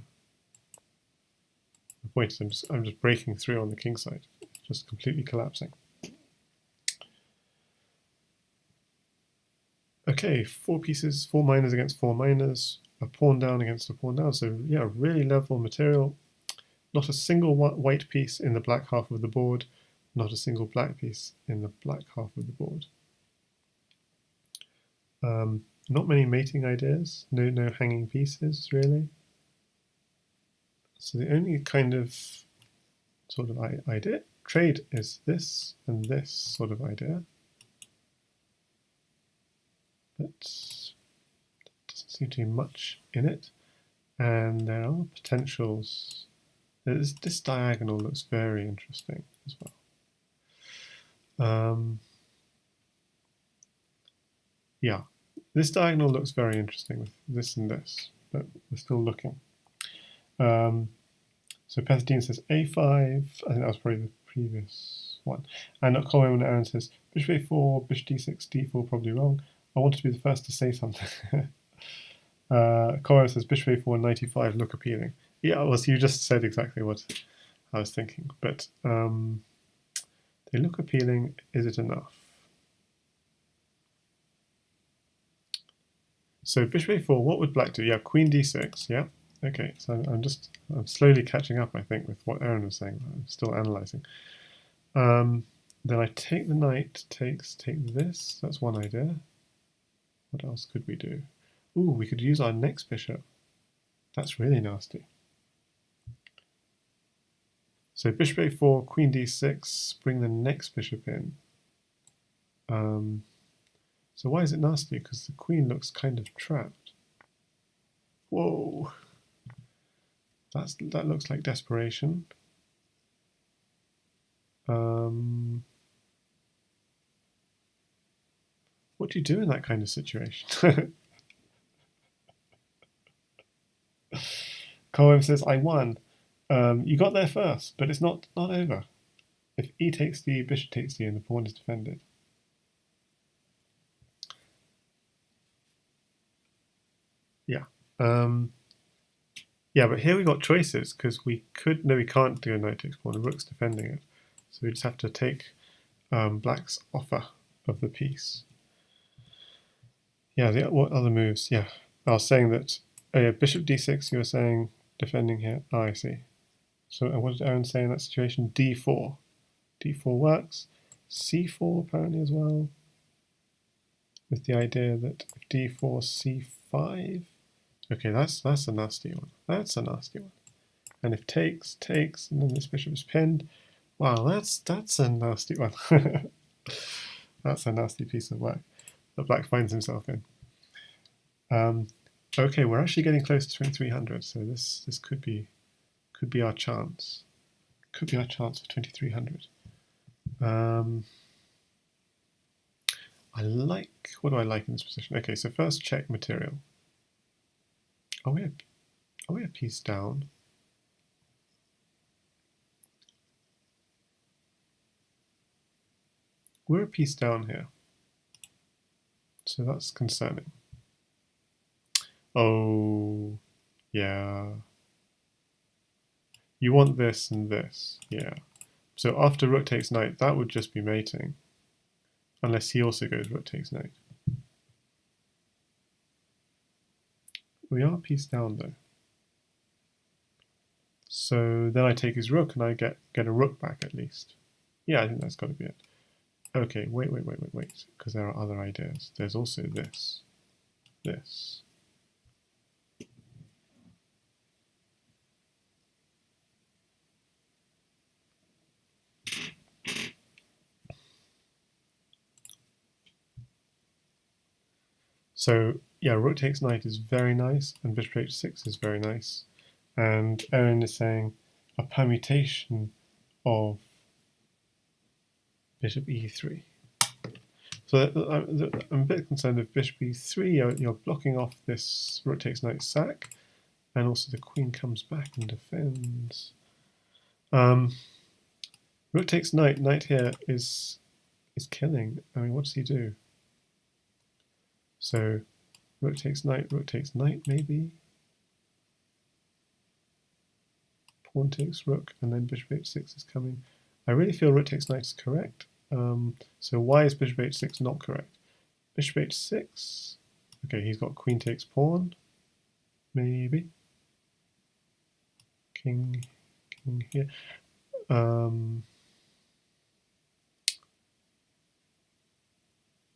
The point is, I'm just breaking through on the king side, just completely collapsing. Okay, 4 pieces, 4 minors against 4 minors, a pawn down against a pawn down. So yeah, really level material. Not a single white piece in the black half of the board, not a single black piece in the black half of the board. Not many mating ideas, no hanging pieces really. So the only kind of sort of idea trade is this and this sort of idea, but doesn't seem to be much in it. And there are potentials. This diagonal looks very interesting as well. Yeah, this diagonal looks very interesting with this and this, but we're still looking. So Pethdine says A5. I think that was probably the previous one. And Colin and Aaron says Bishop A4, Bishop D6, D4, probably wrong. I want to be the first to say something. Colin says Bishop A4, 95 look appealing. Yeah, well, so you just said exactly what I was thinking, but they look appealing. Is it enough? So Bishop A4, what would black do? Yeah, Queen D6. Yeah. Okay, so I'm slowly catching up, I think, with what Aaron was saying. I'm still analysing. Then I take the knight, take this. That's one idea. What else could we do? Ooh, we could use our next bishop. That's really nasty. So bishop a4, queen d6, bring the next bishop in. So why is it nasty? Because the queen looks kind of trapped. Whoa. That looks like desperation. What do you do in that kind of situation? Koem says, I won. You got there first, but it's not over. If e takes d, bishop takes d, and the pawn is defended. Yeah. Yeah, but here we got choices because we can't do a knight takes pawn. The rook's defending it, so we just have to take black's offer of the piece. Yeah. What other moves? Yeah, I was saying that. Oh yeah, bishop d6. You were saying defending here. Oh, I see. So what did Aaron say in that situation? d4. d4 works. c4 apparently as well, with the idea that if d4, c5. Okay, that's a nasty one. That's a nasty one. And if takes, and then this bishop is pinned. Wow, that's a nasty one. That's a nasty piece of work that black finds himself in. Okay, we're actually getting close to 2300, so this could be our chance. Could be our chance for 2300. What do I like in this position? Okay, so first check material. Are we a piece down? We're a piece down here. So that's concerning. Oh, yeah. You want this and this, yeah. So after rook takes knight, that would just be mating. Unless he also goes rook takes knight. We are a piece down though. So then I take his rook and I get a rook back at least. Yeah, I think that's got to be it. Okay, wait, because there are other ideas. There's also this. So yeah, rook takes knight is very nice, and bishop h6 is very nice. And Erin is saying a permutation of bishop e3. So I'm a bit concerned if bishop e3, you're blocking off this rook takes knight sack, and also the queen comes back and defends. Rook takes knight. Knight here is killing. I mean, what does he do? So rook takes knight, maybe. Pawn takes rook, and then bishop h6 is coming. I really feel rook takes knight is correct. So why is bishop h6 not correct? Bishop h6. Okay, he's got queen takes pawn. Maybe. King here.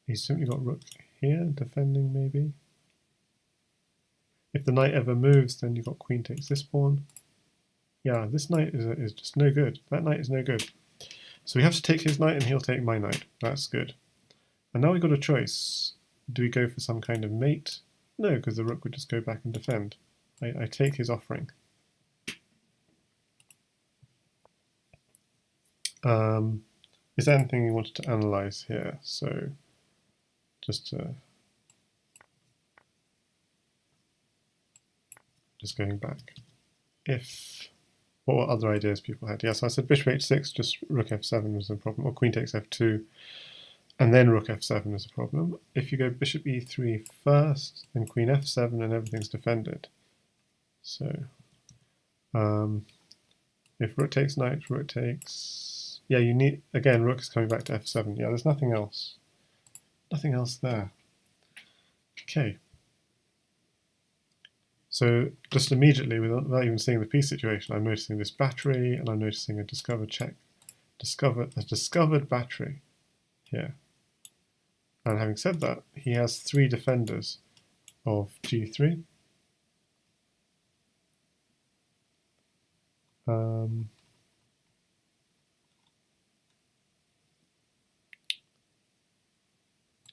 He's simply got rook here, defending maybe. If the knight ever moves, then you've got queen takes this pawn. Yeah, this knight is just no good. That knight is no good. So we have to take his knight and he'll take my knight. That's good. And now we've got a choice. Do we go for some kind of mate? No, because the rook would just go back and defend. I take his offering. Is there anything you wanted to analyze here? So just going back. What other ideas people had? Yeah, so I said bishop h6, just rook f7 was a problem, or queen takes f2, and then rook f7 is a problem. If you go bishop e3 first, then queen f7, and everything's defended. So if rook takes knight, rook takes... Yeah, you need... Again, rook is coming back to f7. Yeah, there's nothing else. Nothing else there. Okay. So just immediately, without even seeing the piece situation, I'm noticing this battery, and I'm noticing a discovered battery here. And having said that, he has 3 defenders of g3.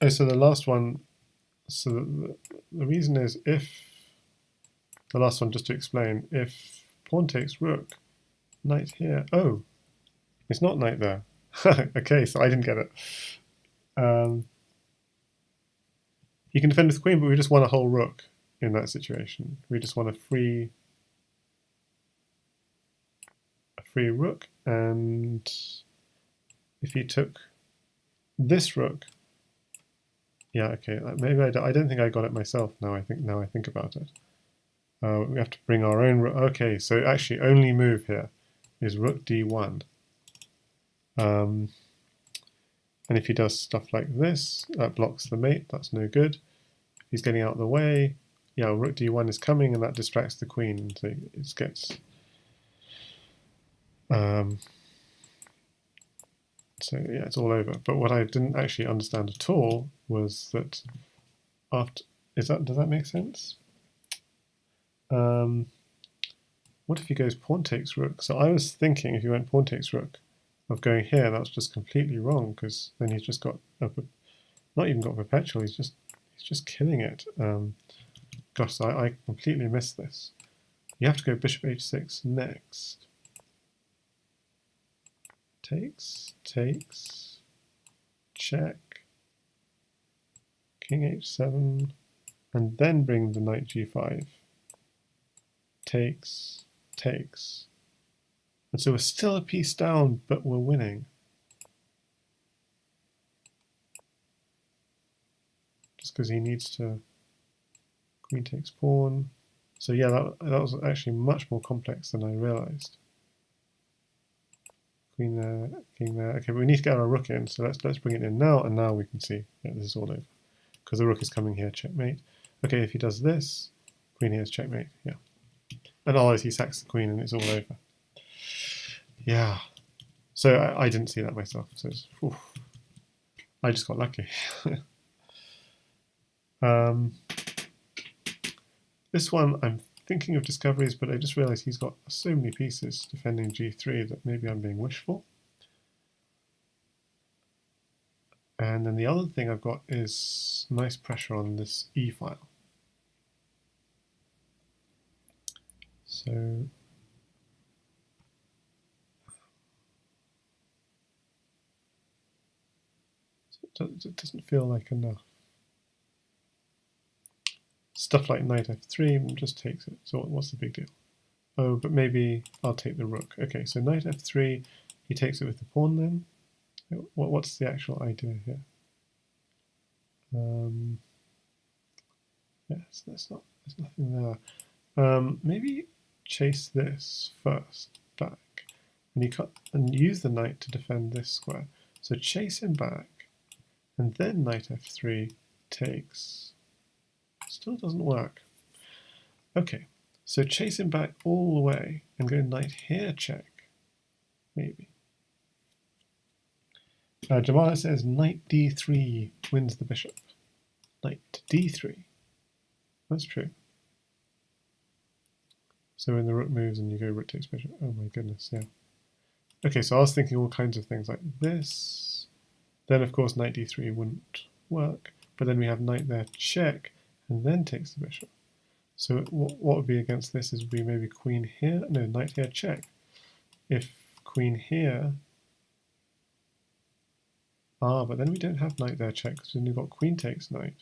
So the last one, so the reason is if, the last one just to explain, if pawn takes rook, knight here, oh, it's not knight there. Okay, so I didn't get it. You can defend with queen, but we just want a whole rook in that situation. We just want a free free rook, and if he took this rook, yeah, okay, maybe I don't think I got it myself. Now I think about it. We have to bring our own rook. Okay, so actually only move here is rook d1. And if he does stuff like this, that blocks the mate. That's no good. If he's getting out of the way, yeah, rook d1 is coming, and that distracts the queen. So it gets. So yeah, it's all over. But what I didn't actually understand at all was that after does that make sense? What if he goes pawn takes rook? So I was thinking if he went pawn takes rook, of going here, that's just completely wrong, because then he's just got not even got perpetual. He's just killing it. Gosh, so I completely missed this. You have to go bishop h6 next. Takes, check, king h7, and then bring the knight g5. Takes. And so we're still a piece down, but we're winning. Just because he needs to queen takes pawn. So yeah, that was actually much more complex than I realized. Queen there, king there. Okay, but we need to get our rook in, so let's bring it in now, and now we can see this is all over. Because the rook is coming here, checkmate. Okay, if he does this, queen here is checkmate, yeah. And otherwise he sacks the queen and it's all over. Yeah. So I didn't see that myself, so it's, I just got lucky. This one I'm thinking of discoveries, but I just realized he's got so many pieces defending g3 that maybe I'm being wishful. And then the other thing I've got is nice pressure on this e file. So it doesn't feel like enough. Stuff like knight f3 just takes it. So what's the big deal? Oh, but maybe I'll take the rook. Okay, so knight f3, he takes it with the pawn then. What's the actual idea here? Yes, there's nothing there. Maybe chase this first back, and you cut and use the knight to defend this square. So chase him back, and then knight f3 takes. Still doesn't work. Okay, so chase him back all the way and go knight here check, maybe. Jamala says knight d3 wins the bishop. Knight d3. That's true. So when the rook moves and you go rook takes bishop. Oh my goodness, yeah. Okay, so I was thinking all kinds of things like this. Then of course knight d3 wouldn't work. But then we have knight there check and then takes the bishop. So what would be against this is would be maybe queen here. No, knight here check. If queen here. But then we don't have knight there check because then we've got queen takes knight.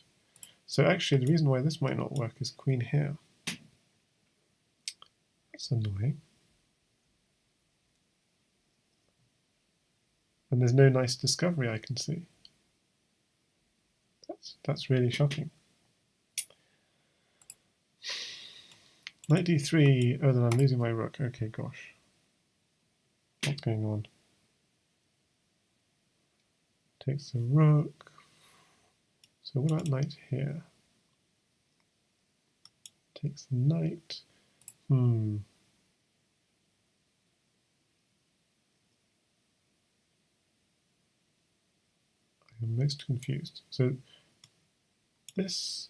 So actually the reason why this might not work is queen here. That's annoying. And there's no nice discovery I can see. That's really shocking. Knight d3, oh, then I'm losing my rook. Okay, gosh. What's going on? Takes the rook. So what about knight here? Takes the knight. I am most confused. So this,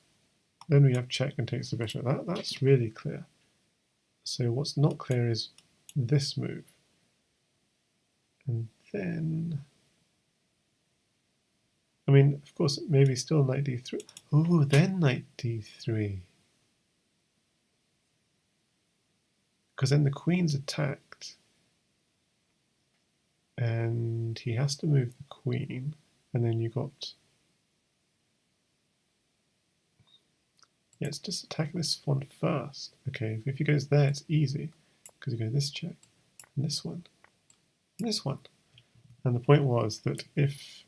then we have check and takes the bishop. That's really clear. So what's not clear is this move. And then, I mean, of course, maybe still knight d3. Oh, then knight d3. Because then the queen's attacked. And he has to move the queen. And then you got... Yeah, let's just attack this one first. Okay, if he goes there, it's easy. Because you go this check and this one. this one. And the point was that if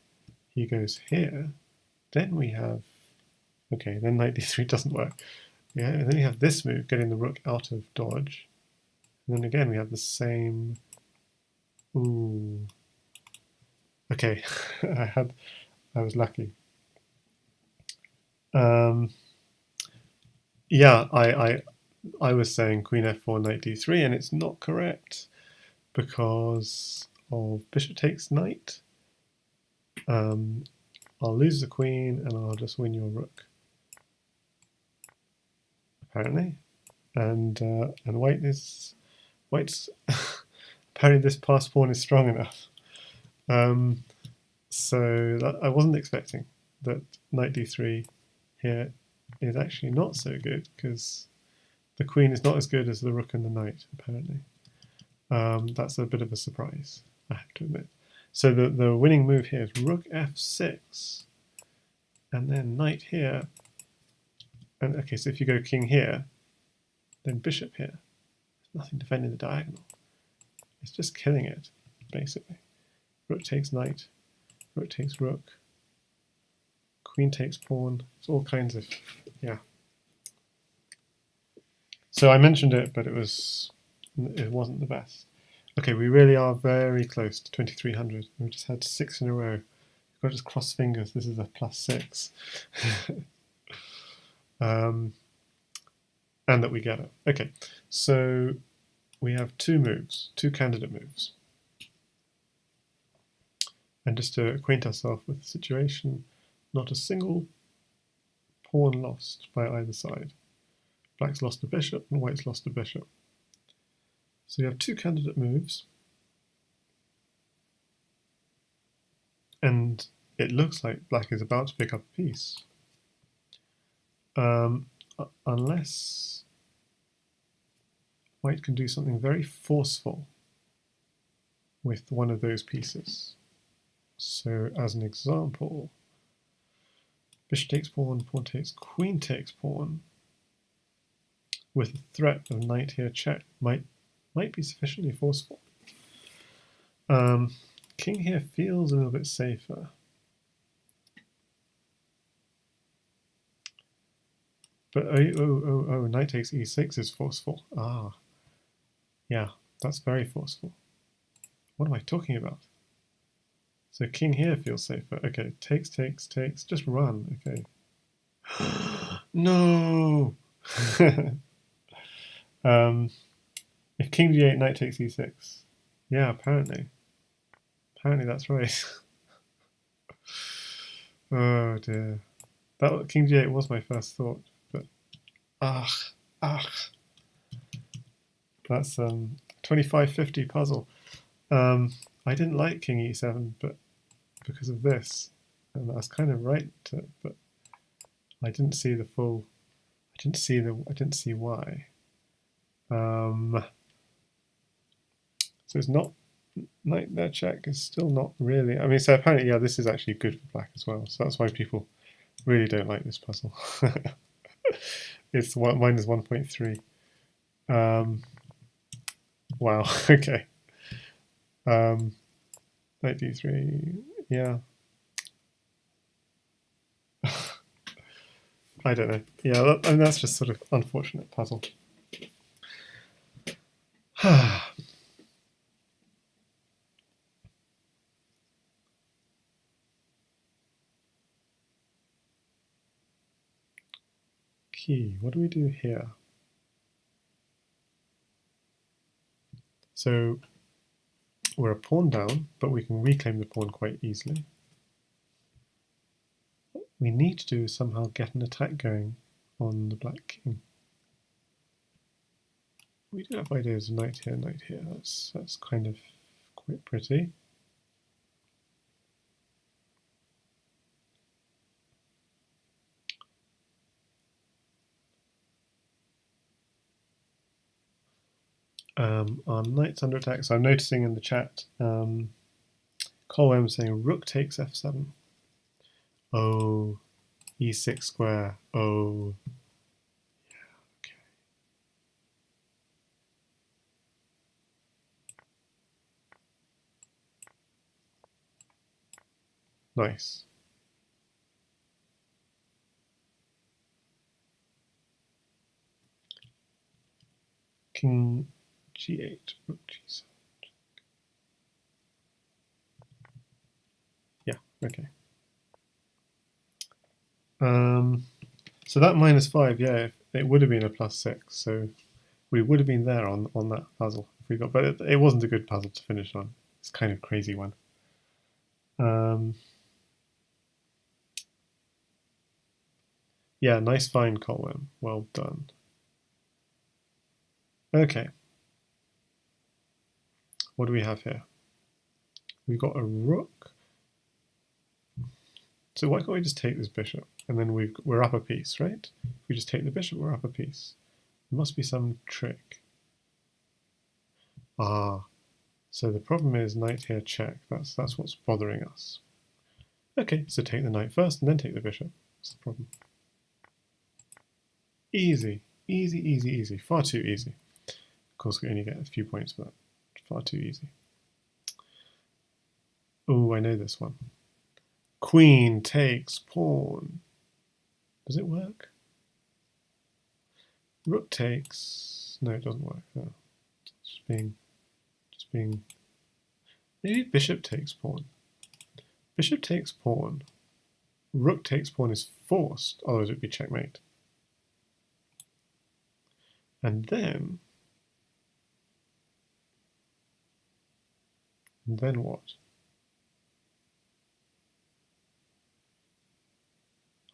he goes here, then we have, okay, then knight d3 doesn't work. Yeah, and then you have this move, getting the rook out of dodge. And then again, we have the same, ooh. Okay, I was lucky. Yeah, I was saying queen f4, knight d3, and it's not correct because of bishop takes knight. I'll lose the queen and I'll just win your rook, apparently. And white's apparently this pass pawn is strong enough. So that, I wasn't expecting that knight d3 here is actually not so good because the queen is not as good as the rook and the knight, apparently. That's a bit of a surprise, I have to admit. So the winning move here is rook f6, and then knight here. And okay, so if you go king here, then bishop here. There's nothing defending the diagonal. It's just killing it, basically. Rook takes knight, rook takes rook, queen takes pawn. It's all kinds of, yeah. So I mentioned it, but it wasn't the best. Okay, we really are very close to 2300. We just had 6 in a row. We've got to just cross fingers. This is a +6. And that we get it. Okay, so we have 2 moves, 2 candidate moves. And just to acquaint ourselves with the situation, not a single pawn lost by either side. Black's lost a bishop and white's lost a bishop. So you have 2 candidate moves. And it looks like black is about to pick up a piece. Unless white can do something very forceful with one of those pieces. So as an example, bishop takes pawn, pawn takes, queen takes pawn, with the threat of knight here check might be sufficiently forceful. King here feels a little bit safer. But oh, knight takes e6 is forceful. Ah, yeah, that's very forceful. What am I talking about? So king here feels safer. Okay, takes, just run. Okay. No! If king g8, knight takes e6. Yeah, apparently. Apparently that's right. Oh dear. That king g8 was my first thought, but that's 2550 puzzle. I didn't like king e7, but because of this, and I was kind of right to, but I didn't see the full. I didn't see why. So it's not knight there check is still not really. I mean, so apparently, yeah, this is actually good for black as well. So that's why people really don't like this puzzle. It's minus 1.3. Wow. Okay. Knight d3. Yeah. I don't know. Yeah, I mean, that's just sort of unfortunate puzzle. Key. What do we do here? So we're a pawn down, but we can reclaim the pawn quite easily. What we need to do is somehow get an attack going on the black king. We do have ideas of knight here, knight here. That's kind of quite pretty. Our knight's under attack. So I'm noticing in the chat, Colwell saying rook takes f7. Oh, e6 square. Oh, yeah, okay. Nice. King g8, rook g7. Yeah, okay. So that -5, yeah, it would have been a +6, so we would have been there on that puzzle if we got, but it wasn't a good puzzle to finish on. It's kind of crazy one. Yeah, nice find, Colwyn. Well done. Okay. What do we have here? We've got a rook. So why can't we just take this bishop? And then we're up a piece, right? If we just take the bishop, we're up a piece. There must be some trick. Ah, so the problem is knight here check. That's what's bothering us. Okay, so take the knight first and then take the bishop. What's the problem? Easy, easy, easy, easy. Far too easy. Of course, we only get a few points for that. Far too easy. Oh, I know this one. Queen takes pawn. Does it work? Rook takes. No, it doesn't work. No. Just being. Maybe bishop takes pawn. Bishop takes pawn. Rook takes pawn is forced, otherwise it would be checkmate. And then what?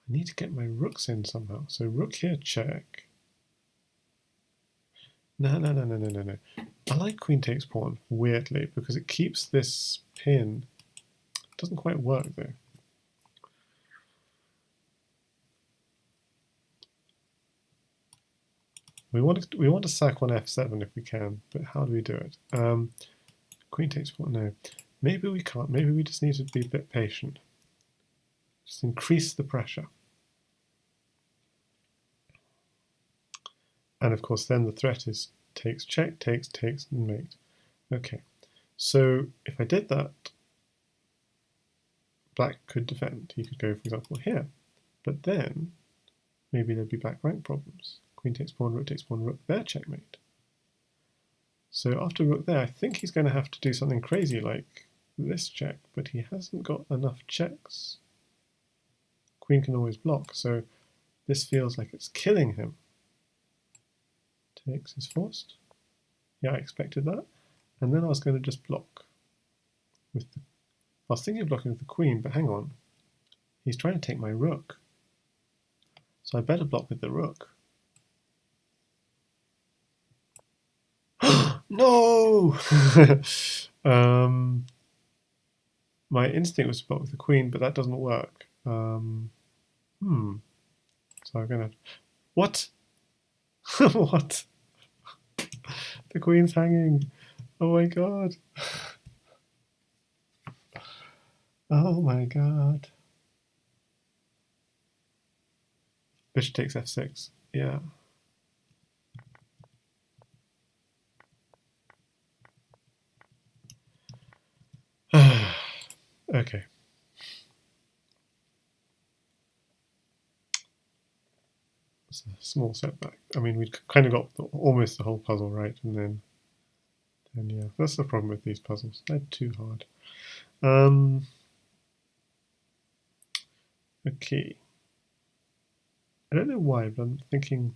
I need to get my rooks in somehow. So rook here, check. No. I like queen takes pawn, weirdly, because it keeps this pin. It doesn't quite work, though. We want to sack on f7 if we can, but how do we do it? Queen takes pawn, no. Maybe we can't. Maybe we just need to be a bit patient. Just increase the pressure. And of course then the threat is takes, check, takes, and mate. Okay, so if I did that, black could defend. He could go, for example, here. But then maybe there'd be black rank problems. Queen takes pawn, rook, there, checkmate. So after rook there, I think he's going to have to do something crazy like this check, but he hasn't got enough checks. Queen can always block, so this feels like it's killing him. Takes is forced. Yeah, I expected that. And then I was going to just block with the. I was thinking of blocking with the queen, but hang on. He's trying to take my rook. So I better block with the rook. No! My instinct was to block with the queen, but that doesn't work. So I'm gonna. What? What? The queen's hanging. Oh my god. Oh my god. Bishop takes f6. Yeah. Okay. It's a small setback. I mean, we kind of got almost the whole puzzle right, and then yeah, that's the problem with these puzzles. They're too hard. Okay. I don't know why, but I'm thinking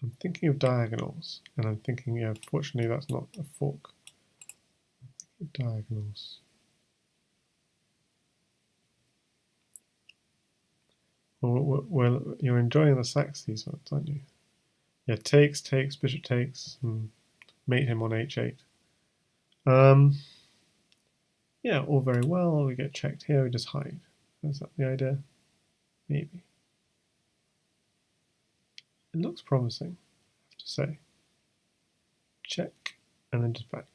of diagonals, and I'm thinking, yeah, fortunately that's not a fork. Diagonals. Well, you're enjoying the sacks these ones, aren't you? Yeah, takes, bishop takes, mate him on h8. Yeah, all very well. We get checked here, we just hide. Is that the idea? Maybe. It looks promising, I have to say. Check, and then just back.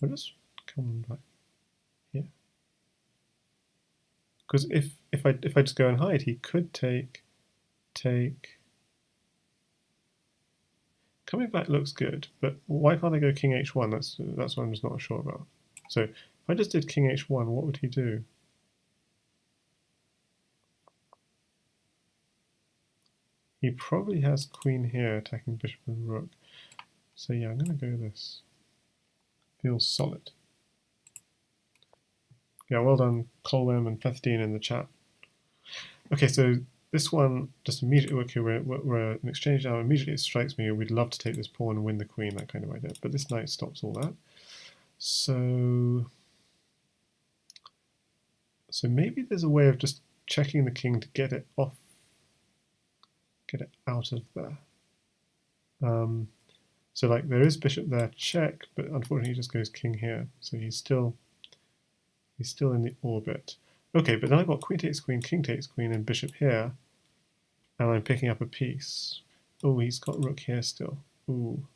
We'll just come back here. Because if I just go and hide, he could take. Coming back looks good, but why can't I go king h1? That's what I'm just not sure about. So if If I just did king h1, what would he do? He probably has queen here attacking bishop and rook. So yeah, I'm going to go this. Feels solid. Yeah, well done, Colwyn and Pethdine in the chat. Okay, so this one just immediately, okay, we're in exchange now. Immediately it strikes me we'd love to take this pawn and win the queen, that kind of idea. But this knight stops all that. So maybe there's a way of just checking the king to get it off, get it out of there. So like there is bishop there, check, but unfortunately he just goes king here. So he's still in the orbit. Okay, but then I've got queen takes queen, king takes queen, and bishop here, and I'm picking up a piece. Oh, he's got rook here still. Ooh.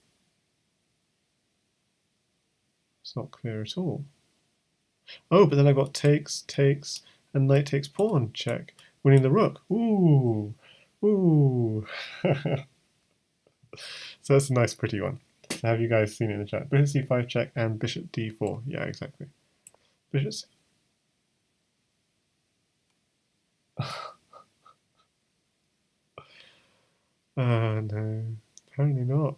It's not clear at all. Oh, but then I've got takes, takes, and knight takes pawn, check. Winning the rook. Ooh. Ooh. So that's a nice pretty one. Have you guys seen it in the chat? Bishop c5 check and bishop d4. Yeah, exactly. Bishop c no. Apparently not.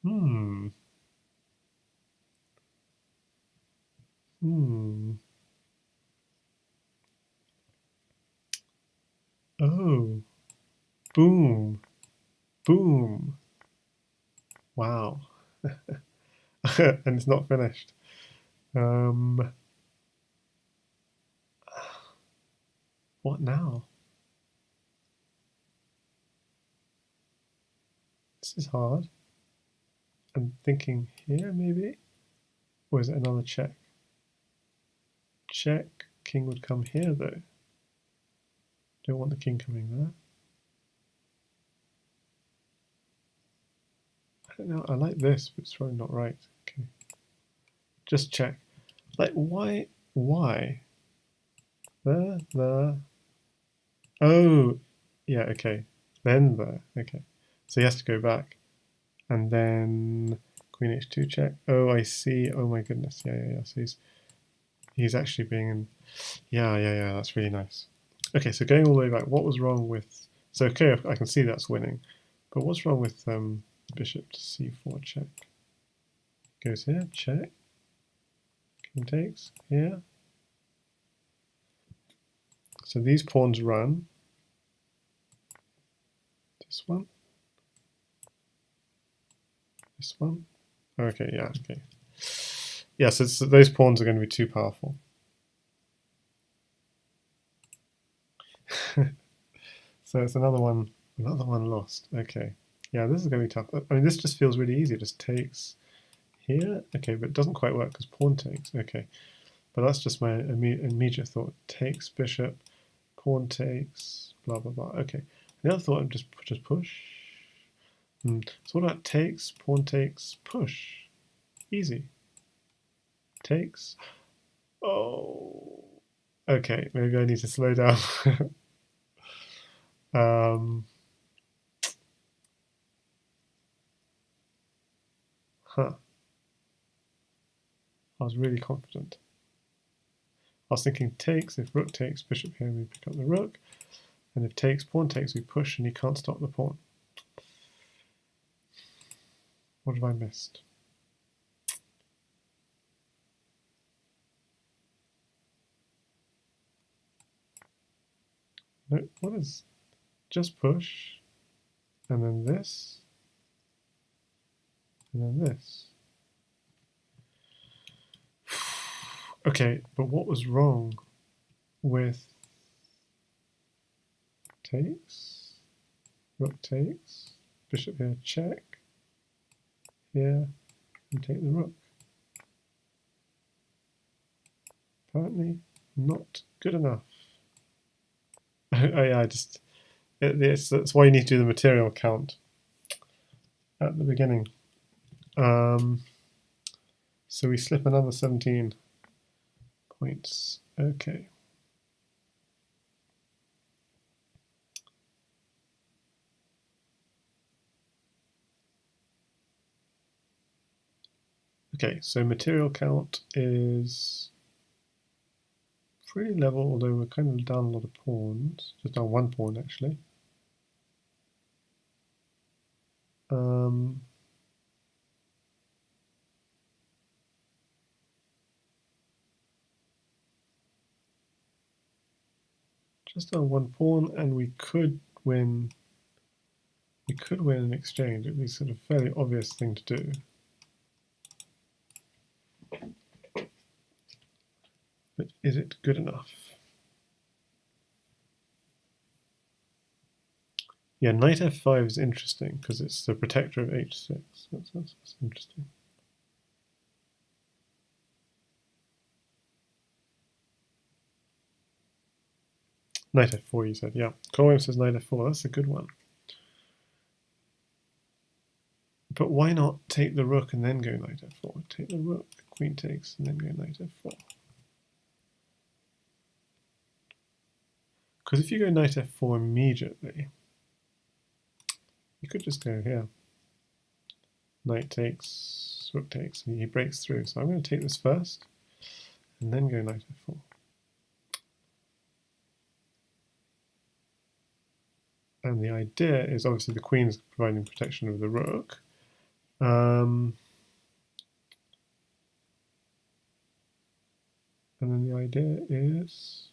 Hmm. Oh. Boom. Boom. Wow. And it's not finished. What now? This is hard. I'm thinking here, maybe? Or is it another check? Check. King would come here, though. Don't want the king coming there. I don't know. I like this, but it's probably not right. Okay. Just check. Like, why? Why? There. Oh, yeah, okay. Then there. Okay. So he has to go back. And then queen h2 check. Oh, I see. Oh my goodness. Yeah. So he's actually being in. Yeah. That's really nice. Okay, so going all the way back, what was wrong with? So okay, I can see that's winning, but what's wrong with bishop to c4 check? Goes here, check. King takes here. So these pawns run. This one. This one. Okay, yeah, okay. Yeah, so those pawns are going to be too powerful. So it's another one lost. Okay. Yeah, this is going to be tough. I mean, this just feels really easy. It just takes here. Okay, but it doesn't quite work because pawn takes. Okay. But that's just my immediate thought. Takes bishop, pawn takes, blah, blah, blah. Okay. The other thought, just push. So what about takes, pawn takes, push? Easy. Takes. Oh. Okay, maybe I need to slow down. Huh. I was really confident. I was thinking takes, if rook takes, bishop here, we pick up the rook. And if takes, pawn takes, we push and he can't stop the pawn. What have I missed? No, what is just push and then this and then this. Okay, but what was wrong with takes, rook takes, bishop here, check, here, and take the rook? Apparently not good enough. Oh yeah, that's why you need to do the material count at the beginning. So we slip another 17 points. Okay. Okay, so material count is pretty level, although we're kind of down a lot of pawns. Just down one pawn, actually. Just down one pawn, and we could win. We could win an exchange. It'd be sort of fairly obvious thing to do. But is it good enough? Yeah, knight f5 is interesting because it's the protector of h6. That's interesting. Knight f4, you said, yeah. Colwyn says knight f4. That's a good one. But why not take the rook and then go knight f4? Take the rook, queen takes, and then go knight f4. Because if you go knight f4 immediately, you could just go here. Knight takes, rook takes, and he breaks through. So I'm going to take this first, and then go knight f4. And the idea is obviously the queen is providing protection of the rook. And then the idea is,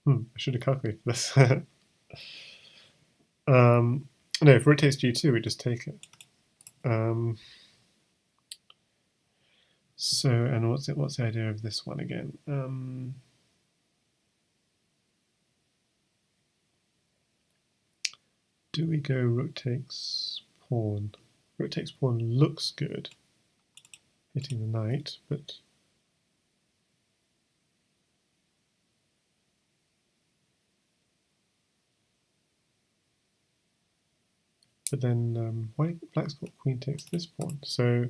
I should have calculated this. No, if rook takes g2, we just take it. So, and what's the idea of this one again? Do we go rook takes pawn? Rook takes pawn looks good, hitting the knight, but then why black's got queen takes this pawn? So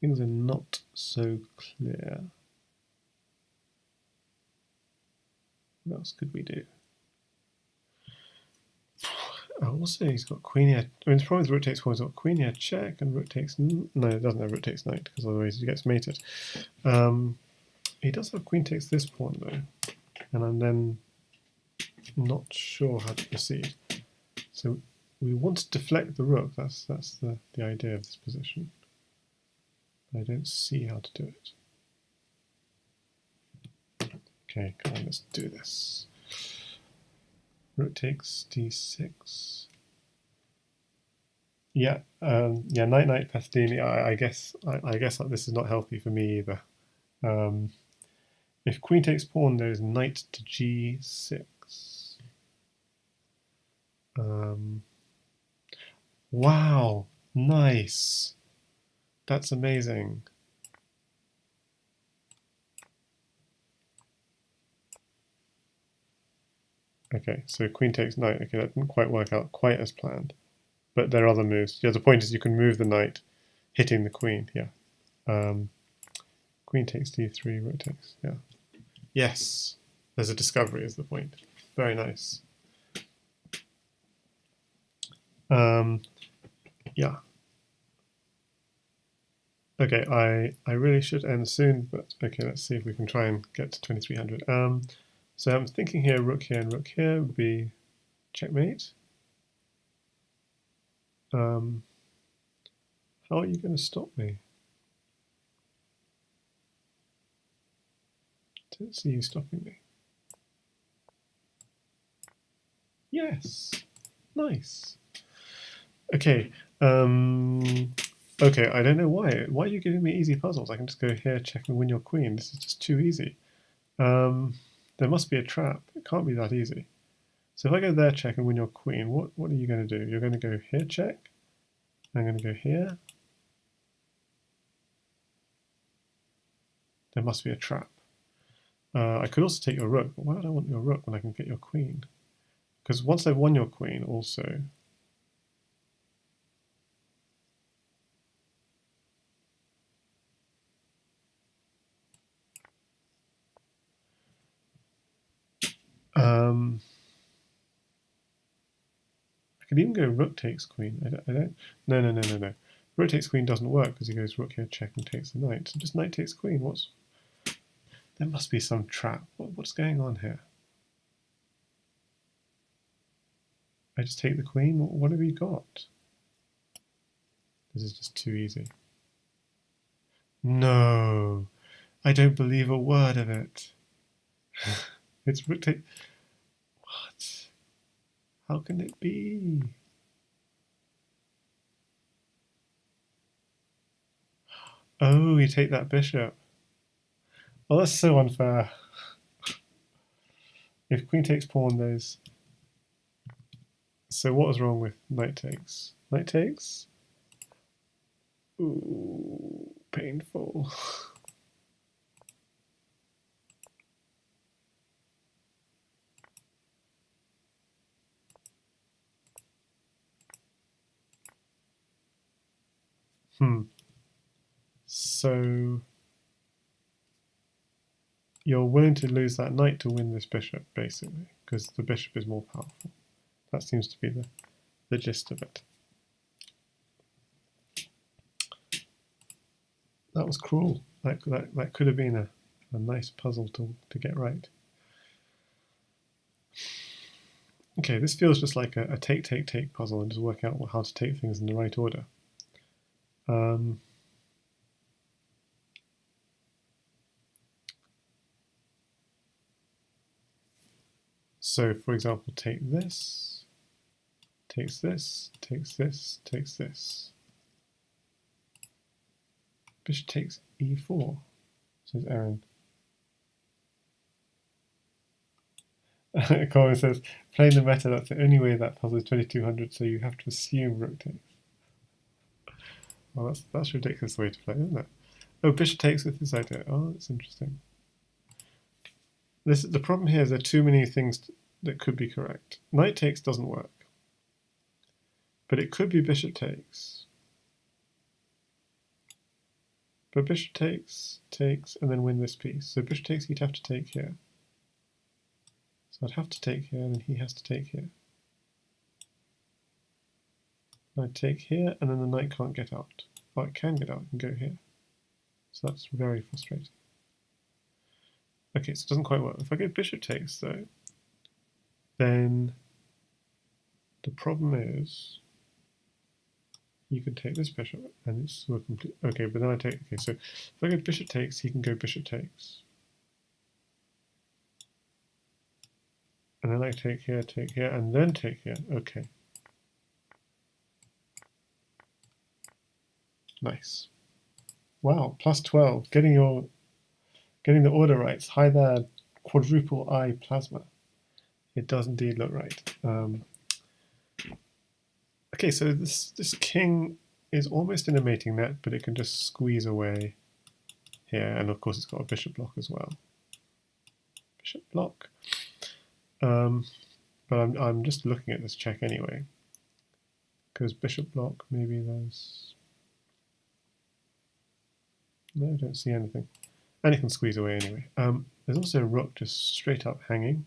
things are not so clear. What else could we do? Also, he's got queen here. I mean, the problem with rook takes pawn is he's got queen here check and rook takes. No, it doesn't have rook takes knight because otherwise he gets mated. He does have queen takes this pawn though, and I'm then not sure how to proceed. So we want to deflect the rook. That's the idea of this position. I don't see how to do it. Okay, come on, let's do this. Rook takes d6. Yeah, night Pastini. I guess this is not healthy for me either. If queen takes pawn, there's knight to g6. Wow, nice. That's amazing. Okay, so queen takes knight. Okay, that didn't quite work out quite as planned. But there are other moves. Yeah, the point is you can move the knight, hitting the queen. Yeah. Queen takes d3, rook takes. Yeah. Yes. There's a discovery is the point. Very nice. Yeah. Okay, I really should end soon, but okay, let's see if we can try and get to 2300. So I'm thinking here, rook here and rook here would be checkmate. How are you going to stop me? Don't see you stopping me. Yes, nice. Okay, okay. I don't know why. Why are you giving me easy puzzles? I can just go here, check, and win your queen. This is just too easy. There must be a trap. It can't be that easy. So if I go there, check, and win your queen, what are you going to do? You're going to go here, check. I'm going to go here. There must be a trap. I could also take your rook, but why would I want your rook when I can get your queen? Because once I've won your queen, also. I could even go rook takes queen. I don't. No. Rook takes queen doesn't work because he goes rook here, check, and takes the knight. So just knight takes queen. There must be some trap. What's going on here? I just take the queen? What have you got? This is just too easy. No, I don't believe a word of it. It's rook take. What? How can it be? Oh, you take that bishop. Well, that's so unfair. If queen takes pawn, there's... So what was wrong with knight takes? Knight takes? Ooh, painful. So you're willing to lose that knight to win this bishop, basically, because the bishop is more powerful. That seems to be the gist of it. That was cruel. That could have been a nice puzzle to get right. Okay, this feels just like a take puzzle and just work out how to take things in the right order. So, for example, take this, takes this, takes this, takes this. Bishop takes e4, says Aaron. Colin says, playing the meta, that's the only way that puzzle is 2200, so you have to assume rook takes. Well, that's a ridiculous way to play, isn't it? Oh, bishop takes with this idea. Oh, that's interesting. The problem here is there are too many things that could be correct. Knight takes doesn't work. But it could be bishop takes. But bishop takes, and then win this piece. So bishop takes, he'd have to take here. So I'd have to take here, and then he has to take here. I'd take here, and then the knight can't get out. Well, it can get out and go here. So that's very frustrating. Okay, so it doesn't quite work. If I go bishop takes, though, then the problem is you can take this bishop, and it's sort of complete. Okay, but then I take. Okay, so if I go bishop takes, he can go bishop takes, and then I take here, and then take here. Okay, nice. Wow, plus 12, getting the order right. Hi there, quadruple I plasma. It does indeed look right. Okay, so this king is almost in a mating net, but it can just squeeze away here, and of course it's got a bishop block as well. Bishop block. But I'm just looking at this check anyway, because bishop block, maybe there's... No, I don't see anything. And it can squeeze away anyway. There's also a rook just straight up hanging.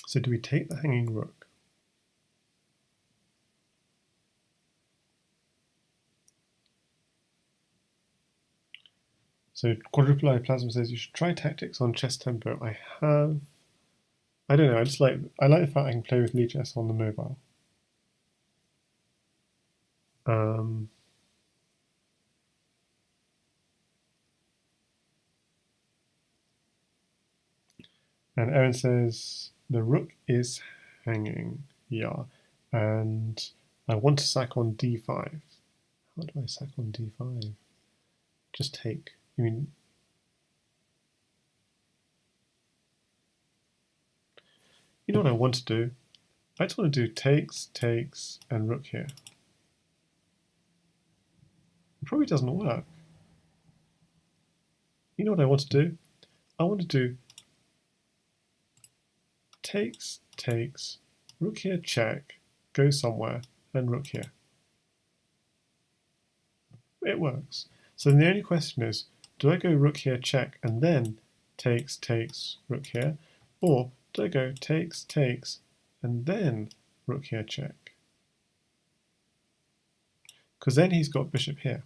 So do we take the hanging rook? So Quadruple I Plasma says you should try tactics on chess tempo. I don't know, I like the fact I can play with Lichess on the mobile. And Aaron says the rook is hanging, yeah, and I want to sack on d5. How do I sack on d5? Just take. You mean... You know what I want to do? I just want to do takes, and rook here. It probably doesn't work. You know what I want to do? I want to do takes, rook here, check, go somewhere, and rook here. It works. So then the only question is, do I go rook here, check, and then takes, takes, rook here, or do I go takes, takes, and then rook here check? Because then he's got bishop here,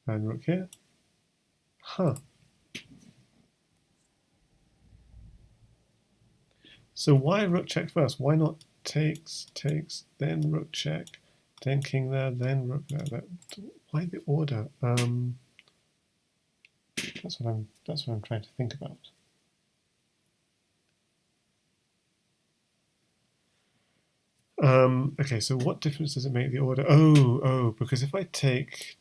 and rook here. Huh. So why rook check first? Why not takes, takes, then rook check, then king there, then rook there? Why the order? That's what I'm trying to think about. Okay, so what difference does it make the order? Oh, because if I take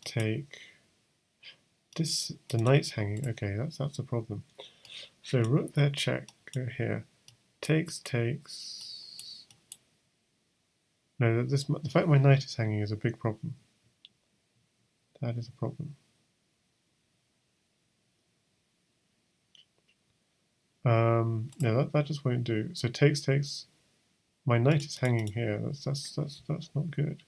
this, the knight's hanging. Okay, that's a problem. So rook there, check, go here, takes, takes. No, the fact my knight is hanging is a big problem. That is a problem. No, that just won't do. So takes, takes. My knight is hanging here. That's not good.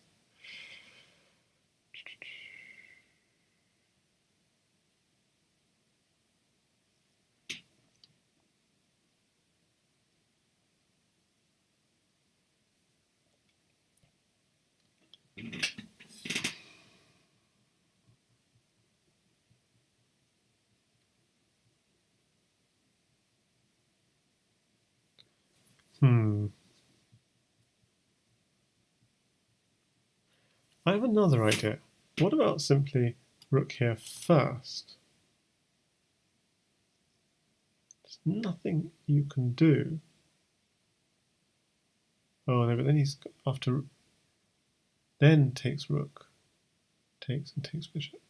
I have another idea. What about simply rook here first? There's nothing you can do. Oh no, but then he's after. Then takes rook, takes and takes bishop.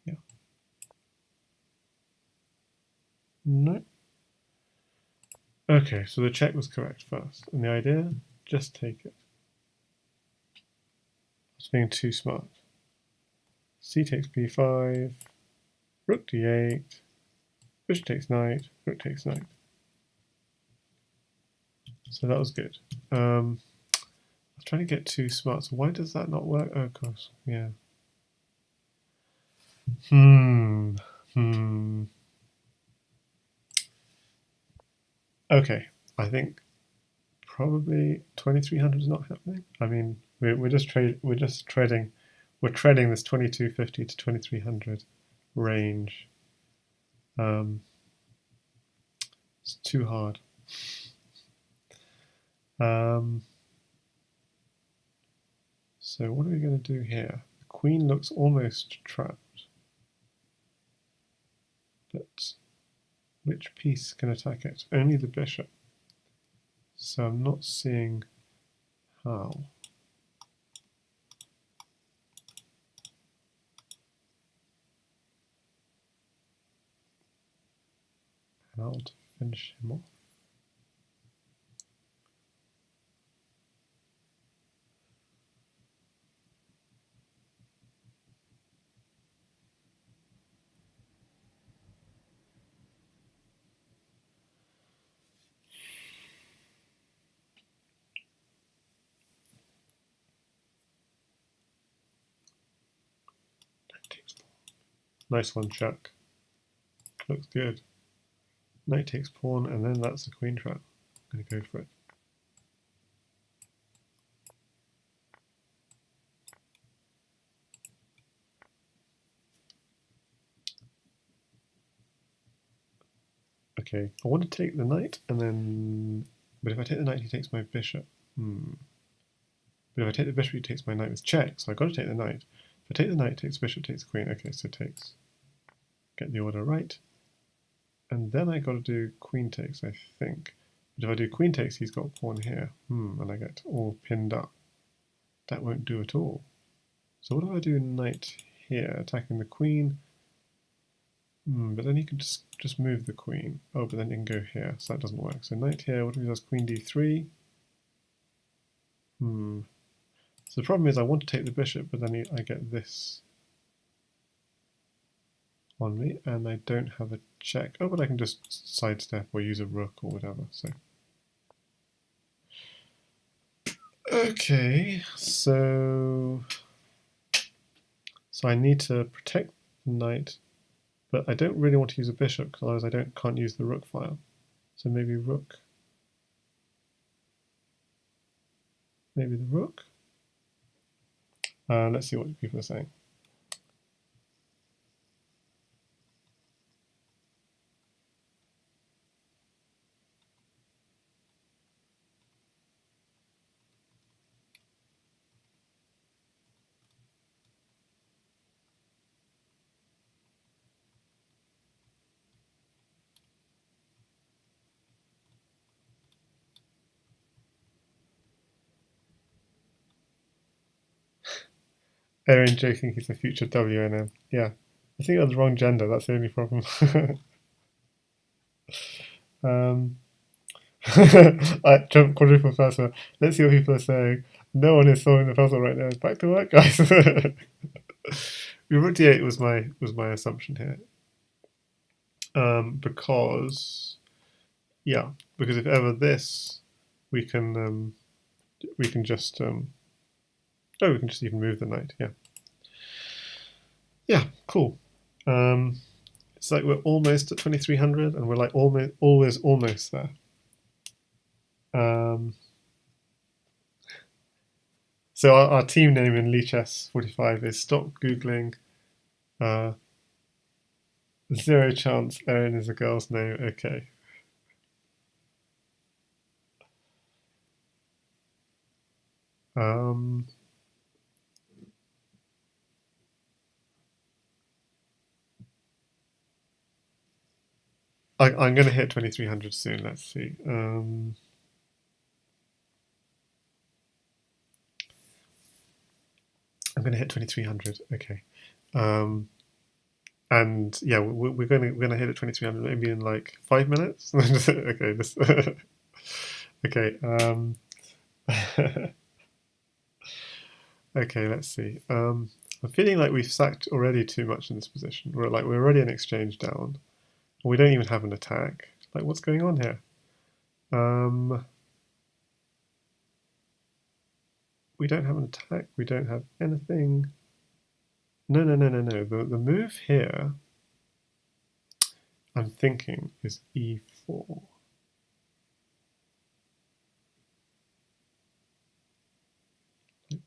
Yeah. No. Okay, so the check was correct first, and the idea, just take it. I was being too smart. C takes b5, rook d8, bishop takes knight, rook takes knight. So that was good. I was trying to get too smart, so why does that not work? Oh, of course, yeah. Okay, I think probably 2300 is not happening. I mean, we're just treading this 2250 to 2300 range. It's too hard. So what are we going to do here? The queen looks almost trapped, but which piece can attack it? Only the bishop. So I'm not seeing how. How to finish him off. Nice one, Chuck. Looks good. Knight takes pawn, and then that's the queen trap. I'm going to go for it. Okay, I want to take the knight, and then... But if I take the knight, he takes my bishop. But if I take the bishop, he takes my knight with check, so I've got to take the knight. If I take the knight, takes bishop, takes queen. Okay, so takes. Get the order right. And then I got to do queen takes, I think. But if I do queen takes, he's got pawn here. And I get all pinned up. That won't do at all. So what do I do knight here? Attacking the queen. But then he can just move the queen. Oh, but then he can go here, so that doesn't work. So knight here, what if he does queen d3? So the problem is I want to take the bishop, but then I get this on me, and I don't have a check. Oh, but I can just sidestep or use a rook or whatever. So okay, so I need to protect the knight But I don't really want to use a bishop, because otherwise I can't use the rook file. So maybe rook. Maybe the rook. Let's see what people are saying. Aaron joking he's a future WNM. Yeah. I think you're the wrong gender, that's the only problem. Jump quadruple puzzle. Let's see what people are saying. No one is solving the puzzle right now. Back to work, guys. Rook d8 was my assumption here. Because if ever this, we can just we can just even move the knight. Yeah, cool. It's like we're almost at 2300, and we're like almost there. So our team name in Lichess45 is Stop Googling. Zero chance Erin is a girl's name. Okay. I'm going to hit 2300 soon. Let's see. I'm going to hit 2300. Okay. And yeah, we're going to hit at 2300 maybe in like 5 minutes. Okay. Okay. Okay. Let's see. I'm feeling like we've sacked already too much in this position. We're already an exchange down. We don't even have an attack. Like, what's going on here? We don't have an attack. We don't have anything. No. The move here, I'm thinking, is e4.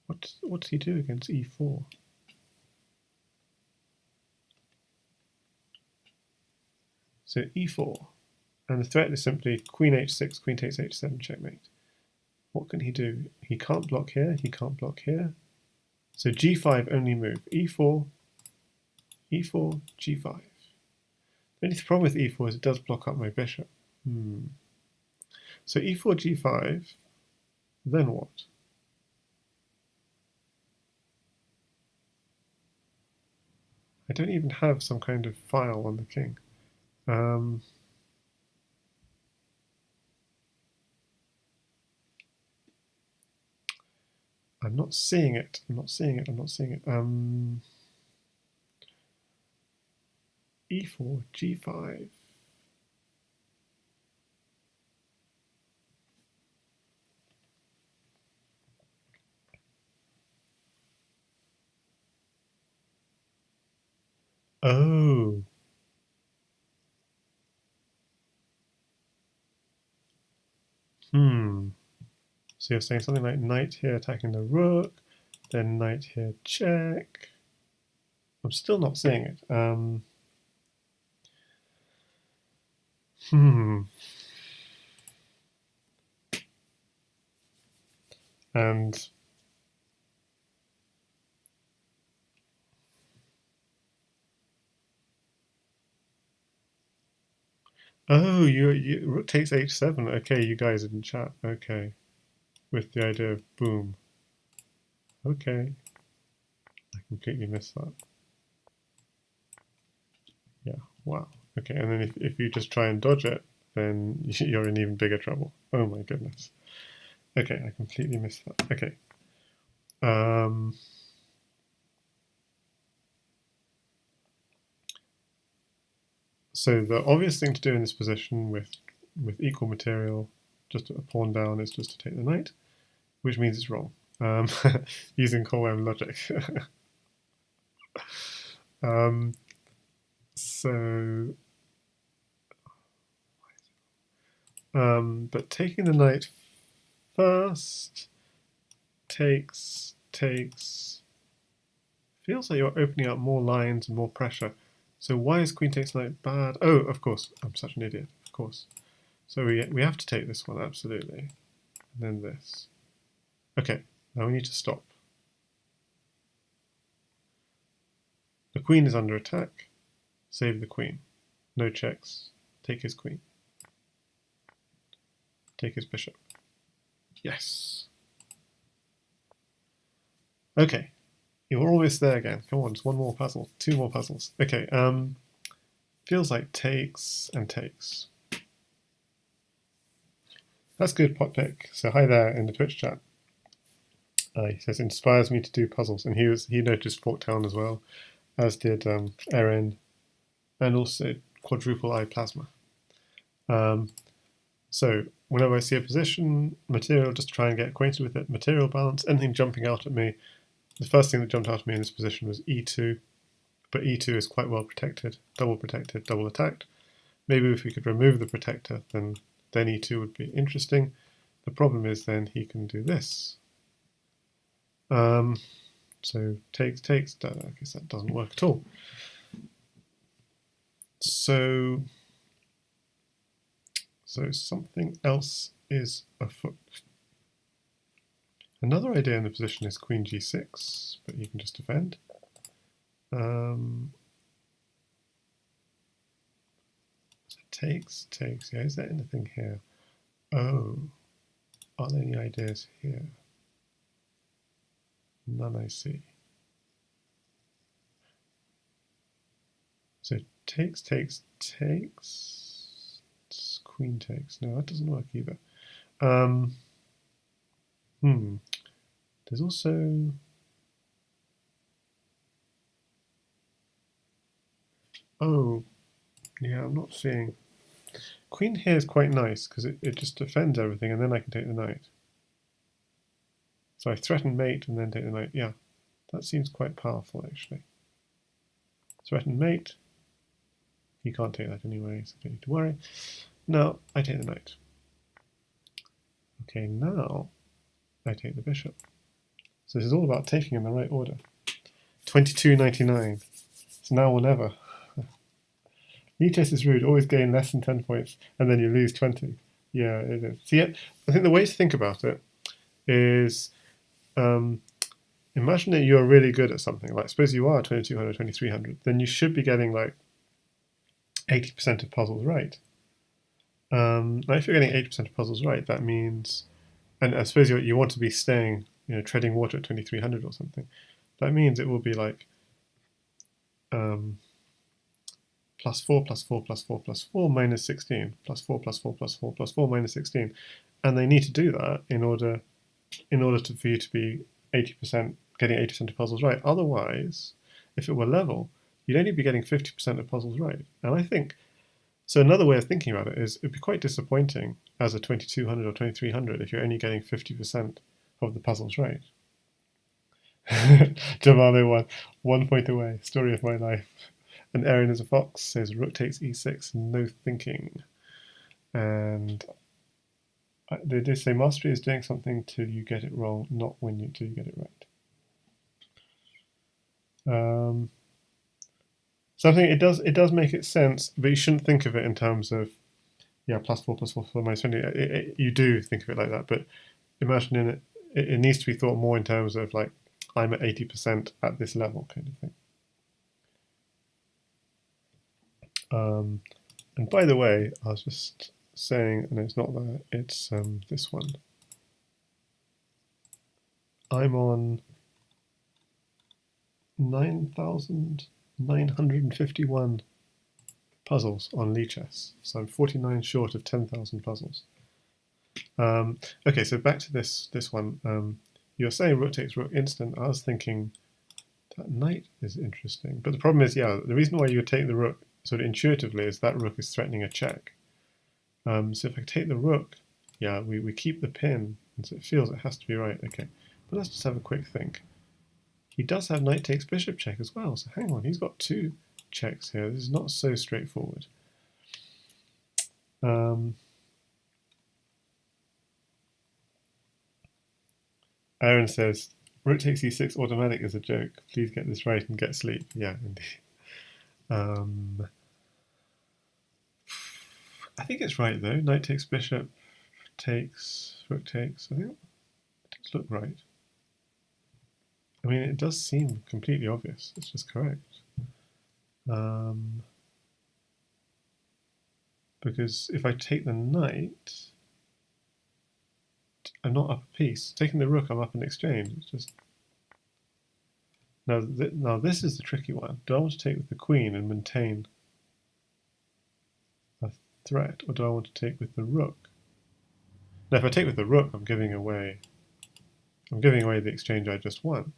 What does he do against e4? So e4, and the threat is simply queen h6, queen takes h7, checkmate. What can he do? He can't block here, he can't block here. So g5 only move. e4, e4, g5. The only problem with e4 is it does block up my bishop. So e4, g5, then what? I don't even have some kind of file on the king. I'm not seeing it. E4, G5. Oh. So you're saying something like knight here attacking the rook, then knight here check. I'm still not seeing it. And oh, you rook takes h7. Okay, you guys in chat. Okay, with the idea of boom. Okay, I completely missed that. Yeah, wow. Okay, and then if you just try and dodge it, then you're in even bigger trouble. Oh my goodness. Okay, I completely missed that. Okay. So the obvious thing to do in this position with equal material, just a pawn down, is just to take the knight, which means it's wrong, using Colwell logic. So So, but taking the knight first takes, feels like you're opening up more lines and more pressure. So why is queen takes knight bad? Oh, of course, I'm such an idiot, of course. So we have to take this one, absolutely. And then this. Okay, now we need to stop. The queen is under attack. Save the queen. No checks. Take his queen. Take his bishop. Yes. Okay. You're always there again. Come on, just one more puzzle. Two more puzzles. Okay, feels like takes and takes. That's good, pot pick. So hi there in the Twitch chat. He says inspires me to do puzzles, and he noticed Forktown as well, as did Erin, and also Quadruple Eye Plasma. So whenever I see a position, material, just try and get acquainted with it. Material balance, anything jumping out at me. The first thing that jumped out at me in this position was E2, but E2 is quite well protected, double attacked. Maybe if we could remove the protector, then E2 would be interesting. The problem is then he can do this. So takes, I guess that doesn't work at all. So something else is afoot. Another idea in the position is queen g6, but you can just defend. So takes, yeah, is there anything here? Oh, are there any ideas here? None I see. So takes, queen takes. No, that doesn't work either. There's also yeah, I'm not seeing. Queen here is quite nice because it just defends everything, and then I can take the knight. So I threaten mate and then take the knight. Yeah, that seems quite powerful actually. Threaten mate. You can't take that anyway, so don't need to worry. Now I take the knight. Okay, now I take the bishop. So this is all about taking in the right order. 22.99. It's now or never. Lichess is rude. Always gain less than 10 points, and then you lose 20. Yeah, it is. See, I think the way to think about it is, imagine that you're really good at something. Like, suppose you are 2200, 2300, then you should be getting like 80% of puzzles right. Now, if you're getting 80% of puzzles right, that means, and I suppose you want to be staying, treading water at 2300 or something. That means it will be like +4 +4 +4 +4 minus 16 +4 +4 +4 +4 minus 16, and they need to do that in order for you to be 80%, getting 80% of puzzles right. Otherwise, if it were level, you'd only be getting 50% of puzzles right. And I think so. Another way of thinking about it is it'd be quite disappointing as a 2200 or 2300 if you're only getting 50% of the puzzles right. Giovanni 1 point away. Story of my life. And Erin is a fox, says rook takes e6, no thinking. And they do say mastery is doing something till you get it wrong, not when till you get it right. So I think it does make it sense, but you shouldn't think of it in terms of +4 +4 minus 20. You do think of it like that, but imagine it needs to be thought more in terms of like I'm at 80% at this level kind of thing. And by the way, I was just saying, and it's not there, it's this one. I'm on 9,951 puzzles on Lichess, so I'm 49 short of 10,000 puzzles. Okay, so back to this one. You're saying rook takes rook instant. I was thinking that knight is interesting, but the problem is, the reason why you would take the rook sort of intuitively is that rook is threatening a check. So if I take the rook, we keep the pin, and so it feels it has to be right. Okay, but let's just have a quick think. He does have knight takes bishop check as well, so hang on, he's got two checks here. This is not so straightforward. Aaron says, rook takes e6 automatic is a joke. Please get this right and get sleep. Yeah, indeed. I think it's right though. Knight takes bishop, takes, rook takes. I think it does look right. I mean, it does seem completely obvious. It's just correct. Because if I take the knight, I'm not up a piece. Taking the rook, I'm up in exchange. It's just now this is the tricky one. Do I want to take with the queen and maintain a threat, or do I want to take with the rook? Now, if I take with the rook, I'm giving away the exchange I just won.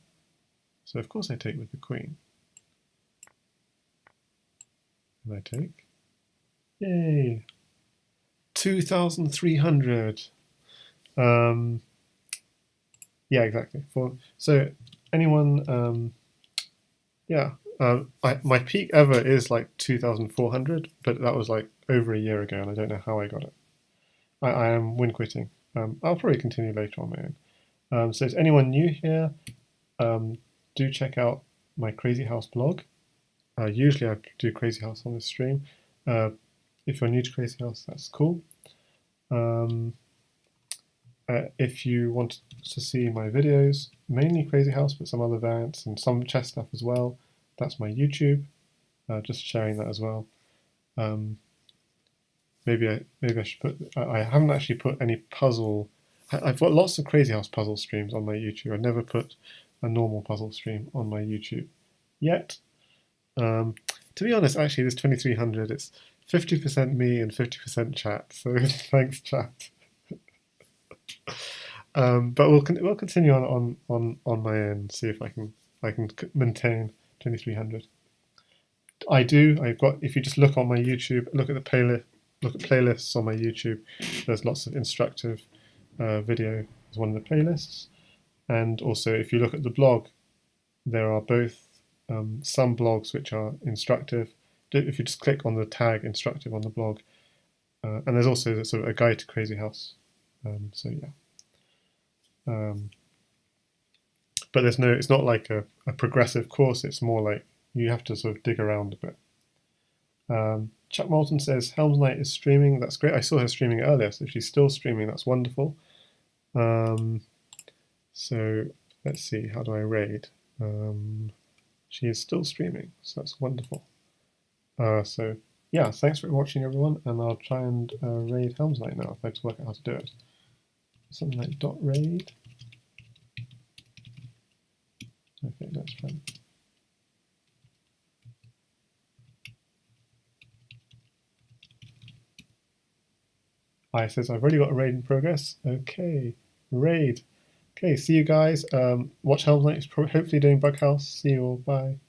So of course I take with the queen. And I take. Yay! 2,300. Yeah, exactly. So anyone, my peak ever is like 2,400, but that was like over a year ago, and I don't know how I got it. I am win quitting. I'll probably continue later on my own. So if anyone new here, do check out my Crazy House blog. Usually I do Crazy House on this stream. If you're new to Crazy House, that's cool. If you want to see my videos, mainly Crazy House, but some other variants and some chess stuff as well, that's my YouTube. Just sharing that as well. Maybe I should put. I haven't actually put any puzzle. I've got lots of Crazy House puzzle streams on my YouTube. I've never put a normal puzzle stream on my YouTube yet. To be honest, actually, this 2,300, it's 50% me and 50% chat. So thanks, chat. But we'll continue on my end. See if I can maintain 2,300. I've got. If you just look on my YouTube, look at the playlist. Look at playlists on my YouTube. There's lots of instructive video as one of the playlists, and also if you look at the blog, there are both some blogs which are instructive. If you just click on the tag instructive on the blog, and there's also sort of a guide to Crazy House. So yeah. But there's no. It's not like a progressive course. It's more like you have to sort of dig around a bit. Chuck Moulton says Helm's Knight is streaming. That's great. I saw her streaming earlier, so if she's still streaming, that's wonderful. So let's see. How do I raid? She is still streaming, so that's wonderful. So yeah, thanks for watching, everyone, and I'll try and raid Helm's Knight now if I just work out how to do it. Something like .raid. Okay, that's fine. I says I've already got a raid in progress. Okay, raid. Okay, see you guys. Watch Helm's Knight. Hopefully doing Bughouse. See you all. Bye.